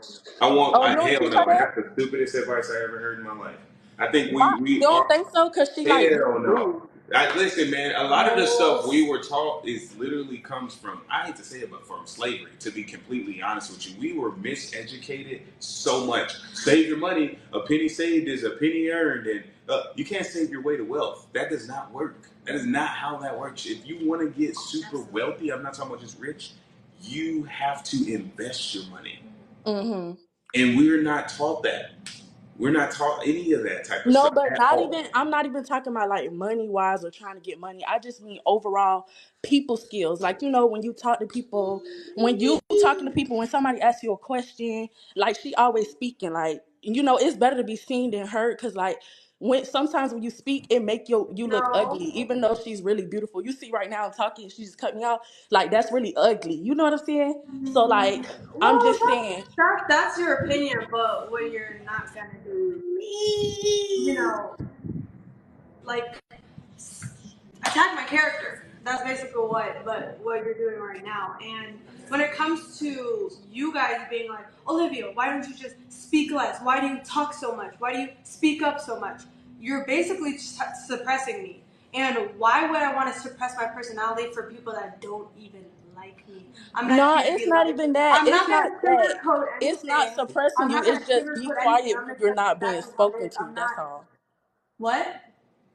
oh, you don't Hell teach her no. that? That's the stupidest advice I ever heard in my life. I think Why? we You don't are. think so? Cause she like really Hell no. do. Listen, man. A lot of the stuff we were taught is literally comes from. I hate to say it, but from slavery. To be completely honest with you, we were miseducated so much. Save your money. A penny saved is a penny earned, and you can't save your way to wealth. That does not work. That is not how that works. If you want to get super wealthy, I'm not talking about just rich. You have to invest your money. Mm-hmm. And we're not taught that. We're not taught any of that type of No, stuff but at not all. even. I'm not even talking about like money wise or trying to get money. I just mean overall people skills. Like when you talk to people, when you talking to people, when somebody asks you a question, like she always speaking. Like it's better to be seen than heard. Cause like when sometimes when you speak, it make you look ugly, No. even though she's really beautiful. You see right now I'm talking, she just cut me off. Like that's really ugly. You know what I'm saying? So like I'm Well, just saying. that's your opinion, but what you're not gonna do, you know, like attack my character. That's basically what you're doing right now. And when it comes to you guys being like, Olivia, why don't you just speak less? Why do you talk so much? Why do you speak up so much? You're basically suppressing me. And why would I want to suppress my personality for people that don't even like me? I'm not No, here to it's be not liked. even that. I'm It's not not gonna that. sugarcoat It's not anything. suppressing I'm you. not gonna It's just be sugarcoat anything. quiet I'm when gonna you're tell you not being exactly how it spoken is. to. I'm That's not. all. What?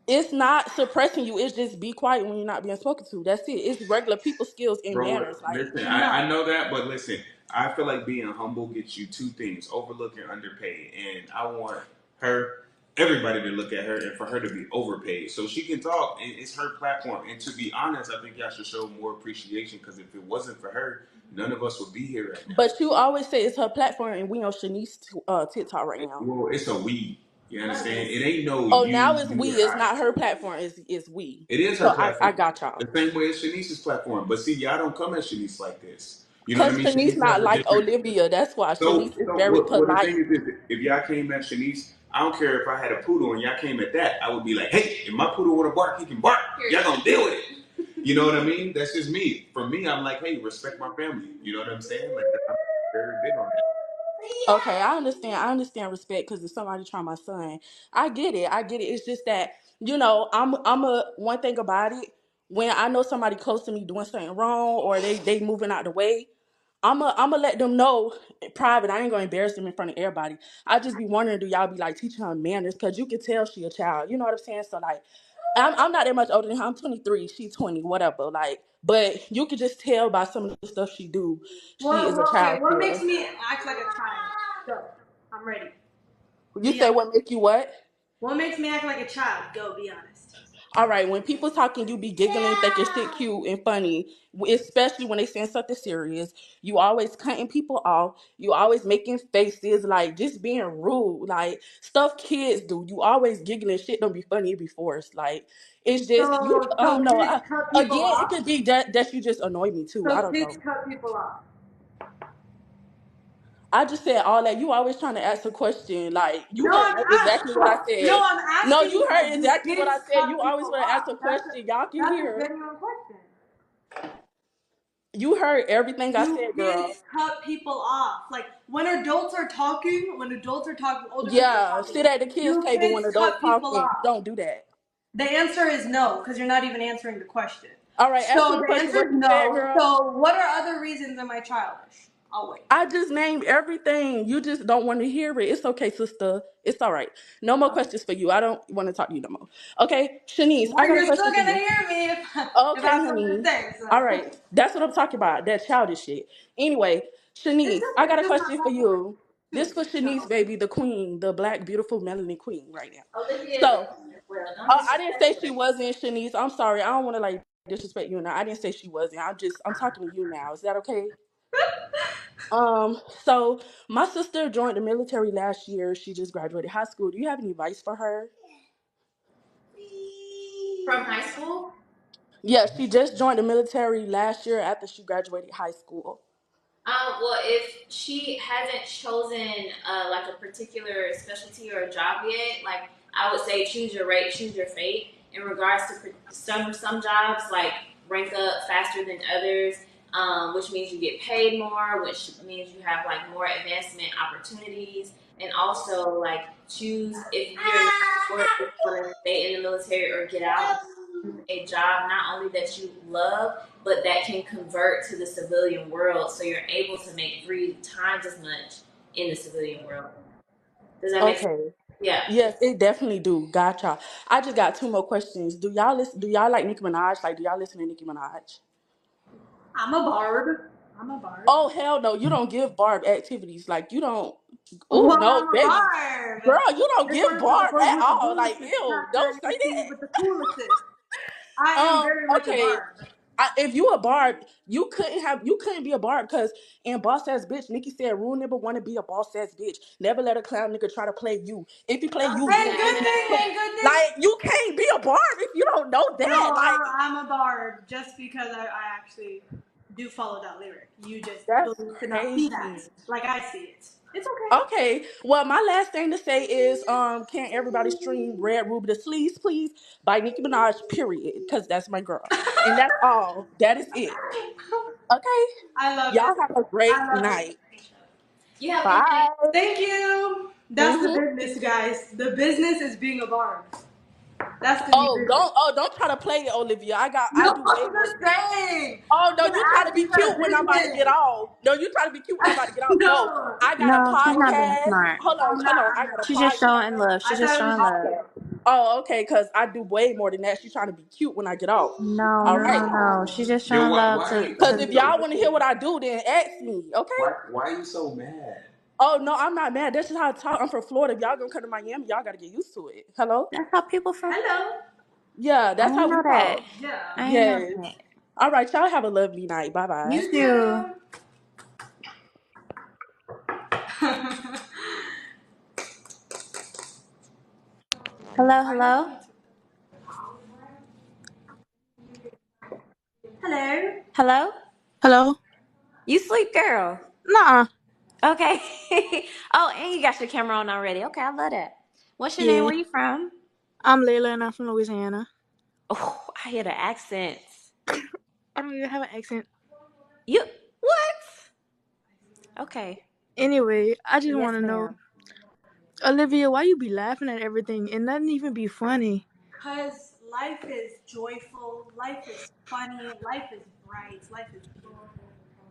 It's not suppressing you. It's just be quiet when you're not being spoken to. That's it. It's regular people skills and Bro, manners. Like listen, No. I know that, but listen, I feel like being humble gets you two things: overlooked and underpaid. And I want her, everybody to look at her and for her to be overpaid so she can talk. And it's her platform. And to be honest, I think y'all should show more appreciation because if it wasn't for her, none of us would be here right now. but you always say it's her platform, and we on Shanice's TikTok right now. Well, it's a we. You understand? It ain't no Oh, now it's you we. or It's I. not her platform. It's we. It is her So I platform. got y'all. The same way as Shanice's platform. But see, y'all don't come at Shanice like this. You know what I Cause mean? Shanice Shanice has not a like different. Olivia. That's why So, Shanice is so very what the polite. thing is this: if y'all came at Shanice, I don't care if I had a poodle and y'all came at that, I would be like, hey, if my poodle want to bark, he can bark. Y'all gonna deal with it. You know what I mean? That's just me. For me, I'm like, hey, respect my family. You know what I'm saying? Like, I'm very big on that. Okay, I understand. I understand respect because if somebody try my son, I get it. I get it. It's just that I'm a one thing about it. When I know somebody close to me doing something wrong or they moving out the way, I'm a let them know in private. I ain't gonna embarrass them in front of everybody. I just be wondering, do y'all be like teaching her manners? Cause you can tell she a child. You know what I'm saying? So like, I'm not that much older than her. I'm 23. She's 20. Whatever. Like, but you could just tell by some of the stuff she do. She is a Okay, child what makes still. me act like a child? Go. I'm ready. You Be say honest. what make you what? What makes me act like a child? Go, be honest. All right, when people talking, you be giggling, thinking shit cute and funny, especially when they saying something serious. You always cutting people off. You always making faces, like just being rude, like stuff kids do. You always giggling. Shit don't be funny, it be forced. Like it's just you. I So don't know. kids cut people Again, it off? could be that you just annoy me too. I So don't kids know. cut people off. I just said all that. You always trying to ask a question. Like you No, heard I'm exactly what I no, said. I'm No, asking you you, heard like, do exactly what kids I said. cut You always people want to ask off? a question. Y'all can That's a hear. genuine question. You heard everything I Do said, girl. kids cut people off? Like when adults are talking, older people are Yeah, talking, sit at the kids' do table when kids adults cut people talking. You off? don't do that. The answer is no, because you're not even answering the question. All right, answer So the the question. answer What is you said, no. girl? So what are other reasons am I childish? I'll wait. I just named everything. You just don't want to hear it. It's okay, sister. It's all right. No more questions for you. I don't want to talk to you no more. Okay, Shanice, I Well, got a you're still question for gonna you. hear me if I Okay, have something to honey. say. All So right, that's what I'm talking about. That childish shit. Anyway, it's Shanice, I okay. got It's a just my question for platform. you. This Shoot. for Shanice, No. baby, the queen, the black, beautiful, melanin queen right now. Olivia is a So, queen as well. Don't I didn't say disrespect she her. wasn't, Shanice. I'm sorry. I don't want to like disrespect you, and I didn't say she wasn't. I'm talking to you now. Is that okay? So my sister joined the military last year. She just graduated high school. Do you have any advice for her? From high school? Yeah, she just joined the military last year after she graduated high school. Well, if she hasn't chosen like a particular specialty or a job yet, like I would say, choose your rate, choose your fate. In regards to some jobs, like rank up faster than others, which means you get paid more, which means you have like more advancement opportunities, and also like choose if you're not sure if you want to stay in the military or get out, choose a job not only that you love but that can convert to the civilian world so you're able to make 3 times as much in the civilian world. Does that make sense? Okay. Yeah. Yes, it definitely do. Gotcha. I just got two more questions. Do y'all listen? Do y'all like Nicki Minaj? Like, do y'all listen to Nicki Minaj? I'm a bard. I'm a bard. Oh hell no! You don't give Barb activities. Like you don't. Oh Well, no, I'm a baby, bard. girl, you don't give It Barb goes at with the all. bull Like assist ew, chapter don't and say continue that. with the cool assist. I am very much a Okay. bard. If you a barb, you couldn't be a barb because in Boss Ass Bitch, Nikki said rule number one to be a boss ass bitch. Never let a clown nigga try to play you. If he play you, you Hey, ain't good getting thing, into it. hey, good thing. Like you can't be a barb if you don't know that. No, Like I'm a barb just because I actually do follow that lyric. You just that's believe to not see that crazy. like I see it. It's okay. Okay, well, my last thing to say is, can everybody stream Red Ruby the Sleeves, please, by Nicki Minaj, period, because that's my girl. And that's all. That is it. Okay? I love Y'all it. have a I great love it. night. You have a good night. Bye. Thank you. That's the Mm-hmm. business, guys. The business is being a barb. That's the new business. Don't try to play it, Olivia. I No, do way I'm more just than that. saying. Oh no, I'm you gonna try to ask be you for cute when I'm about to get business. off. No, you try to be cute when I'm about to get off. No, No, I got a No, she's not being podcast. smart. I'm not. Hold on. I'm I got a not. She's just showing podcast. love. I She's just thought it was showing just love. you. Oh, okay, because I do way more than that. She's trying to be cute when I get off. No, All no, right. no, no. She's just Yo, showing love why are you? Because to if Yo, y'all want to hear what I do, then ask me, okay? why are you so mad? Oh, no, I'm not mad. That's just how I talk. I'm from Florida. If y'all gonna come to Miami, y'all gotta get used to it. Hello? that's how people from Hello. Yeah, I that's how ain't we know that. talk. Yeah. I ain't know Yes. that. All right, y'all have a lovely night. Bye-bye. You You too. too. Hello, hello. Hello. Hello? Hello? You sleep, girl. Nah. Okay. Oh, and you got your camera on already. Okay, I love that. What's your name? Yeah. Where you from? I'm Layla and I'm from Louisiana. Oh, I hear the accents. I don't even have an accent. You what? Okay. Anyway, I just Yes, want to know, ma'am. Olivia, why you be laughing at everything and nothing even be funny? Because life is joyful, life is funny, life is bright, life is beautiful.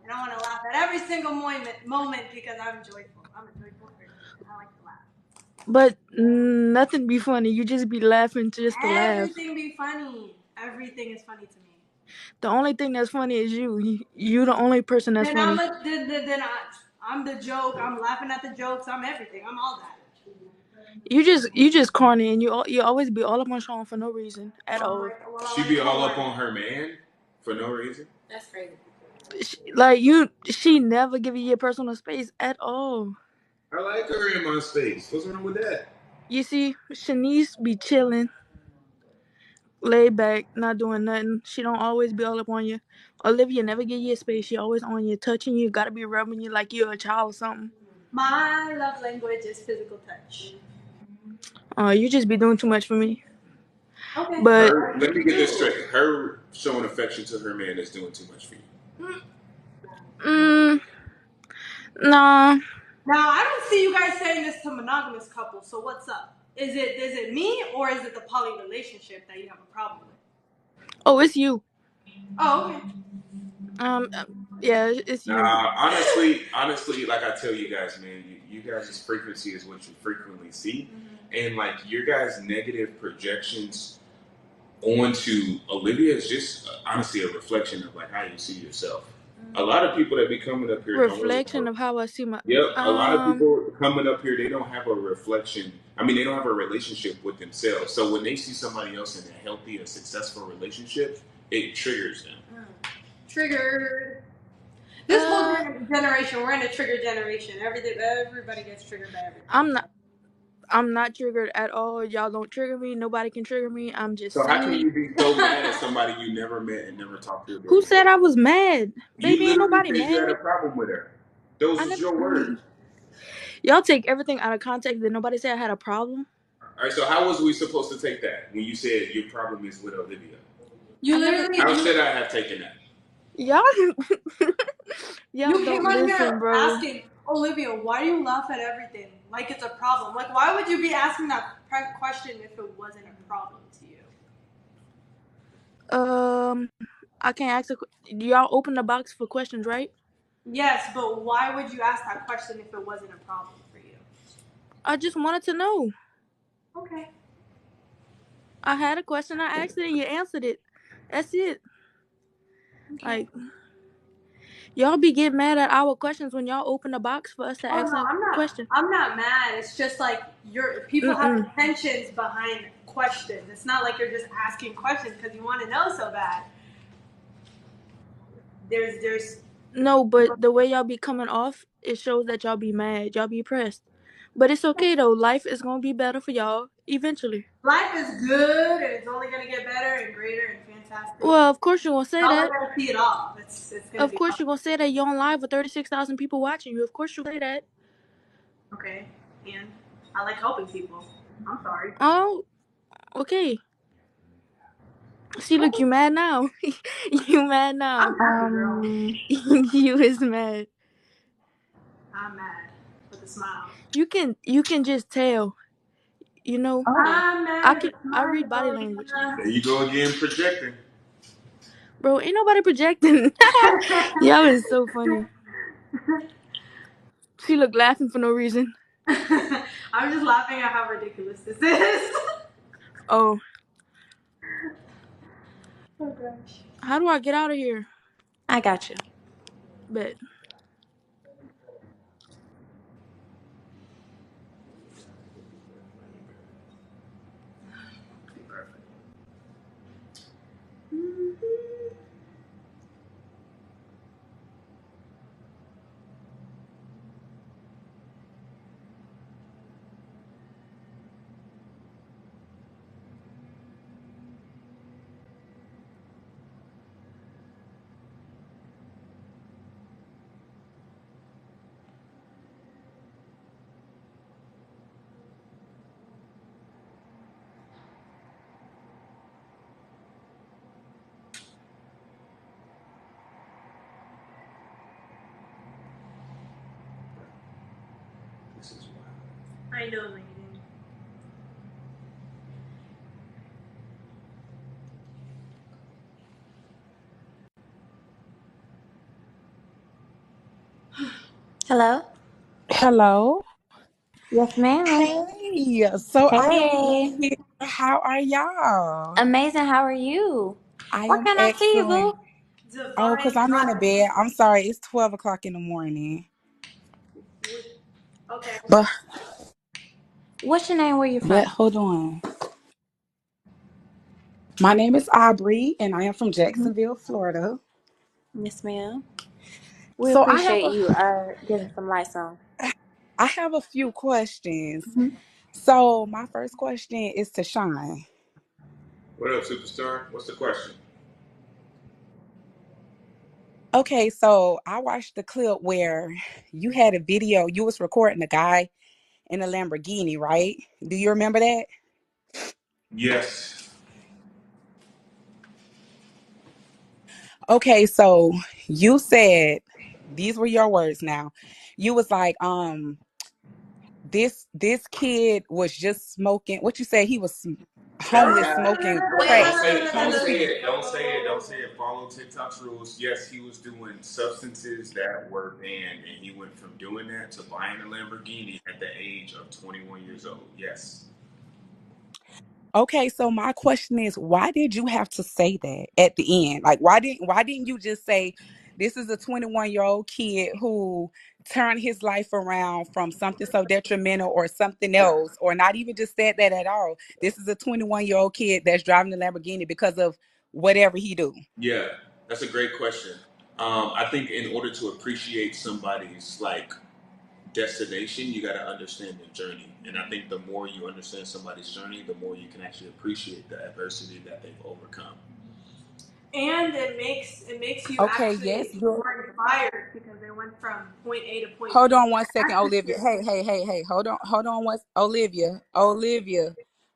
And I want to laugh at every single moment because I'm joyful. I'm a joyful person. I like to laugh. But nothing be funny. You just be laughing just to laugh. Everything be funny. Everything is funny to me. The only thing that's funny is you. You the only person that's Then I'm funny. a, I'm the joke. I'm laughing at the jokes. I'm everything. I'm all that. You just corny and you always be all up on Sean for no reason at Well, all. I She like be all up corn. on her man for no reason. That's crazy. She never give you your personal space at all. I like her in my space. What's wrong with that? You see, Shanice be chilling, laid back, not doing nothing. She don't always be all up on you. Olivia never give you a space. She always on you, touching you, gotta be rubbing you like you're a child or something. My love language is physical touch. You just be doing too much for me. Okay. But Let me get this straight. Her showing affection to her man is doing too much for you. mm, nah. Now I don't see you guys saying this to monogamous couples. So what's up? Is it me or is it the poly relationship that you have a problem with? Oh, it's you. Oh, okay. Um, uh, yeah, it's you. Nah, honestly, like I tell you guys, man, you guys' frequency is what you frequently see, and like your guys' negative projections onto Olivia is just honestly a reflection of like how you see yourself. A lot of people that be coming up here don't really. Reflection of how I see my. Yep, a lot of Um, people coming up here, they don't have a reflection. I mean, they don't have a relationship with themselves. So when they see somebody else in a healthy, a successful relationship, it triggers them. Triggered. This whole generation, we're in a trigger generation. Everybody gets triggered by everything. I'm not triggered at all. Y'all don't trigger me. Nobody can trigger me. I'm just So how can saying. you be so mad at somebody you never met and never talked to a day Who said before? I was mad? You Baby, ain't literally nobody said you had a mad. problem with her. Those I was never. your words. Y'all take everything out of context. Did nobody say I had a problem? All right, so how was we supposed to take that when you said your problem is with Olivia? You I never. literally, How should I have taken that? Y'all. Y'all you don't came on listen, here bro. asking, Olivia, why do you laugh at everything like it's a problem? Like, why would you be asking that question if it wasn't a problem to you? I can't ask. Y'all open the box for questions, right? Yes, but why would you ask that question if it wasn't a problem for you? I just wanted to know. Okay. I had a question. I asked it, and you answered it. That's it. Okay. Like y'all be getting mad at our questions when y'all open the box for us to Oh ask no, a I'm not. question. I'm not mad. It's just like people have Mm-mm. intentions behind questions. It's not like you're just asking questions because you want to know so bad. There's No, but the way y'all be coming off, it shows that y'all be mad. Y'all be pressed. But it's okay though. Life is gonna be better for y'all eventually. life is good and it's only gonna get better and greater and fantastic. Well, of course you're gonna say Y'all are that. gonna see it all. It's gonna Of be course awesome. you're gonna say that you're on live with 36,000 people watching you. Of course you'll say that. Okay. And I like helping people. I'm sorry. Oh, okay. See, look, you mad now. You mad I'm now. happy, girl. You is mad. I'm mad with a smile. You can just tell. You know, Oh. I'm mad with a I read body smile. language. There you go again, projecting. Bro, ain't nobody projecting. Y'all is so funny. She look laughing for no reason. I'm just laughing at how ridiculous this is. Oh, Oh gosh. how do I get out of here? I got you. Bet. This is wild. I know, lady. Hello? Hello. Yes, ma'am. Hey. So I am Hey. on here. How are y'all? Amazing. How are you? I What am can I see you, boo? excellent. Oh, because Divine I'm in the Dragon. bed. I'm sorry. It's 12 o'clock in the morning. Okay. But What's your name? Where you but from? hold on. My name is Aubrey and I am from Jacksonville, Florida. Yes, ma'am. We So appreciate you getting some lights on. I have a few questions. Hmm. So my first question is to Sean. What up, superstar? What's the question? Okay, so I watched the clip where you had a video, you was recording a guy in a Lamborghini, right? Do you remember that? Yes. Okay, so you said these were your words now. You was like, this kid was just smoking. What you said he was That homeless guy. smoking Don't crack. say it. Don't Homeless say people. it. Don't say it. Don't say it. Follow TikTok's rules. Yes, he was doing substances that were banned, and he went from doing that to buying a Lamborghini at the age of 21 years old. Yes. Okay, so my question is, why did you have to say that at the end? Like, why didn't you just say this is a 21-year-old kid who turned his life around from something so detrimental or something else, or not even just said that at all? This is a 21-year-old kid that's driving the Lamborghini because of whatever he do. Yeah, that's a great question. I think in order to appreciate somebody's like destination, you got to understand their journey. And I think the more you understand somebody's journey, the more you can actually appreciate the adversity that they've overcome. And it makes you Okay, yes, actually you're. more inspired because they went from point A to point Hold B. on one second, That's the Olivia. shit. Hey. Hold on one,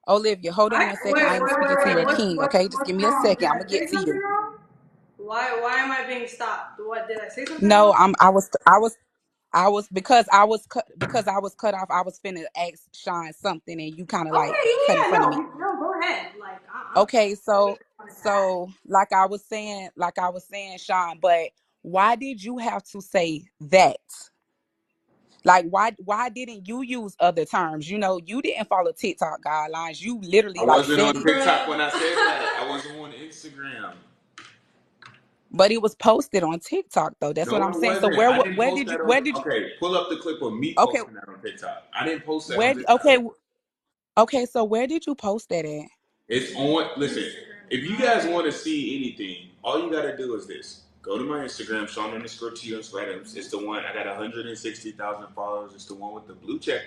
Olivia. Hold on Why? one second. I Wait, am wait, speaking wait, to wait. your What's king. what's Okay, just what's give me a wrong? Did second. I'm I gonna get say to something you. wrong? Why am I being stopped? What did I say something No, wrong? because I was cut off. I was finna ask Sean something, and you kind of like Okay, cut in yeah, front of no, me. no, go ahead. Like I'm Okay, so on his ass. so like I was saying, Sean, but why did you have to say that? Like, why didn't you use other terms? You didn't follow TikTok guidelines. You literally I like wasn't said on it, TikTok when I said that. I wasn't on Instagram. but it was posted on TikTok though. That's what No, I'm it saying. So wasn't. I didn't where post did you that where on. did you Okay, pull up the clip of me okay posting that on TikTok. I didn't post that on where TikTok. okay okay so where did you post that at? It's on. Listen, if you guys want to see anything, all you got to do is this. Go to my Instagram, Sean_T_Adams. It's the one. I got 160,000 followers. It's the one with the blue check.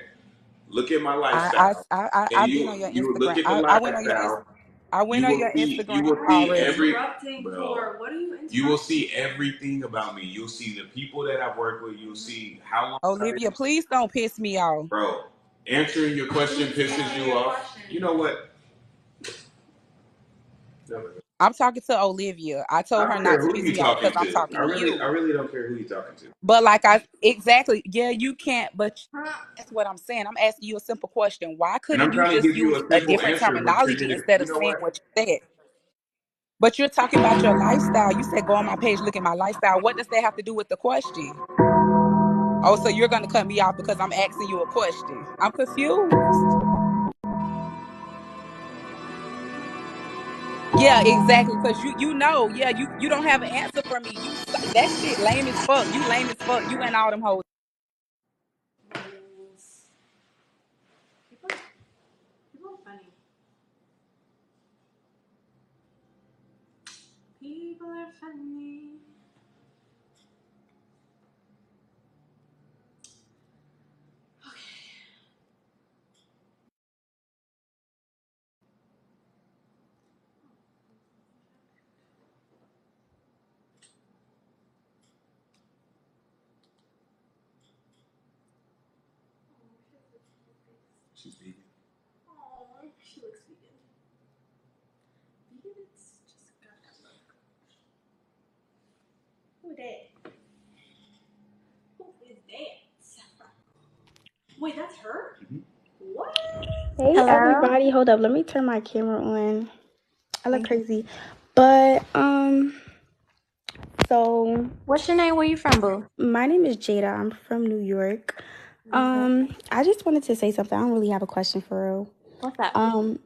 Look at my lifestyle, and I've been on your you look Instagram. at the I went on your lifestyle. I went on your You Instagram will see already. every Interrupting for what are you interrupting? You will see everything about me. You'll see the people that I've worked with. You'll see how long I've Olivia, been, please don't piss me off. bro. Answering your question pisses you off. You know what? I'm talking to Olivia. I I told her don't care not to who piss you me off talking because I'm to. talking to I you. really don't care who you talking to. But like exactly, yeah, you can't, but that's what I'm saying. I'm asking you a simple question. Why And I'm couldn't you trying to just give you use a a simple different answer, but you're terminology gonna. instead You of know saying what? what you said? But you're talking about your lifestyle. You said go on my page, look at my lifestyle. What does that have to do with the question? Oh, so you're gonna cut me off because I'm asking you a question. I'm confused. Yeah, exactly. Because you know, yeah, you don't have an answer for me. That shit lame as fuck. You lame as fuck. You and all them hoes. People, people are funny. People are funny. She's vegan. Oh, she looks vegan. Vegan, it's just got that look. Who that? Who is that? Wait, that's her? Mm-hmm. What? Hey Hello. everybody, hold up. Let me turn my camera on. I look crazy. But so What's your name? Where you from, boo? my name is Jada. I'm from New York. I just wanted to say something. I don't really have a question for real. What's up? Um,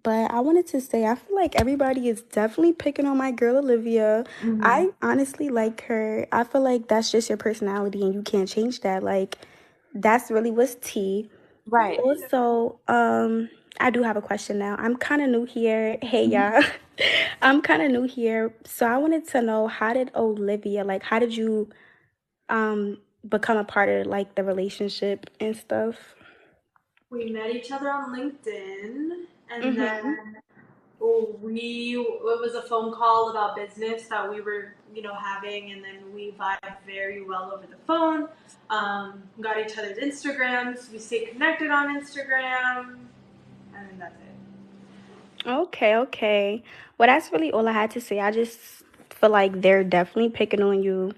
but I wanted to say I feel like everybody is definitely picking on my girl Olivia. I honestly like her. I feel like that's just your personality and you can't change that. Like that's really what's tea. Right. Also, I do have a question now. I'm kind of new here. Hey, y'all. I'm kind of new here. So I wanted to know how did Olivia, like, how did you become a part of like the relationship and stuff? We met each other on LinkedIn, and Mm-hmm. then it was a phone call about business that we were, having, and then we vibed very well over the phone. Got each other's Instagrams. We stay connected on Instagram, and that's it. Okay. Well, that's really all I had to say. I just feel like they're definitely picking on you,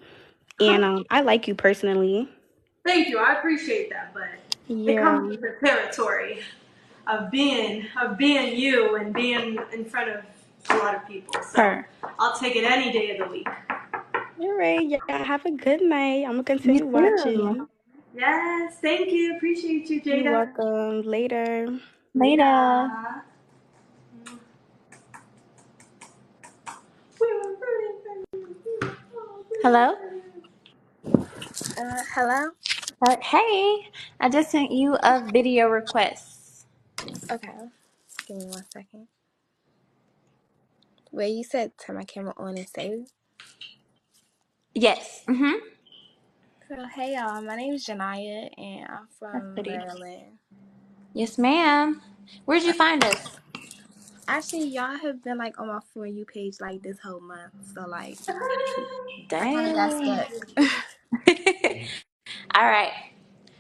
and I like you personally. Thank you. I appreciate that, but it Yeah. comes with the territory of being you and being in front of a lot of people. So Her. I'll take it any day of the week. All right. Yeah. Have a good night. I'm gonna You continue too. watching. Yes, thank you. Appreciate you, You're Jada. welcome. Later. Later. Later. We were rooting for you. Hello. Hello? Hey, I just sent you a video request. Okay. Give me 1 second. Wait, you said turn my camera on and save? Yes. So, hey y'all, my name is Janaya and I'm That's from pretty. Maryland. Yes, ma'am. Where'd you find us? Actually, y'all have been like on my For You page like this whole month. So, like, I kind of got Dang. stuck. All right.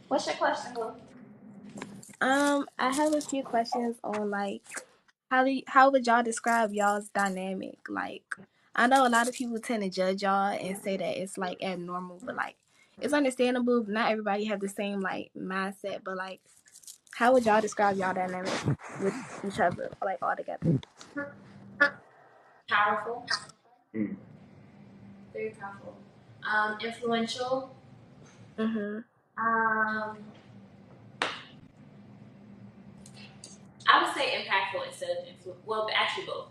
What's your question, boo? I have a few questions on like, how would y'all describe y'all's dynamic? Like, I know a lot of people tend to judge y'all and say that it's like abnormal, but like, it's understandable. Not everybody have the same like mindset, but like, how would y'all describe y'all dynamic with each other, like all together? Powerful, Mm. very powerful. Influential. Mhm. Um, I would say impactful instead of influential. Well, actually both.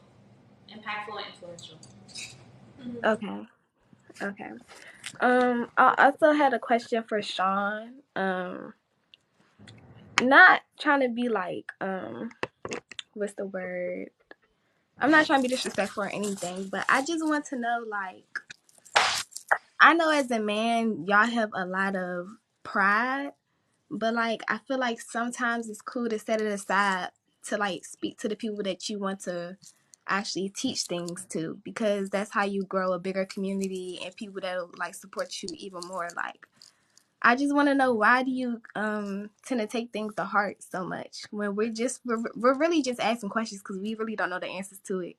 Impactful and influential. Okay. Okay. I also had a question for Sean. Not trying to be like, what's the word? I'm not trying to be disrespectful or anything, but I just want to know, like, I know as a man, y'all have a lot of pride, but like I feel like sometimes it's cool to set it aside to like speak to the people that you want to actually teach things to, because that's how you grow a bigger community and people that'll like support you even more. Like I just want to know, why do you tend to take things to heart so much when we're really just asking questions because we really don't know the answers to it.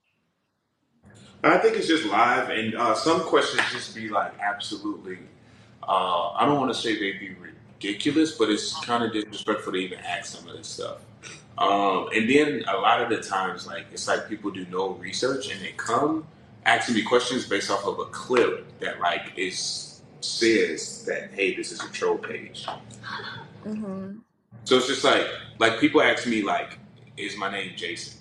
I think it's just live, and some questions just be like absolutely. I don't want to say they be ridiculous, but it's kind of disrespectful to even ask some of this stuff. And then a lot of the times, like it's like people do no research and they come asking me questions based off of a clip that like is says that hey, this is a troll page. Mhm. So it's just like people ask me like, is my name Jason?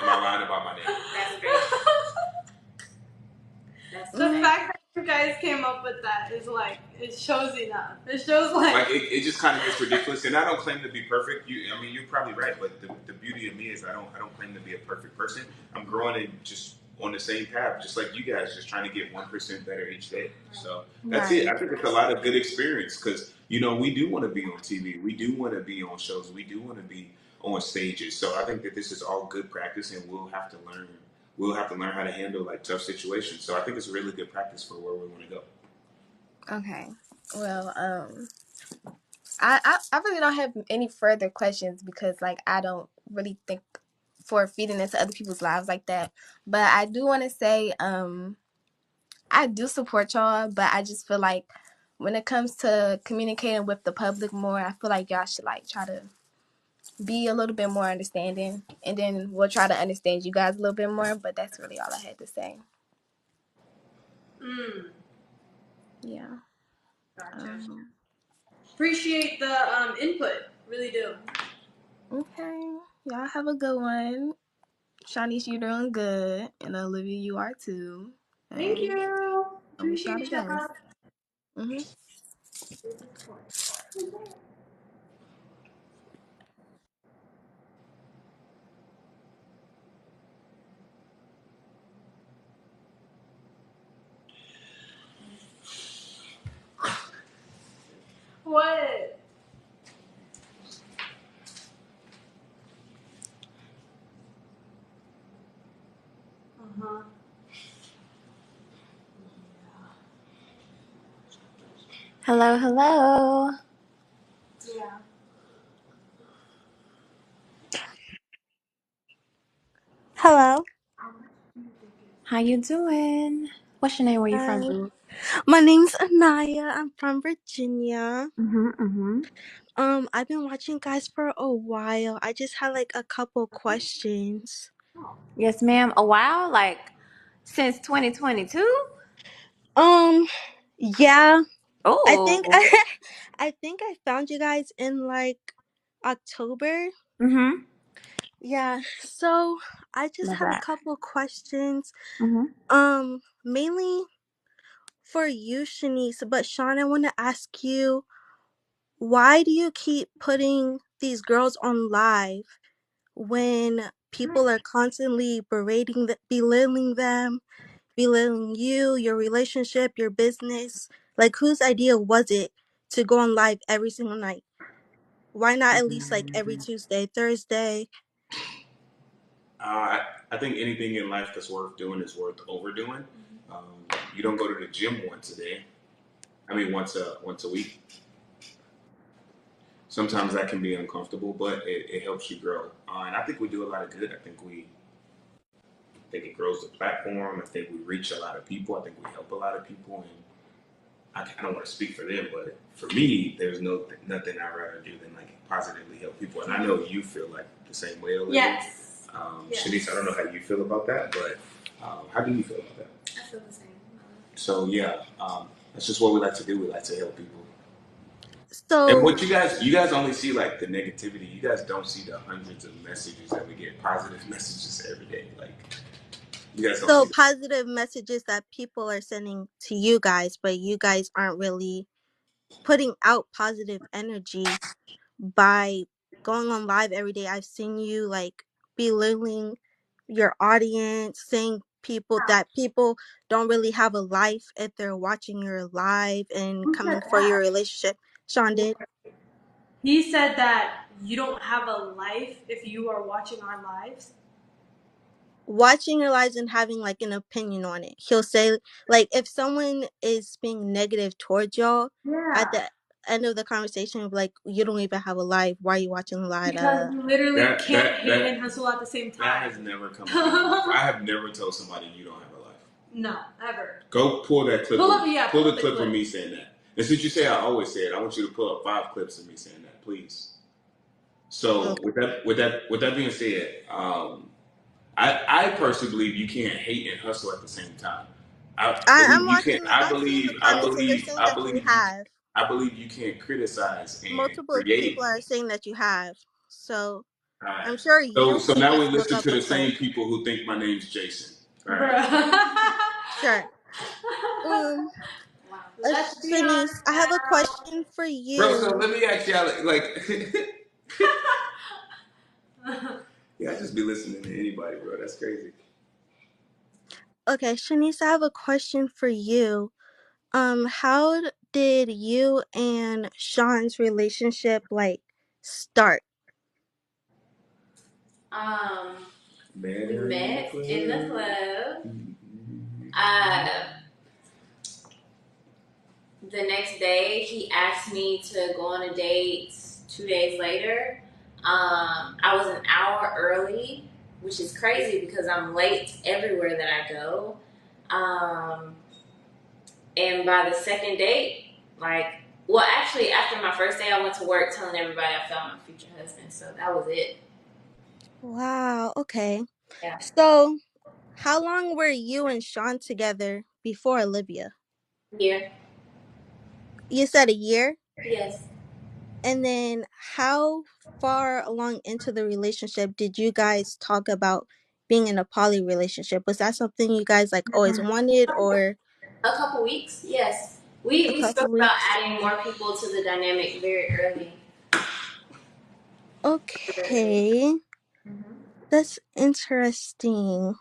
Am I lying about my name? That's great. That's The Mhm. fact that you guys came up with that is like, it shows enough. It shows like it just kind of gets ridiculous. And I don't claim to be perfect. I mean, you're probably right, but the beauty of me is I don't claim to be a perfect person. I'm growing and just on the same path, just like you guys, just trying to get 1% better each day. So that's it. Right. I think it's a lot of good experience because we do want to be on TV, we do want to be on shows, we do want to be on stages. So I think that this is all good practice, and we'll have to learn. We'll have to learn how to handle like tough situations. So I think it's a really good practice for where we want to go. Okay. Well, I really don't have any further questions because like I don't really think for feeding into other people's lives like that. But I do want to say I do support y'all, but I just feel like when it comes to communicating with the public more, I feel like y'all should like try to be a little bit more understanding, and then we'll try to understand you guys a little bit more. But that's really all I had to say. Yeah. gotcha. Appreciate the input. Really do. Okay. Y'all have a good one. Shanice, you doing good, and Olivia, you are too. Thank And you. I wish y'all the Appreciate best. y'all. Hmm. What? Uh-huh. Hello, hello. Yeah. Hello. How you doing? What's your name? Where you from, Hi. boo? My name's Anaya. I'm from Virginia. Mm-hmm. I've been watching you guys for a while. I just had like a couple questions. Yes, ma'am. A while, like since 2022. Um, yeah. I think Oh. I think I found you guys in like October. Mm-hmm. Yeah. So I just Love had a that. couple questions. Mm-hmm. Mainly for you, Shanice. But Sean, I want to ask you, why do you keep putting these girls on live when people are constantly belittling them, belittling you, your relationship, your business? Like, whose idea was it to go on live every single night? Why not at least like every Tuesday, Thursday? I think anything in life that's worth doing is worth overdoing. You don't go to the gym once a day. I mean, once a week. Sometimes that can be uncomfortable, but it helps you grow. And I think we do a lot of good. I think it grows the platform. I think we reach a lot of people. I think we help a lot of people. And I don't want to speak for them, but for me, there's nothing I'd rather do than like positively help people. And I know you feel like the same way, Olivia. Yes. Yes. Shanice, I don't know how you feel about that, but how do you feel about that? I feel the same. So yeah, that's just what we like to do. We like to help people. And So, what you guys only see like the negativity. You guys don't see the hundreds of messages that we get, positive messages every day. Like you guys don't see so that. positive messages that people are sending to you guys, but you guys aren't really putting out positive energy by going on live every day. I've seen you like belittling your audience, saying people don't really have a life if they're watching your live and Who said coming for your that? relationship. Sean did. He said that you don't have a life if you are watching our lives. Watching your lives and having like an opinion on it. He'll say like if someone is being negative towards y'all at Yeah. the end of the conversation, like you don't even have a life. Why are you watching the live? Because you literally That can't that hate that and hustle at the same that time. has never come up in my life. I have never told somebody you don't have a life. No, ever. Go pull that clip. Pull up, yeah, pull pull the up the clip clip. of me saying that. And since you say I always say it, I want you to pull up 5 clips of me saying that, please. So Okay. with that being said, I personally believe you can't hate and hustle at the same time. I I'm believe you can't. watching. I'm seeing the I comments and they're believe. saying I that you believe you. have. I believe you can't criticize and Multiple people create. are saying that you have. So All right. I'm sure you So can now we just look listen up to a the clip. same people who think my name's Jason. All right. Bruh. Sure. Um, Let's be honest Shanice, I have a now. question for Bro, so you. let me ask y'all, like, yeah, I just be listening to anybody, bro. That's crazy. Okay, Shanice, I have a question for you. How did you and Sean's relationship like start? Um, Met we her met in the club. Mhm. Uh, the next day, he asked me to go on a date 2 days later. I was an hour early, which is crazy because I'm late everywhere that I go. Um, and by the second date, well, actually, after my first day, I went to work telling everybody I found my future husband. So that was it. Wow, okay. Yeah. So, how long were you and Sean together before Olivia? Here. You said a year? Yes. And then how far along into the relationship did you guys talk about being in a poly relationship? Was that something you guys like always wanted or A couple weeks. Yes. a We couple spoke about weeks? adding more people to the dynamic very early. Okay, that's interesting.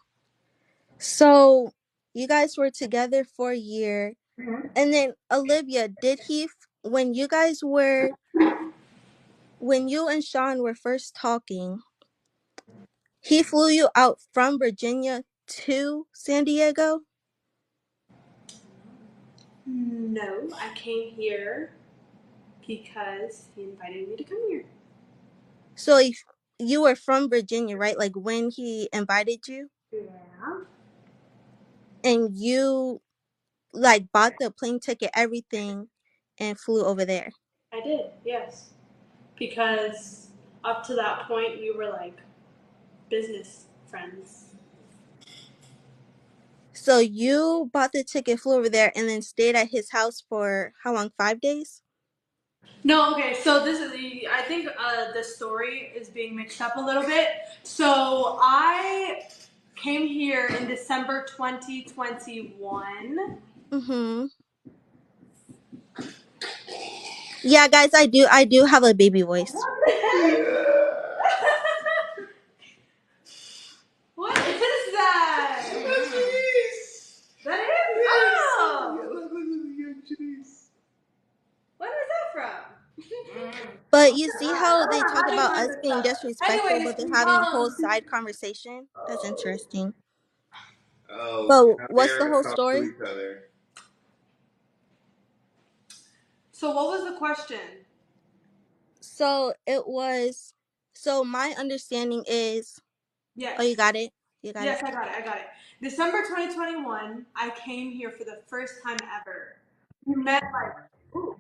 So you guys were together for a year, and then Olivia, when you and Sean were first talking, he flew you out from Virginia to San Diego? No, I came here because he invited me to come here. So if you were from Virginia, right? Like when he invited you, Yeah, and you like bought the plane ticket, everything, and flew over there. I did, yes. Because up to that point, we were like business friends. So you bought the ticket, flew over there, and then stayed at his house for how long? 5 days? No, okay, so this is, I think the story is being mixed up a little bit. So I came here in December 2021. Mm-hmm. Yeah, guys, I do have a baby voice. What the heck? What is that? That is? Oh! What is that from? But you see how they I'm talk having about fun us with being stuff. disrespectful, Anyways, but they're having a whole side conversation? That's interesting. Oh, But now what's the they're whole talking to story? each other. so what was the question? So it was. So my understanding is. Oh, you Yes. got it. You got it. Yes, I got it. December 2021, I came here for the first time ever. We met like, ooh,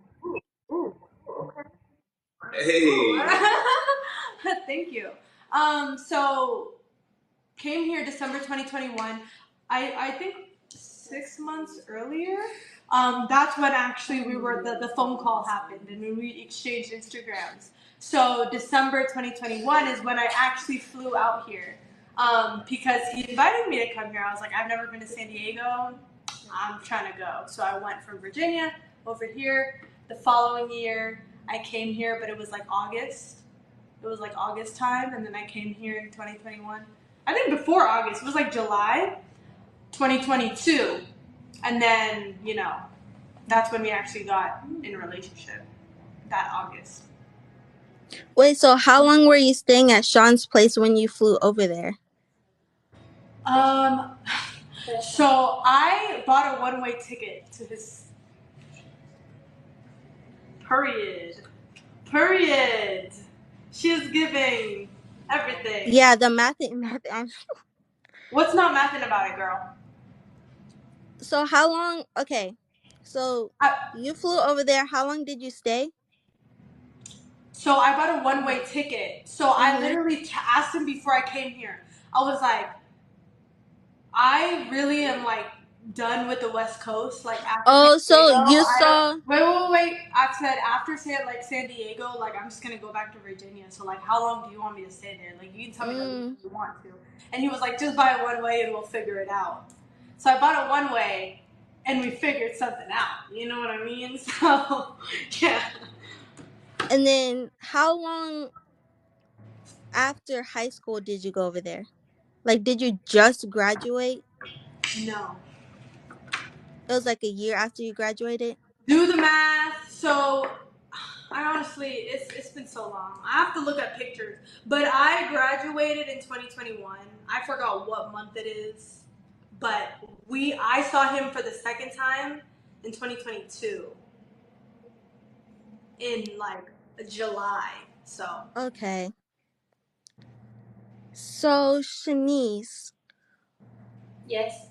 ooh, okay. Hey. Thank you. So came here December 2021. I think 6 months earlier. That's when actually the phone call happened and we exchanged Instagrams. So December 2021 is when I actually flew out here. Because he invited me to come here. I was like, I've never been to San Diego. I'm trying to go. So I went from Virginia over here. The following year, I came here, but it was like August. It was like August time, and then I came here in 2021. I think before August. It was like July. 2022, and then that's when we actually got in a relationship. That August. Wait, so how long were you staying at Sean's place when you flew over there? Um, so I bought a one-way ticket to his period. Period. She is giving everything. Yeah, the math. What's not mathing about it, girl? So how long? Okay, so I, you flew over there. How long did you stay? so I bought a one-way ticket. So I Mhm. literally asked him before I came here. I was like, I really am like done with the West Coast. Like after San Oh, so Diego, you I don't. saw. Wait. I said after San Diego, like I'm just gonna go back to Virginia. So like, how long do you want me to stay there? Like you can tell me the length Mm, you want to. And he was like, just buy a one way and we'll figure it out. So I bought a one way, and we figured something out. You know what I mean? So yeah. and then how long after high school did you go over there? Like, did you just graduate? No. It was like a year after you graduated. Do the math. So I honestly, it's been so long. I have to look at pictures. But I graduated in 2021. I forgot what month it is. But I saw him for the second time in 2022 in like July. So Okay. So Shanice, Yes,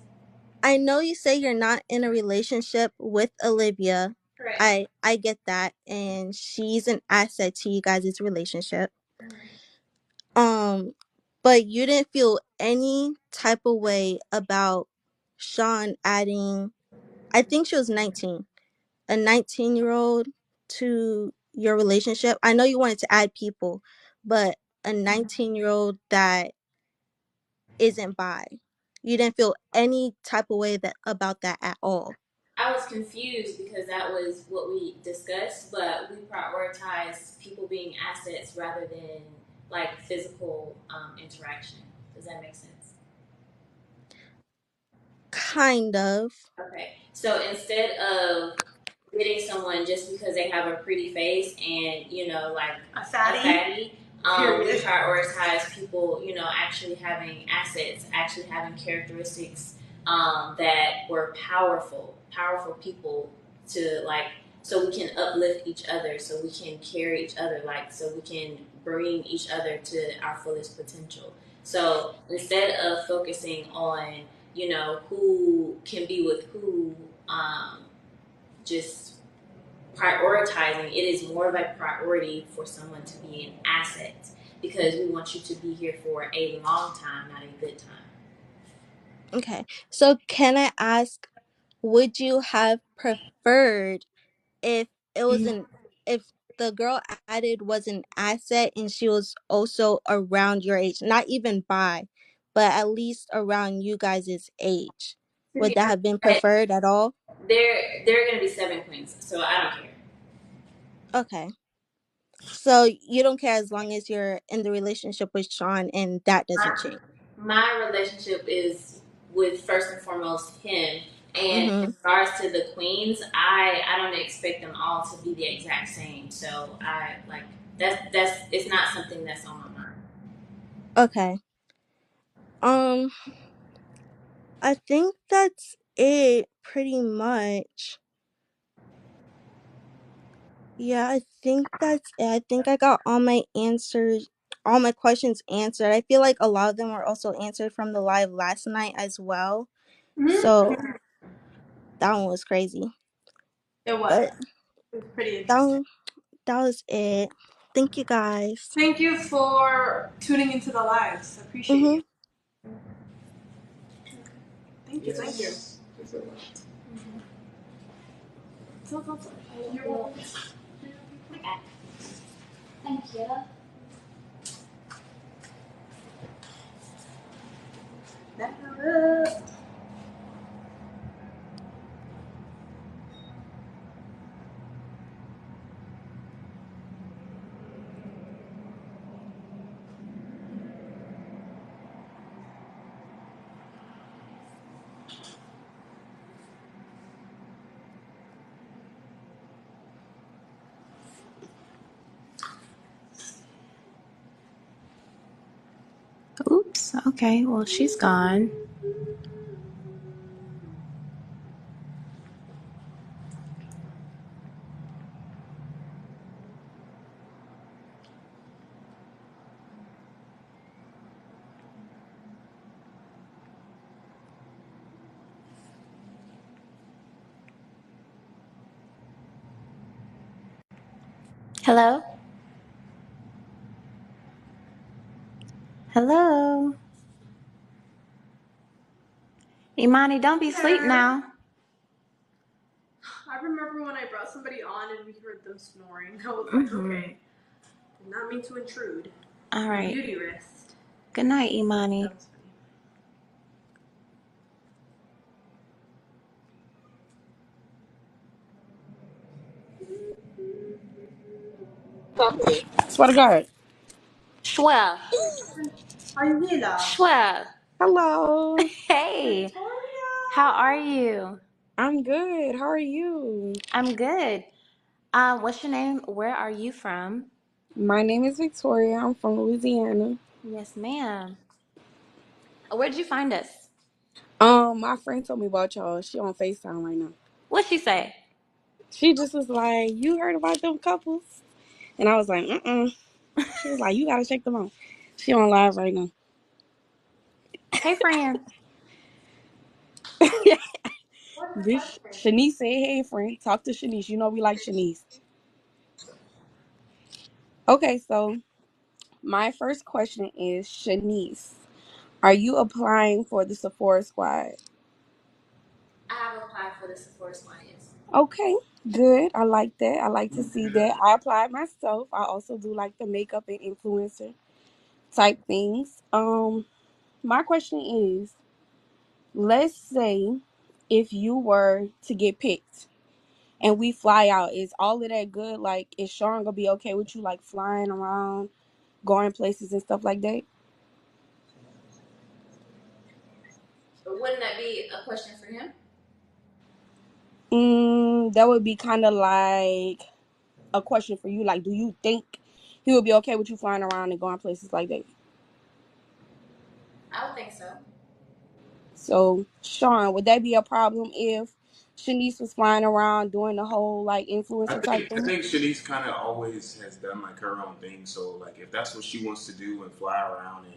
I know you say you're not in a relationship with Olivia. correct. I get that, and she's an asset to you guys' relationship. Um, but you didn't feel any type of way about Sean adding. I think she was 19, a 19-year-old to your relationship. I know you wanted to add people, but a 19-year-old that isn't bi. You didn't feel any type of way that about that at all. I was confused because that was what we discussed, but we prioritized people being assets rather than like physical interaction. Does that make sense? Kind of. Okay. So instead of getting someone just because they have a pretty face and like a a fatty. fatty, we Period. prioritize people actually having assets, actually having characteristics that were powerful people to like, so we can uplift each other, so we can carry each other, like so we can bring each other to our fullest potential. So instead of focusing on who can be with who, just prioritizing, it is more of a priority for someone to be an asset because we want you to be here for a long time, not a good time. Okay. So can I ask, would you have preferred if it was an if the girl added was an asset and she was also around your age, not even bi, but at least around you guys' age? To Would be that honest, have been preferred at all? they're gonna be seven queens, so I don't care. Okay. So you don't care as long as you're in the relationship with Sean and that doesn't My, change. my relationship is with first and foremost him. And in Mm-hmm. regards to the queens, I don't expect them all to be the exact same. So I like that's it's not something that's on my mind. Okay. Um, I think that's it pretty much. Yeah, I think that's it. I think I got all my answers, all my questions answered. I feel like a lot of them were also answered from the live last night as well. Mm-hmm. So that one was crazy. It was. But It was pretty that interesting. one, that was it. Thank you guys. Thank you for tuning into the lives. I appreciate Mm-hmm. you. Thank you. Thank you. You're welcome. Thank you. Oops. Okay. Well, she's gone. Hello? Hello? Imani, don't be asleep now. I remember when I brought somebody on and we heard them snoring. I was like, okay, did not mean to intrude. All right. Beauty rest. Good night, Imani. That was Swear to God. Schwell. funny. Angela. Schwell. Hello. Hey. Victoria. How are you? I'm good. How are you? I'm good. What's your name? Where are you from? My name is Victoria. I'm from Louisiana. Yes, ma'am. Where'd you find us? My friend told me about y'all. She on FaceTime right now. What'd she say? She just was like, "You heard about them couples?" And I was like, "Mm." She was like, "You gotta check them out." She on live right now. Hey, friend. Bitch, Shanice said, "Hey, friend, talk to Shanice. You know we like Shanice." Okay, so my first question is, Shanice, are you applying for the Sephora Squad? I have applied for the Sephora Squad, yes. Okay, good. I like that. I like to see that. I applied myself. I also do like the makeup and influencer type things. My question is, let's say if you were to get picked and we fly out, is all of that good? Like, is Sean gonna be okay with you like flying around, going places and stuff like that? Wouldn't that be a question for him? That would be kind of like a question for you. Like, do you think he would be okay with you flying around and going places like that? I would think so. So, Sean, would that be a problem if Shanice was flying around doing the whole like influencer type I thing? think Shanice kind of always has done like her own thing. So like if that's what she wants to do and fly around and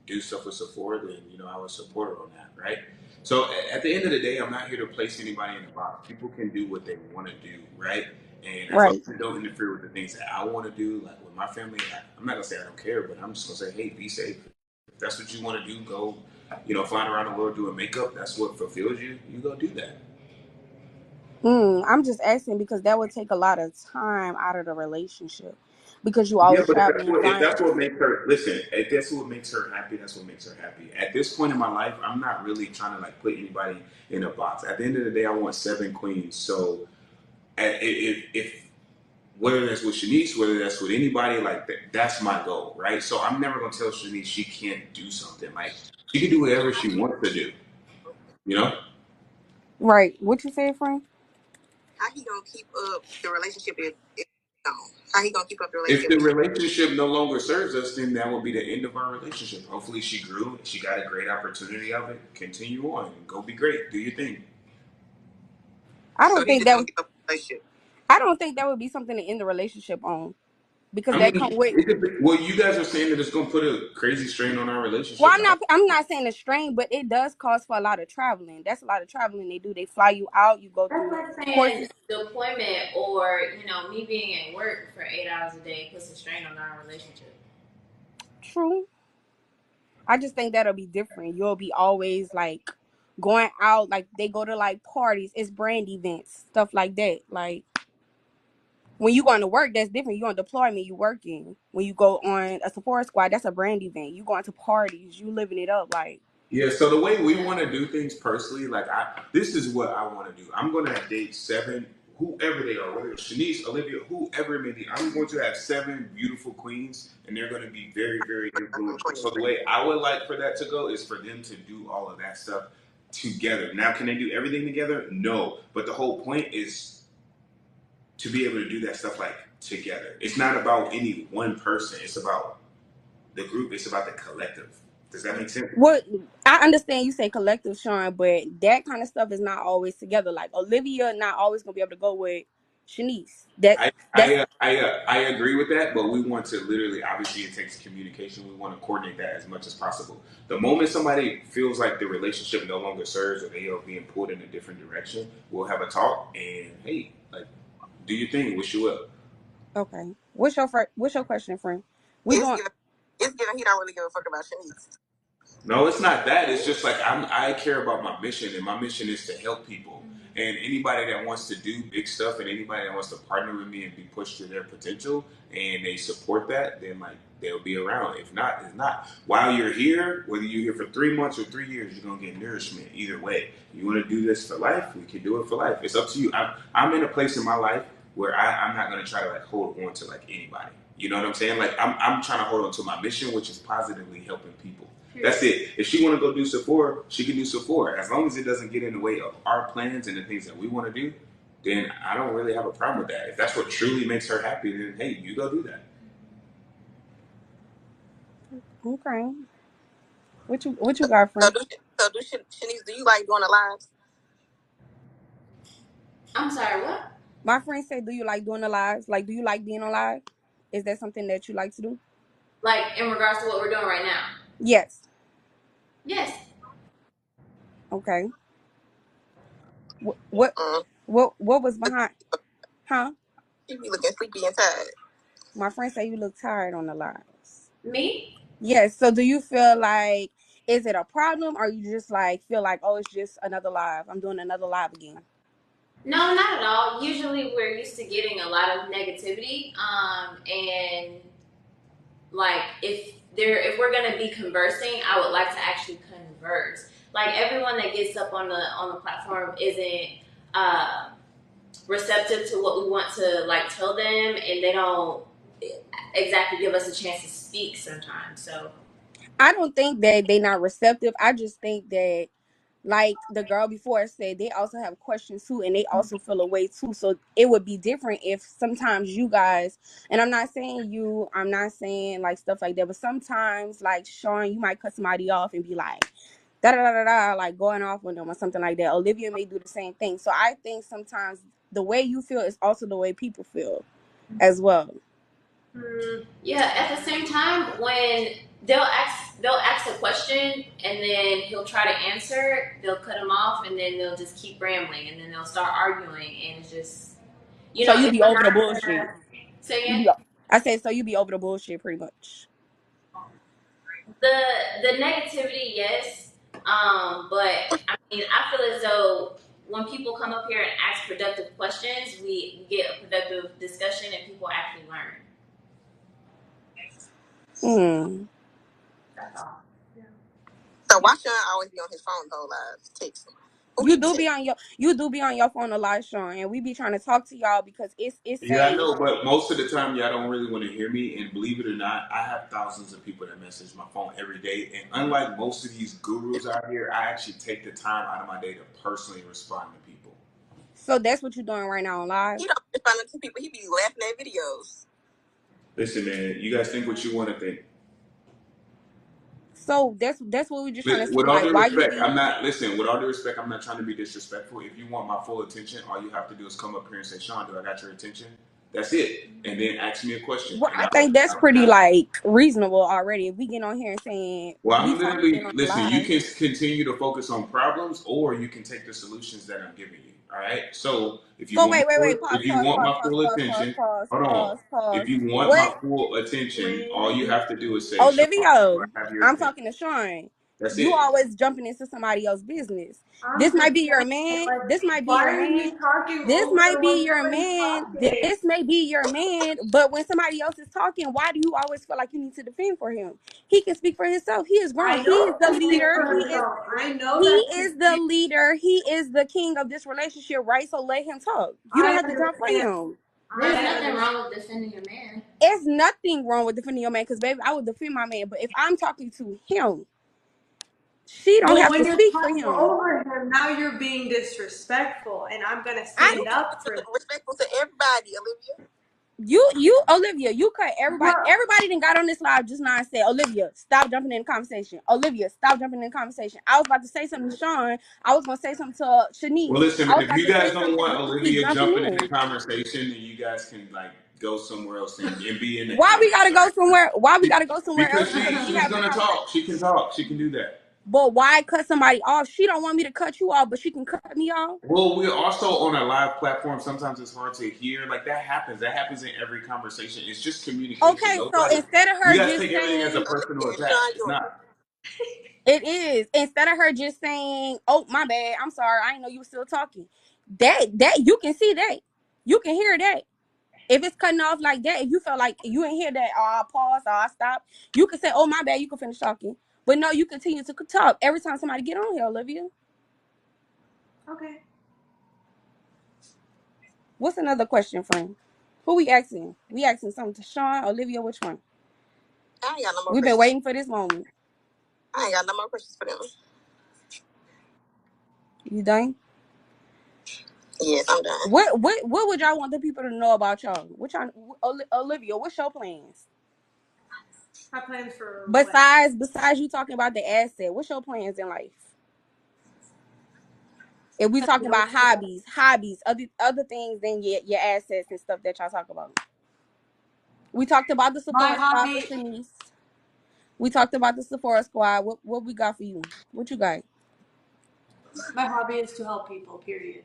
do stuff with Sephora, then I would support her on that, right? So at the end of the day, I'm not here to place anybody in a box. People can do what they want to do, right? And as long Right. as they don't interfere with the things that I want to do, like with my family, I'm not gonna say I don't care, but I'm just gonna say, hey, be safe. If that's what you want to do, go, flying around the world doing makeup. That's what fulfills you. You go do that. I'm just asking because that would take a lot of time out of the relationship because you Yeah, always but traveling and if flying that's what places. makes her listen, if that's what makes her happy, that's what makes her happy. At this point in my life, I'm not really trying to like put anybody in a box. At the end of the day, I want 7 queens. So if whether that's with Shanice, whether that's with anybody, like that's my goal, right? So I'm never gonna tell Shanice she can't do something. Like she can do whatever she wants to do, you know. Right. What you say, Frank? How he gonna keep up the relationship if gone? How he gonna keep up the If relationship the if he relationship no longer serves us, then that will be the end of our relationship. Hopefully, she grew. She got a great opportunity of it. Continue on. Go be great. Do your thing. I so don't he think just that gonna keep up the relationship? I don't think that would be something to end the relationship on because I that come mean, with. well, you guys are saying that it's going to put a crazy strain on our Well, relationship. I'm not saying a strain, but it does cost for a lot of traveling. That's a lot of traveling they do. They fly you out, you go That's through like saying courses. deployment or, me being at work for 8 hours a day puts a strain on our relationship. True. I just think that'll be different. You'll be always like going out, like they go to like parties, it's brand events, stuff like that. Like when you going to work, that's different. You on deployment, you working. When you go on a Sephora squad, that's a brand event. You going to parties, you living it up. Like, Yeah, so the way we want to do things personally, like this is what I want to do. I'm going to date 7, whoever they are, whether it's Shanice, Olivia, whoever it may be. I'm going to have 7 beautiful queens, and they're going to be very, very influential. So the way I would like for that to go is for them to do all of that stuff together. Now, can they do everything together? No, but the whole point is to be able to do that stuff like together. It's not about any one person. It's about the group; it's about the collective. Does that make sense? What I understand you say collective, Sean, but that kind of stuff is not always together. Like Olivia, not always gonna be able to go with Shanice. That's I agree with that, but we want to literally, obviously, it takes communication. We want to coordinate that as much as possible. The moment somebody feels like the relationship no longer serves or they are being pulled in a different direction, we'll have a talk and hey, like, do your thing. Wish you well. okay. What's your question, friend? We It's doing given. It's given. He don't really give a fuck about Shanice. No, it's not that. It's just like I care about my mission, and my mission is to help people. And anybody that wants to do big stuff, and anybody that wants to partner with me and be pushed to their potential, and they support that, then like they'll be around. If not, it's not. While you're here, whether you're here for 3 months or 3 years, you're gonna get nourishment either way. You want to do this for life? We can do it for life. It's up to you. I'm in a place in my life where I'm not gonna try to like hold on to like anybody. You know what I'm saying? Like I'm trying to hold on to my mission, which is positively helping people. That's it. If she want to go do Sephora, she can do Sephora. As long as it doesn't get in the way of our plans and the things that we want to do, then I don't really have a problem with that. If that's what truly makes her happy, then hey, you go do that. okay. What you got, So friend? Shanice, do you like doing the lives? I'm sorry, what? My friend said, "Do you like doing the lives? Like, do you like being on live? Is that something that you like to do?" Like in regards to what we're doing right now? Yes. Yes. Okay. What what Mm. what was behind? Huh? She be looking sleepy and tired. My friend said you look tired on the lives. Me? Yes. So do you feel like is it a problem or you just like feel like oh it's just another live? I'm doing another live again. No, not at all. Usually we're used to getting a lot of negativity. And like if we're gonna be conversing, I would like to actually converse. Like everyone that gets up on the platform isn't uh, receptive to what we want to like tell them, and they don't exactly give us a chance to speak sometimes. So I don't think that they not receptive. I just think that like the girl before said, they also have questions too, and they also feel a way too. So it would be different if sometimes you guys, and I'm not saying you, I'm not saying like stuff like that, but sometimes like Sean, you might cut somebody off and be like da da da da da, like going off on them or something like that. Olivia may do the same thing. So I think sometimes the way you feel is also the way people feel as well. yeah, at the same time, when they'll ask a question and then he'll try to answer, they'll cut him off and then they'll just keep rambling and then they'll start arguing and it's just So you if be we're over the not bullshit. gonna say You it, be, I said so you be over the bullshit pretty much. the negativity, yes. But I mean, I feel as though when people come up here and ask productive questions, we get a productive discussion and people actually learn. Hmm. That's all. So why should I always be on his phone the whole lives? Text him. Who You he do be text? on your phone a lot, Sean, and we be trying to talk to y'all because it's Yeah, I saying know, but most of the time, y'all don't really want to hear me. And believe it or not, I have thousands of people that message my phone every day. And unlike most of these gurus out here, I actually take the time out of my day to personally respond to people. so that's what you're doing right now on live. He don't respond to people. He be laughing at videos. Listen, man, you guys think what you want to think. So that's what we're just trying to see. With all Like, due why you respect, be? with all due respect, I'm not trying to be disrespectful. If you want my full attention, all you have to do is come up here and say, Sean, do I got your attention? That's it. And then ask me a question. Well, And I I'll, think that's pretty like reasonable already. If we get on here and saying well, we I'm talking literally, on listen, you live. can continue to focus on problems or you can take the solutions that I'm giving you. All right. So So wait, pause, if you pause, want pause, my pause, full pause, pause, attention, pause, hold on. pause, If pause. you want my What, full attention, all you have to do is say, Sean, do Olivia? I have your I'm attention? talking to Sean. That's You it. always jumping into somebody else's business. I'm This just might be your saying, man. like, This might be why your are man. you talking This might over when be your somebody's man. talking? This may be your man. But when somebody else is talking, why do you always feel like you need to defend for him? He can speak for himself. He is grown. I He is know the he can speak leader. for He is himself. I know he that he is the leader. He is the king of this relationship, right? So let him talk. You don't I have to talk for understand. him. There's I nothing understand. wrong with defending your man. It's nothing wrong with defending your man because, baby, I would defend my man. But if I'm talking to him, she don't But have when to you're speak for talking him. over him, now you're being disrespectful, and I'm gonna I stand up for that. Respectful to everybody, Olivia. You, Olivia, you cut everybody. Well, Everybody done got on this live just now and said, Olivia, stop jumping in the conversation. Olivia, stop jumping in the conversation. I was about to say something to Sean. I was gonna say something to Well, Shanice. listen, I was if about you to guys say don't something. want Y'all keep Olivia jumping jumping in the in. conversation, then you guys can like go somewhere else and be in the Why we comments, gotta all go right? somewhere? Why we gotta go somewhere Because else? Because we she's having a gonna conversation. talk. She can talk. She can do that. But why cut somebody off? She don't want me to cut you off, but she can cut me off. Well, we're also on a live platform. Sometimes it's hard to hear. Like that happens. That happens in every conversation. It's just communication. Okay, so Nobody. instead of You her guys just take everything as a saying personal attack. It's not. it is, instead of her just saying, "Oh, my bad, I'm sorry, I didn't know you were still talking." That you can see that, you can hear that. If it's cutting off like that, if you felt like you ain't hear that, or I pause or I stop, you can say, "Oh, my bad," you can finish talking. But no, you continue to talk every time somebody get on here, Olivia. okay. What's another question, friend? Who we asking? We asking something to Sean, Olivia, which one? I ain't got no more We've been questions. waiting for this moment. I ain't got no more questions for them. You done? Yes, I'm done. What would y'all want the people to know about y'all? What y'all, Olivia? What's your plans? My plans for what? Besides you talking about the asset, what's your plans in life? If we talking about hobbies, other things than your assets and stuff that y'all talk about. We talked about the My Sephora squad for hobby. Shanice. We talked about the Sephora squad. What we got for you? What you got? My hobby is to help people. Period.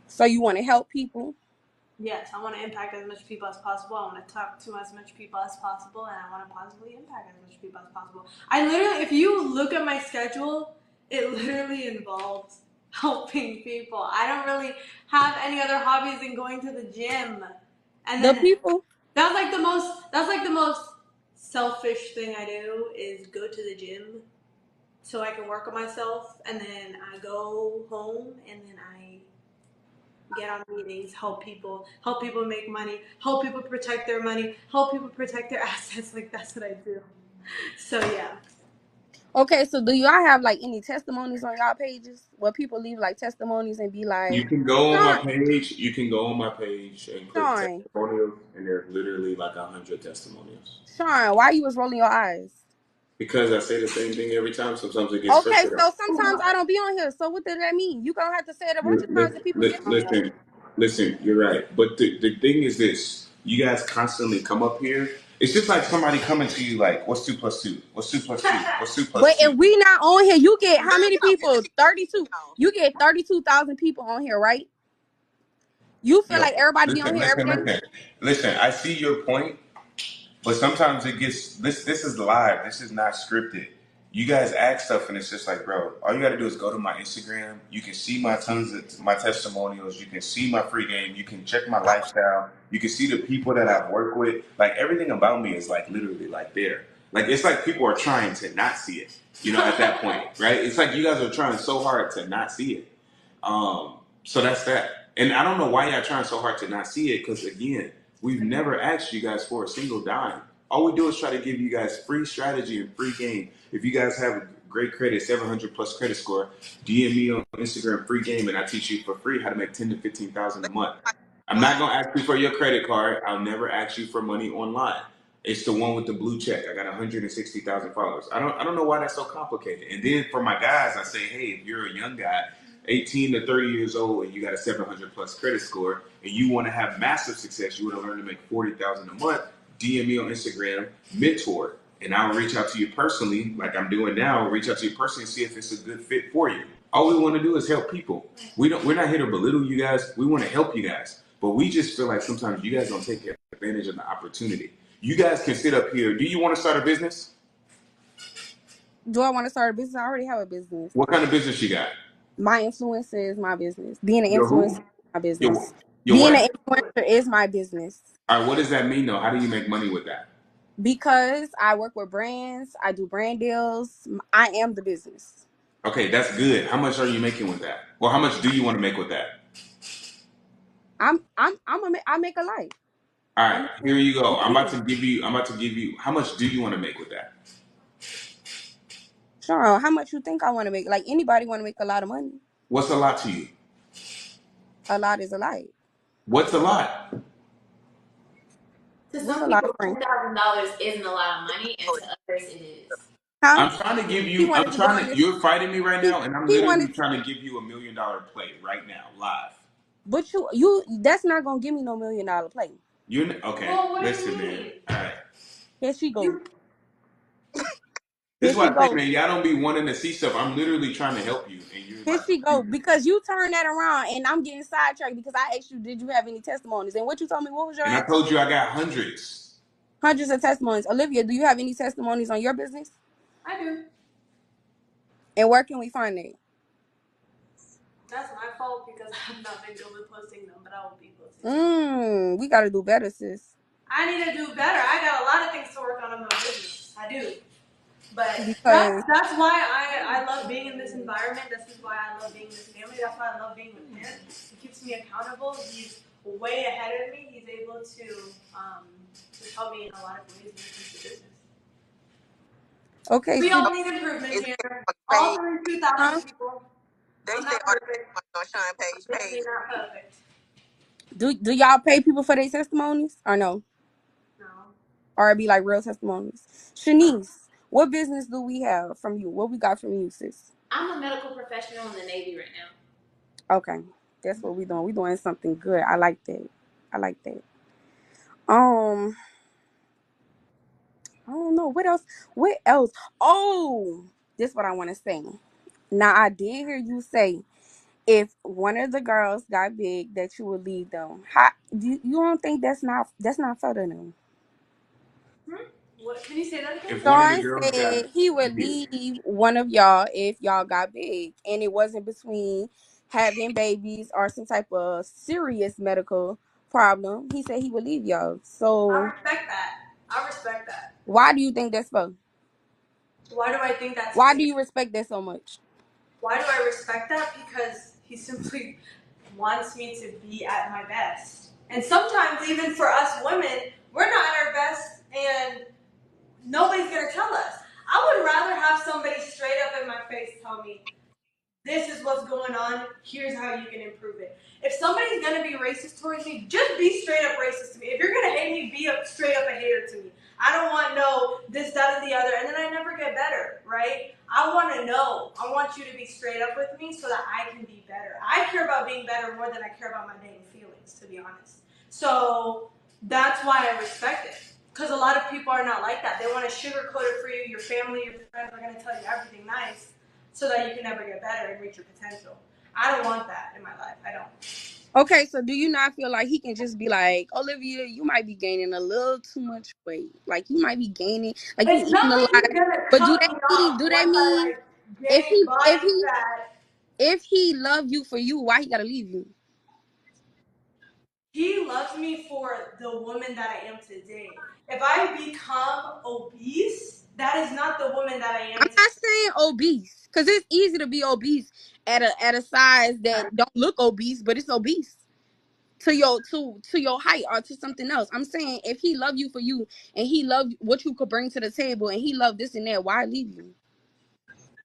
So you want to help people? Yes, I want to impact as much people as possible. I want to talk to as much people as possible, and I want to positively impact as much people as possible. I literally, if you look at my schedule, it literally involves helping people. I don't really have any other hobbies than going to the gym, and The then people. that's like the most. That's like the most selfish thing I do is go to the gym so I can work on myself, and then I go home, and then I get on meetings, help people make money, help people protect their money, help people protect their assets. Like that's what I do. So yeah. Okay, so do y'all have like any testimonies on y'all pages where people leave like testimonies and be You like, can go on my Sean, page. You can go on my page and click Sean, testimonials, and there's literally like 100 testimonials. Sean, why you was rolling your eyes? Because I say the same thing every time. Sometimes it gets Okay, frustrating. so sometimes I don't be on here. So what does that mean? You gonna have to say it a bunch of times that people get on here. Listen, you're right. But the thing is this: you guys constantly come up here. It's just like somebody coming to you like, "What's 2 plus 2? What's 2 plus 2? What's two But plus if two?" we not on here, you get how many people? 32. You get 32,000 people on here, right? You feel Yo, like everybody be on listen, here every listen, day? listen, listen. I see your point, but sometimes it gets this. This is live. This is not scripted. You guys ask stuff, and it's just like, bro. All you got to do is go to my Instagram. You can see my tons of my testimonials. You can see my free game. You can check my lifestyle. You can see the people that I've worked with. Like everything about me is like literally like there. Like it's like people are trying to not see it. You know, at that point, right? It's like you guys are trying so hard to not see it. So that's that. And I don't know why y'all trying so hard to not see it, because again, we've never asked you guys for a single dime. All we do is try to give you guys free strategy and free game. If you guys have a great credit, 700 plus credit score, DM me on Instagram, free game, and I teach you for free how to make 10 to 15,000 a month. I'm not gonna ask you for your credit card. I'll never ask you for money online. It's the one with the blue check. I got 160,000 followers. I don't know why that's so complicated. And then for my guys, I say, hey, if you're a young guy, 18 to 30 years old, and you got a 700 plus credit score, and you want to have massive success, you want to learn to make 40,000 a month. DM me on Instagram, mentor, and I'll reach out to you personally, like I'm doing now. I'll reach out to you personally and see if it's a good fit for you. All we want to do is help people. We're not here to belittle you guys. We want to help you guys, but we just feel like sometimes you guys don't take advantage of the opportunity. You guys can sit up here. Do you want to start a business? Do I want to start a business? I already have a business. What kind of business you got? My influencer is my business. Being an Your influencer who? is my Your business. your Being an what? influencer is my business. All right. What does that mean though? How do you make money with that? Because I work with brands, I do brand deals. I am the business. Okay, that's good. How much are you making with that? Well, how much do you want to make with that? I make a life. All I right, make here you go. it easy. I'm about to give you. How much do you want to make with that? Sure. How much you think I want to make? Like anybody want to make a lot of money. What's a lot to you? A lot is a lot. What's a lot? To What's some a lot of people, friends? $10,000 isn't a lot of money, and to others, it is. Huh? I'm trying to give He you. I'm wanted to go trying in to. this. You're fighting me right He now, and I'm he literally wanted, trying to give you $1 million play right now, live. but you that's not gonna give me no $1 million play. You're okay. Well, what do you Listen, man. mean? All right. Here she go. You This Here is why she I say, go. man, y'all don't be wanting to see stuff. I'm literally trying to help you, and you're Here like, she go. Because you turned that around and I'm getting sidetracked because I asked you, did you have any testimonies? And what you told me, what was your and I answer? told you I got hundreds. Hundreds of testimonies. Olivia, do you have any testimonies on your business? I do. And where can we find it? That's my fault because I've not been good with posting them, but I will be posting them. We gotta do better, sis. I need to do better. I got a lot of things to work on in my business. I do. But Because that's why I love being in this environment. This is why I love being in this family. That's why I love being with him. He keeps me accountable. He's way ahead of me. He's able to help me in a lot of ways when it comes to business. okay, We Shanice, all need improvement here. All 32,000 huh? people. I'm not perfect. Definitely not perfect. Do y'all pay people for their testimonies? Or no? No. Or it be like real testimonies? Shanice, what business do we have from you? What we got from you, sis? I'm a medical professional in the Navy right now. Okay. That's what we doing. We doing something good. I like that. I like that. Um, I don't know. What else? What else? Oh, this is what I want to say. Now I did hear you say if one of the girls got big that you would leave them. How you don't think that's not fair to them? What? Can you say that again? If one of the Sean girls got, said he would leave one of y'all if y'all got big, and it wasn't between having babies or some type of serious medical problem. He said he would leave y'all. I So respect that. I respect that. why do you think that's for? Why do I think that's Why do fair? you respect that so much? Why do I respect that? Because he simply wants me to be at my best. And sometimes, even for us women, we're not at our best, and nobody's gonna tell us. I would rather have somebody straight up in my face tell me, this is what's going on, here's how you can improve it. If somebody's gonna be racist towards me, just be straight up racist to me. If you're gonna hate me, be straight up a hater to me. I don't want no this, that, and the other, and then I never get better, right? I want to know. I want you to be straight up with me so that I can be better. I care about being better more than I care about my dang feelings, to be honest. So that's why I respect it. Because a lot of people are not like that. They want to sugarcoat it for you. Your family, your friends are going to tell you everything nice so that you can never get better and reach your potential. I don't want that in my life. I don't. Okay, so do you not feel like he can just be like, Olivia, you might be gaining a little too much weight. Like you might be gaining, like you It's eating not a like lot. he's gonna But do cut that me mean? off Do that once I mean like if gain he if body he fat. if he love you for you, why he gotta leave you? He loves me for the woman that I am today. If I become obese, that is not the woman that I am I'm today. not saying obese, because it's easy to be obese at a size that don't look obese, but it's obese to your height or to something else. I'm saying if he love you for you and he love what you could bring to the table and he love this and that, why leave you?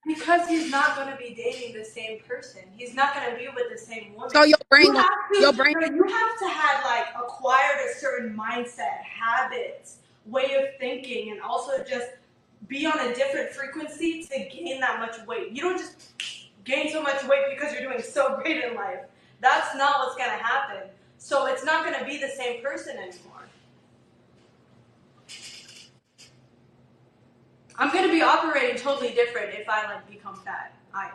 Because he's not going to be dating the same person. He's not going to be with the same woman. So your You brain gonna have your to, brain no, you have to have like acquired a certain mindset, habits, way of thinking, and also just be on a different frequency to gain that much weight. You don't just gain so much weight because you're doing so great in life. That's not what's going to happen. So it's not going to be the same person anymore. I'm going to be operating totally different if I like become fat. I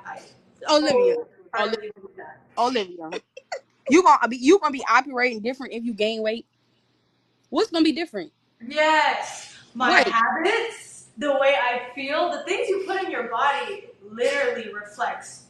Olivia. Olivia. wholeheartedly believe that. Olivia. You gonna be operating different if you gain weight. What's gonna be different? Yes, my What? habits, the way I feel, the things you put in your body literally reflects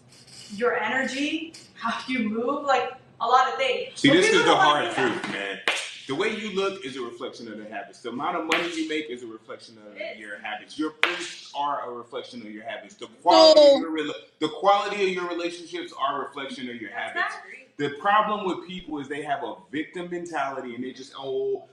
your energy, how you move, like a lot of things. See, But this people is the don't want hard to hear truth, that. man. The way you look is a reflection of the habits. The amount of money you make is a reflection of your habits. Your posts are a reflection of your habits. The quality of So your relationships are a reflection of your habits. The problem with people is they have a victim mentality and they just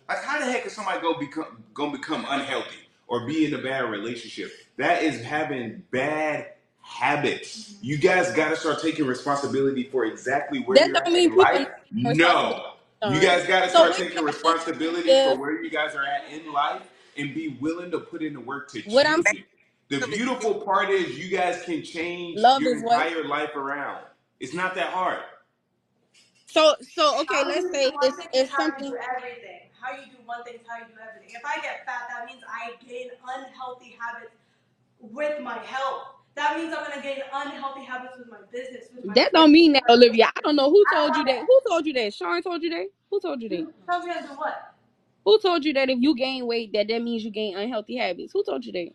like how the heck is somebody gonna become unhealthy or be in a bad relationship? That is having bad habits. You guys got to start taking responsibility for exactly where that you're don't at mean in people life. not taking responsibility. No. You Sean. guys got to So start let taking me ask responsibility you for if where you guys are at in life and be willing to put in the work to what I'm change it. The beautiful part is you guys can change love your is what. entire life around. It's not that hard. So okay, How let's you do say one it's thing is it's how you something. do everything. How you do one thing is how you do everything. If I get fat, that means I gain unhealthy habits with my health. That means I'm gonna gain unhealthy habits with my business, with my That friends, don't mean with that, my Olivia. I don't know who I don't told you want that. that. Who told you that? Sean told you that. Who told you that? Tell me how to do what? Who told you that if you gain weight, that means you gain unhealthy habits? Who told you that?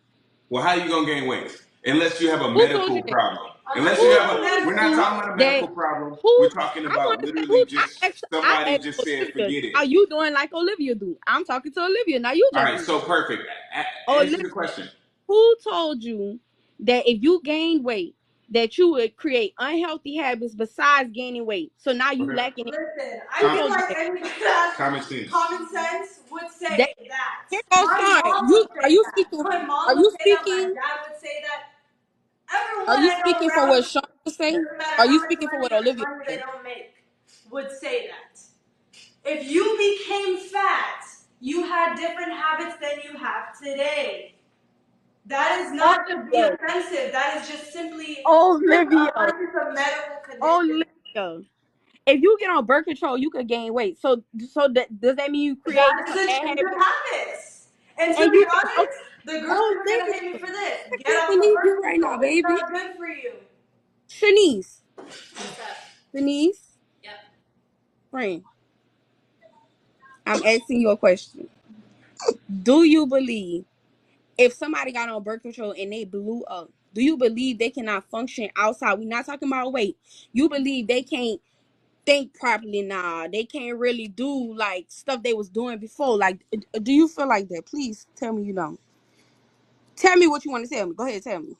Well, how you gonna gain weight unless you have a Who told you medical that? problem? Unless Unless you you Who have have a a, told we're medical not you talking about a problem. that? medical problem. We're Who? talking I want about to say literally who. just I somebody asked just said Olivia. forget it. Are you doing like Olivia do? I'm talking to Olivia. Now you All judge right, me. so perfect. Answer Olivia, the question. who told you that if you gain weight, that you would create unhealthy habits besides gaining weight? So now you Okay. lacking it. Listen, I Who feel told you like that? anybody that Common has sense. common sense would That say that. here goes My Sean. mom You would are say you that. speaking? My Are mom would you say that. My speaking? dad would say that. Are Everyone you I know speaking for around what me, Sean would say? doesn't matter Are how you much speaking for money what or Olivia money they said? don't make, would say that. If you became fat, you had different habits than you have today. That is not to be Olivia. offensive. That is just simply Olivia. unless it's a medical condition. Olivia. If you get on birth control, you could gain weight. So that does that mean you create That is some a bad change habits? of habits. And to And be you can okay, honest, the girls are gonna Olivia. hate me for this. Get I off can't of believe birth you right now, control. It's baby. not good for you. Shanice. What's up? Shanice. Yep. Friend. I'm asking you a question. Do you believe if somebody got on birth control and they blew up, do you believe they cannot function outside? We're not talking about weight. You believe they can't think properly now. They can't really do like stuff they was doing before. Like, do you feel like that? Please tell me you don't. Tell me what you want to tell me. Go ahead, tell me.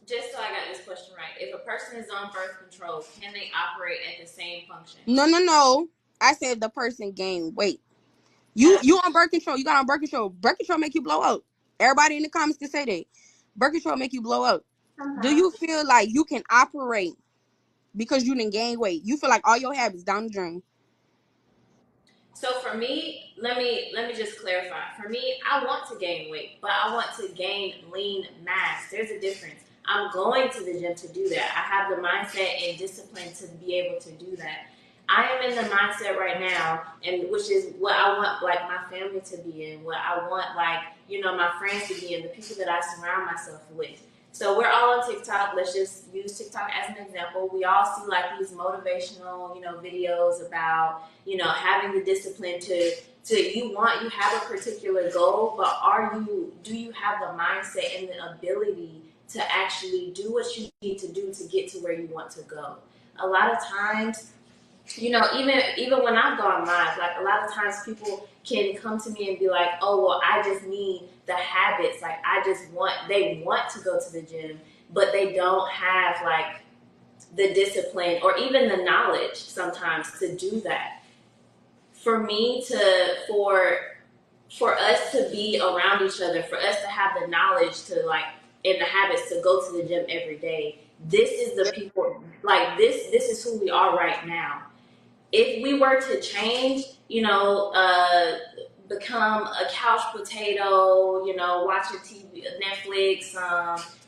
Just so I got this question right. If a person is on birth control, can they operate at the same function? No. I said the person gained weight. At, You on birth control. You got on birth control. Birth control make you blow up. Everybody in the comments can say that. Birth control make you blow up. Do you feel like you can operate because you didn't gain weight? You feel like all your habits down the drain. so for me, let me just clarify. For me, I want to gain weight, but I want to gain lean mass. There's a difference. I'm going to the gym to do that. I have the mindset and discipline to be able to do that. I am in the mindset right now, and which is what I want, like my family to be in, what I want, like my friends to be in, the people that I surround myself with. So we're all on TikTok. Let's just use TikTok as an example. We all see like these motivational, videos about having the discipline you have a particular goal, but do you have the mindset and the ability to actually do what you need to do to get to where you want to go? A lot of times, even when I've gone live, like a lot of times people can come to me and be like, oh well, I just need the habits, like they want to go to the gym, but they don't have like the discipline or even the knowledge sometimes to do that. For me to for us to be around each other, for us to have the knowledge to like and the habits to go to the gym every day, this is the people, like this is who we are right now. If we were to change, become a couch potato, watching TV, Netflix,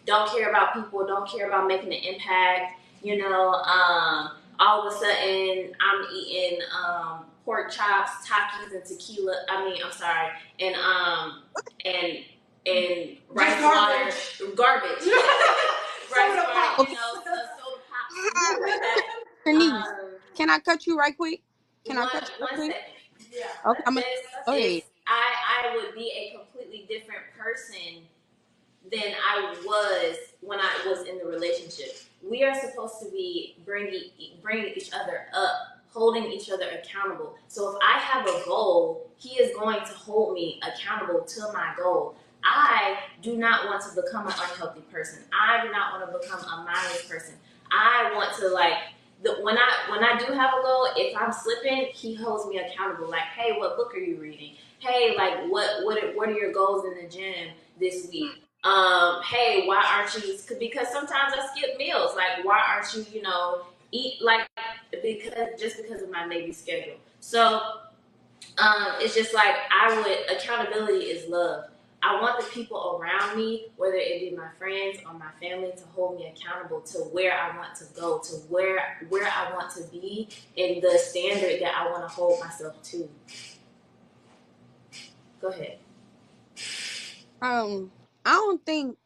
don't care about people, don't care about making an impact, all of a sudden I'm eating pork chops, Takis, and tequila. I'm sorry, and and rice water, garbage, rice Soda water, pop. Okay, soda pops, stuff like that. Denise, can I cut you right quick? Can I One cut you right one quick? second. Yeah. Okay, I'm gonna This go ahead. is I would be a completely different person than I was when I was in the relationship. We are supposed to be bringing each other up, holding each other accountable. So if I have a goal, he is going to hold me accountable to my goal. I do not want to become an unhealthy person. I do not want to become a mindless person. I want to when I do have a goal, if I'm slipping, he holds me accountable. Like, hey, what book are you reading? Hey, like what are your goals in the gym this week? Hey, why aren't you? Because sometimes I skip meals. Like, why aren't you, eat like because of my Navy schedule. So it's just like accountability is love. I want the people around me, whether it be my friends or my family, to hold me accountable to where I want to go, to where I want to be, and the standard that I want to hold myself to. Go ahead. I don't think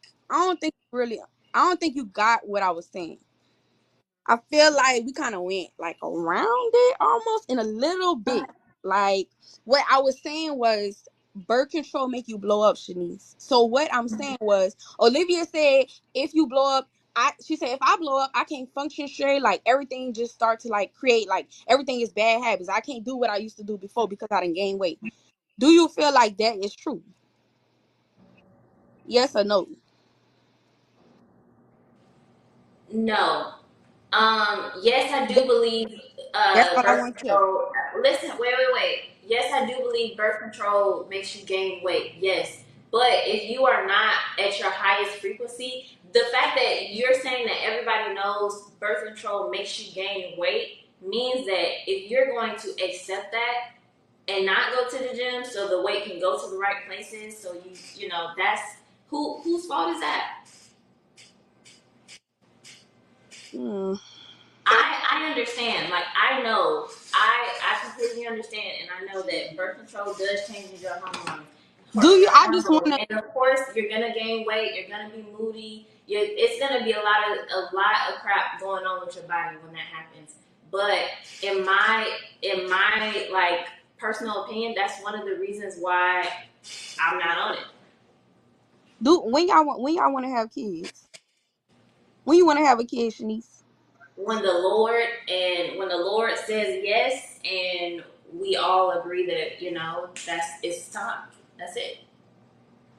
really I don't think you got what I was saying. I feel like we kind of went like around it almost in a little bit. Like what I was saying was birth control make you blow up, Shanice. So what I'm saying was Olivia said if you blow up, she said if I blow up, I can't function straight. Like everything just start to like create like everything is bad habits. I can't do what I used to do before because I didn't gain weight. Do you feel like that is true? Yes or no? No. Yes, I do believe That's all I birth want to hear. control. Listen, wait. Yes, I do believe birth control makes you gain weight. Yes, but if you are not at your highest frequency, the fact that you're saying that everybody knows birth control makes you gain weight means that if you're going to accept that and not go to the gym so the weight can go to the right places, so you know that's whose fault is that? Hmm. I understand. Like I completely understand, and I know that birth control does change your hormones. Do you? I just want Hormones, to. and of course, you're gonna gain weight. You're gonna be moody. It's gonna be a lot of crap going on with your body when that happens. But in my like personal opinion, that's one of the reasons why I'm not on it. When y'all want to have kids? When you want to have a kid, Shanice? When the Lord says yes, and we all agree that it's time. That's it.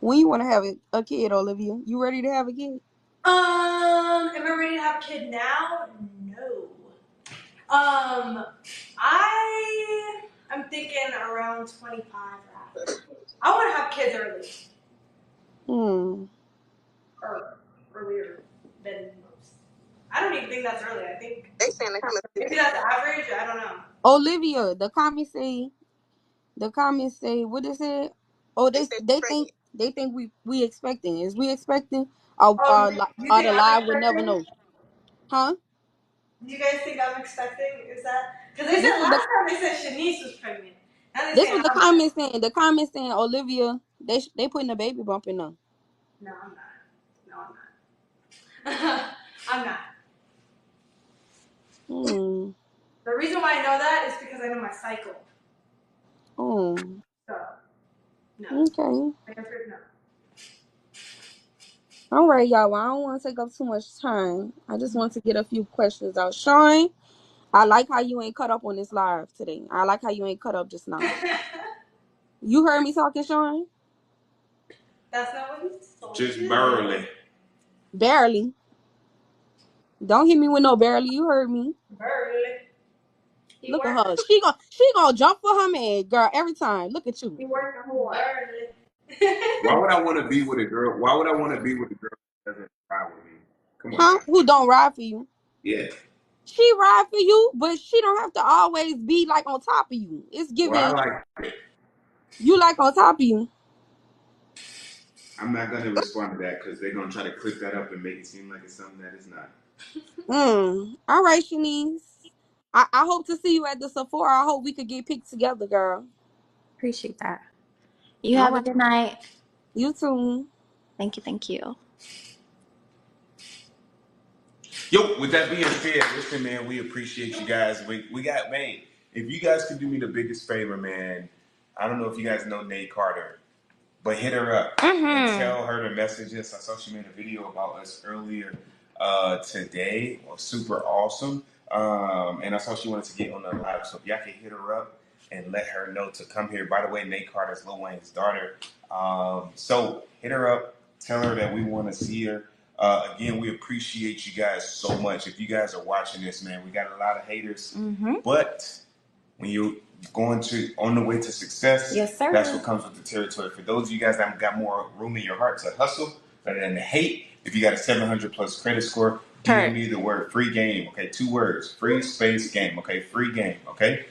When you want to have a kid, Olivia? You ready to have a kid? Am I ready to have a kid now? No. I'm thinking around 25 or after. I want to have kids early. Or earlier than most. I don't even think that's early. I think maybe that's average. I don't know. Olivia, the comments say what is it? Oh, they think we expecting. Is we expecting? Oh, you Or think the I'm live would never expecting? know, huh? Do you guys think I'm expecting? Is that because they This said was the last time they said Shanice was pregnant? Now they this say was the I'm comment pregnant. saying. The comment saying Olivia they putting a baby bump in them. No, I'm not. No, I'm not. I'm not. Hmm. The reason why I know that is because I know my cycle. Oh. So no. Okay. The answer is no. All right, y'all. Well, I don't want to take up too much time. I just want to get a few questions out. Sean, I like how you ain't cut up on this live today. I like how you ain't cut up just now. You heard me talking, Sean? That's not what he told Just you. barely. Barely. Don't hit me with no barely. You heard me. Barely. He Look at worked. her. She gonna jump for her man, girl, every time. Look at you. He worked on what? Why Barely. would I want to be with a girl? Why would I want to be with a girl that doesn't ride with me? Come on Huh? now. Who don't ride for you? Yeah. She ride for you, but she don't have to always be like on top of you. It's Well, I giving like it. you like on top of you. I'm not gonna respond to that because they're gonna try to clip that up and make it seem like it's something that it's not. All right, Shanice. I hope to see you at the Sephora. I hope we could get picked together, girl. Appreciate that. You All have a right. good night. You too. Thank you. Thank you. Yo, with that being said, listen, man, we appreciate you guys. We got, man, if you guys could do me the biggest favor, man, I don't know if you guys know Nate Carter, but hit her up and tell her to message us. I saw she made a video about us earlier today. Well, super awesome. And I saw she wanted to get on the live. So if y'all can hit her up and let her know to come here. By the way, Nate Carter's Lil Wayne's daughter. So hit her up. Tell her that we want to see her. Again, we appreciate you guys so much. If you guys are watching this, man, we got a lot of haters. But when you're on the way to success, Yes, sir. that's what comes with the territory. For those of you guys that got more room in your heart to hustle rather than to hate, if you got a 700 plus credit score, DM me the word free game. Okay, 2 words. Free space game. Okay, free game. Okay.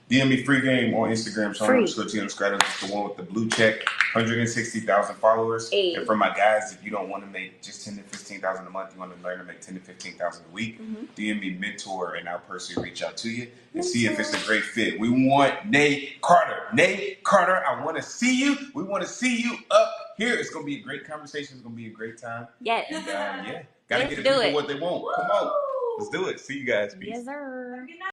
DM me free game on Instagram, Sean_T_Scrattle. It's the one with the blue check, 160,000 followers. Hey. And for my guys, if you don't want to make just 10 to 15,000 a month, you want to learn to make 10 to 15,000 a week. DM me mentor, and I'll personally reach out to you and see if it's a great fit. We want Nate Carter. Nate Carter, I want to see you. We want to see you up here. It's gonna be a great conversation. It's gonna be a great time. Yes. And, yeah, gotta get the people what they want. Come on, let's do it. See you guys. Peace. Yes, sir.